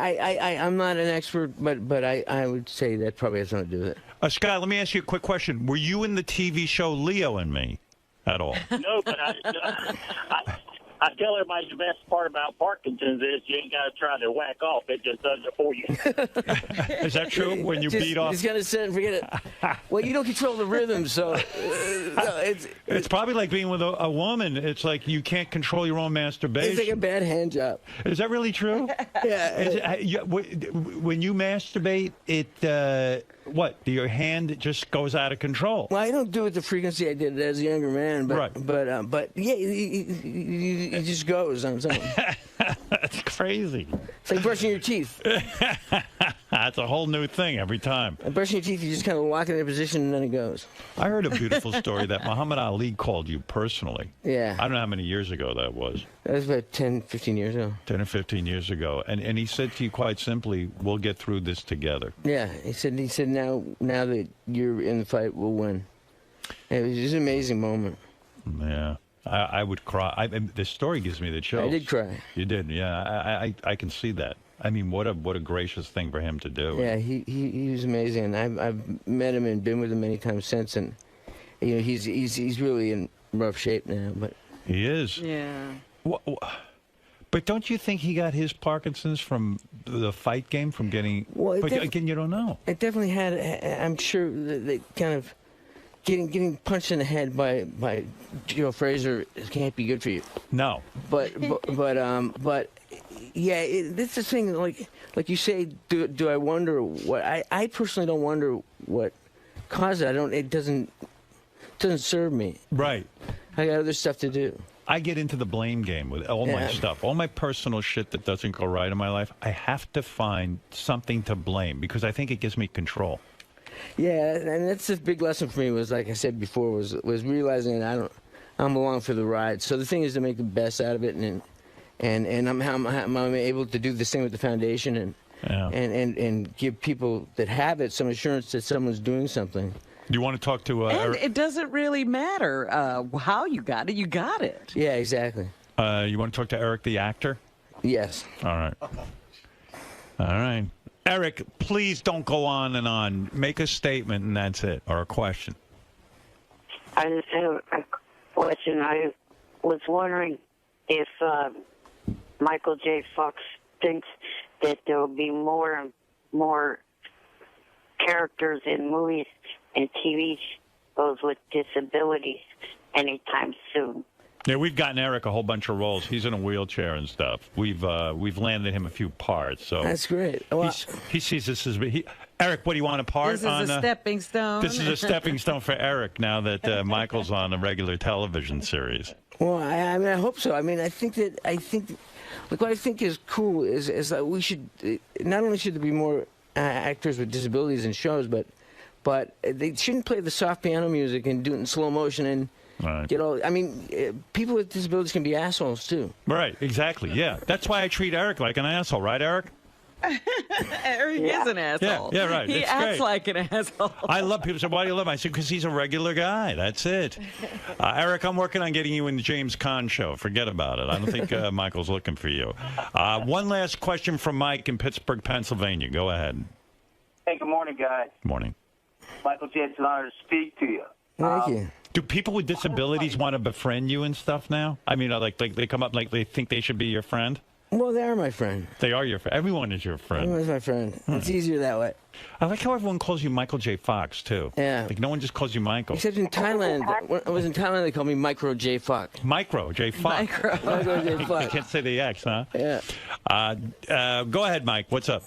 I'm not an expert, but I would say that probably has something to do with it. Scott, let me ask you a quick question. Were you in the TV show Leo and Me at all? No, but I tell everybody the best part about Parkinson's is you ain't got to try to whack off. It just does it for you. Is that true? When you beat off? He's going to sit and forget it. Well, you don't control the rhythm, so it's probably like being with a woman. It's like you can't control your own masturbation. It's like a bad hand job. Is that really true? Yeah. When you masturbate, your hand just goes out of control? Well, I don't do it the frequency I did as a younger man, but yeah, it just goes on its own. That's crazy. It's like brushing your teeth. That's a whole new thing every time. And brushing your teeth, you just kind of lock it in a position and then it goes. I heard a beautiful story that Muhammad Ali called you personally. Yeah. I don't know how many years ago that was. That was about 10, 15 years ago. 10 or 15 years ago. And he said to you quite simply, we'll get through this together. Yeah. He said now that you're in the fight, we'll win. And it was just an amazing moment. Yeah. I would cry. The story gives me the chills. I did cry. You did, yeah. I can see that. I mean, what a gracious thing for him to do. Yeah, he was amazing. I've met him and been with him many times since, and he's really in rough shape now. But he is. Yeah. But don't you think he got his Parkinson's from the fight game, from getting? Well, but again, you don't know. It definitely had. I'm sure that kind of getting punched in the head by Joe Frazier can't be good for you. No. But yeah, that's the thing. Like you say, do I wonder what? I personally don't wonder what caused it. It doesn't serve me. Right. I got other stuff to do. I get into the blame game with all my stuff, all my personal shit that doesn't go right in my life. I have to find something to blame because I think it gives me control. Yeah, and that's the big lesson for me. Was like I said before, was realizing that I'm along for the ride. So the thing is to make the best out of it, and I'm able to do this thing with the foundation and give people that have it some assurance that someone's doing something. Do you want to talk to and it doesn't really matter how you got it. You got it. Yeah, exactly. You want to talk to Eric, the actor? Yes. All right. All right. Eric, please don't go on and on. Make a statement and that's it, or a question. I just have a question. I was wondering if Michael J. Fox thinks that there will be more and more characters in movies and TV shows with disabilities anytime soon. Yeah, we've gotten Eric a whole bunch of roles. He's in a wheelchair and stuff. We've landed him a few parts. So that's great. Well, he sees this as Eric. What do you want a part? This is a stepping stone. This is a stepping stone for Eric now that Michael's on a regular television series. Well, I mean, I hope so. I mean, I think look, what I think is cool is that we should not only should there be more actors with disabilities in shows, but they shouldn't play the soft piano music and do it in slow motion and. Right. Get all. I mean, people with disabilities can be assholes too. Right. Exactly. Yeah. That's why I treat Eric like an asshole, right, Eric? Eric is an asshole. Yeah. Right. He It's acts great. like an asshole. I love people say, "Why do you love him?" I said, "Because he's a regular guy. That's it." Eric, I'm working on getting you in the James Caan show. Forget about it. I don't think Michael's looking for you. One last question from Mike in Pittsburgh, Pennsylvania. Go ahead. Hey, good morning, guys. Morning. Michael J. It's an honor to speak to you. Thank you. Do people with disabilities want to befriend you and stuff now? I mean, like they come up like they think they should be your friend? Well, they are my friend. They are your friend. Everyone is your friend. Everyone's my friend. It's easier that way. I like how everyone calls you Michael J. Fox, too. Yeah. Like, no one just calls you Michael. Except in Thailand. When I was in Thailand, they called me Micro J. Fox. Micro J. Fox. Micro J. Fox. I can't say the X, huh? Yeah. Go ahead, Mike. What's up?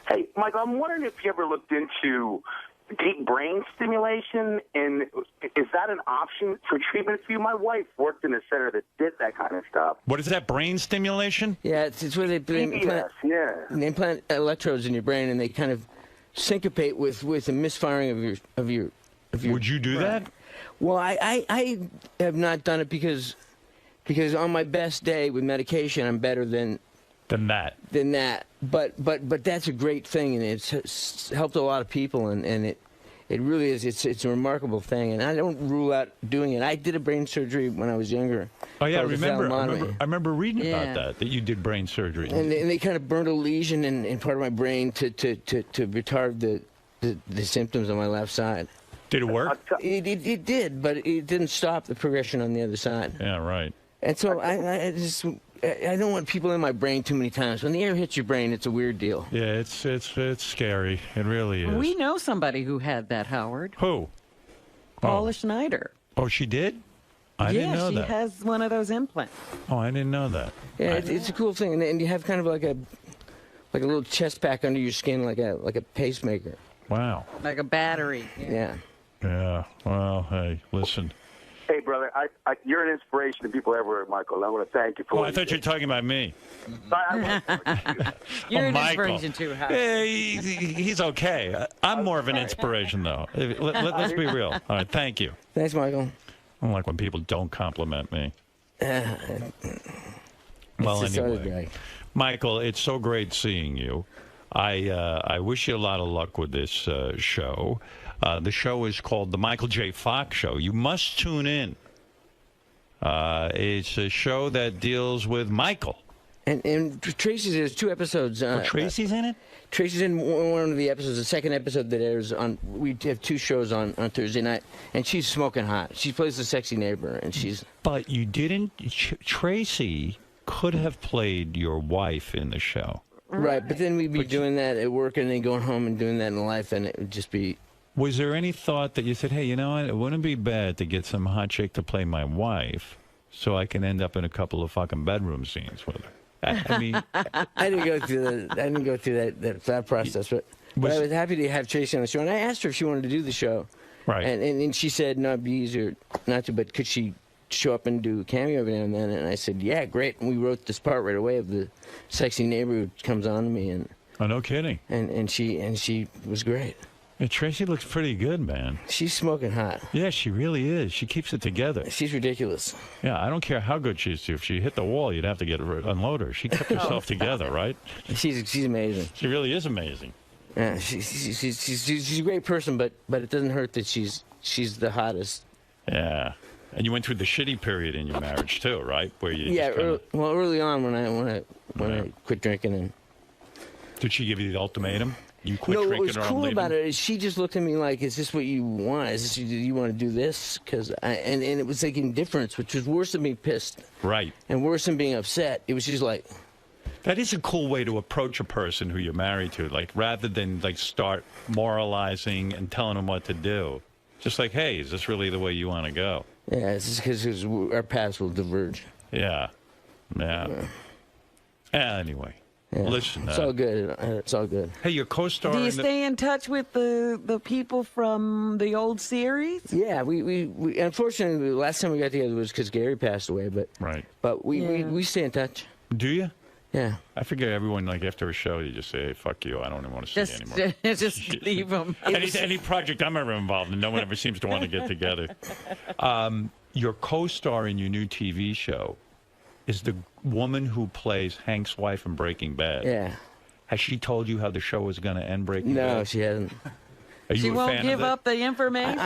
Hey, Michael, I'm wondering if you ever looked into deep brain stimulation, and is that an option for treatment for you? My wife worked in a center that did that kind of stuff. What is that, brain stimulation? Yeah, it's where they implant electrodes in your brain, and they kind of syncopate with the misfiring of your. Would you do that? Well, I have not done it because on my best day with medication, I'm better than that. But that's a great thing, and it's helped a lot of people, and it really is. It's a remarkable thing, and I don't rule out doing it. I did a brain surgery when I was younger. Oh yeah, I remember reading about that you did brain surgery. And they kind of burned a lesion in part of my brain to retard the symptoms on my left side. Did it work? It did, but it didn't stop the progression on the other side. Yeah, right. And so I don't want people in my brain too many times. When the air hits your brain, it's a weird deal. Yeah, it's scary. It really is. We know somebody who had that, Howard. Who? Paula Schneider. Oh, she did? I didn't know that. Yeah, she has one of those implants. Oh, I didn't know that. Yeah, it's a cool thing, and you have kind of like a little chest pack under your skin, like a pacemaker. Wow. Like a battery. Yeah. Yeah. Well, hey, listen. Hey, brother, you're an inspiration to people everywhere, Michael. I want to thank you for Oh, I thought you were talking about me. You're an Michael. inspiration too, Howard. Yeah, he's okay. I'm more of an inspiration, though. Let's be real. All right, thank you. Thanks, Michael. I don't like when people don't compliment me. Well, It's just anyway, other guy. Michael, it's so great seeing you. I wish you a lot of luck with this show. The show is called The Michael J. Fox Show. You must tune in. It's a show that deals with Michael. And Tracy's, there's 2 episodes. Tracy's in it? Tracy's in one of the episodes, the second episode that airs on. We have 2 shows on Thursday night, and she's smoking hot. She plays the sexy neighbor, and she's. But you didn't. Tracy could have played your wife in the show. Right, but then we'd be doing that at work and then going home and doing that in life, and it would just be. Was there any thought that you said, hey, you know what, it wouldn't be bad to get some hot chick to play my wife so I can end up in a couple of fucking bedroom scenes with her? I mean... I didn't go through that thought process, but I was happy to have Tracy on the show. And I asked her if she wanted to do the show. Right. And she said, no, it'd be easier not to, but could she show up and do a cameo every now and then? And I said, yeah, great. And we wrote this part right away of the sexy neighbor who comes on to me. And oh, no kidding. And she was great. Yeah, Tracy looks pretty good, man. She's smoking hot. Yeah, she really is. She keeps it together. She's ridiculous. Yeah, I don't care how good she is. If she hit the wall, you'd have to unload her. She kept herself together, right? She's amazing. She really is amazing. Yeah, she's a great person, but it doesn't hurt that she's the hottest. Yeah, and you went through the shitty period in your marriage too, right? Where you early on when I quit drinking. And did she give you the ultimatum? You quit no, drinking. What was cool about it is she just looked at me like, "Is this what you want? Is this you want to do this?" And it was like indifference, which was worse than being pissed. Right. And worse than being upset. It was just like. That is a cool way to approach a person who you're married to, like rather than like start moralizing and telling them what to do. Just like, hey, is this really the way you want to go? Yeah, it's just because our paths will diverge. Yeah. Anyway, listen. It's all good. It's all good. Hey, your co-star. Do you stay in touch with the people from the old series? Yeah, we unfortunately the last time we got together was because Gary passed away, but we stay in touch. Do you? Yeah. I figure everyone, like, after a show, you just say, hey, fuck you. I don't even want to see you anymore. Just leave them. Any project I'm ever involved in, no one ever seems to want to get together. Your co-star in your new TV show is the woman who plays Hank's wife in Breaking Bad. Yeah. Has she told you how the show is going to end Breaking Bad? No, she hasn't. Are you she a won't fan give of it? up the information?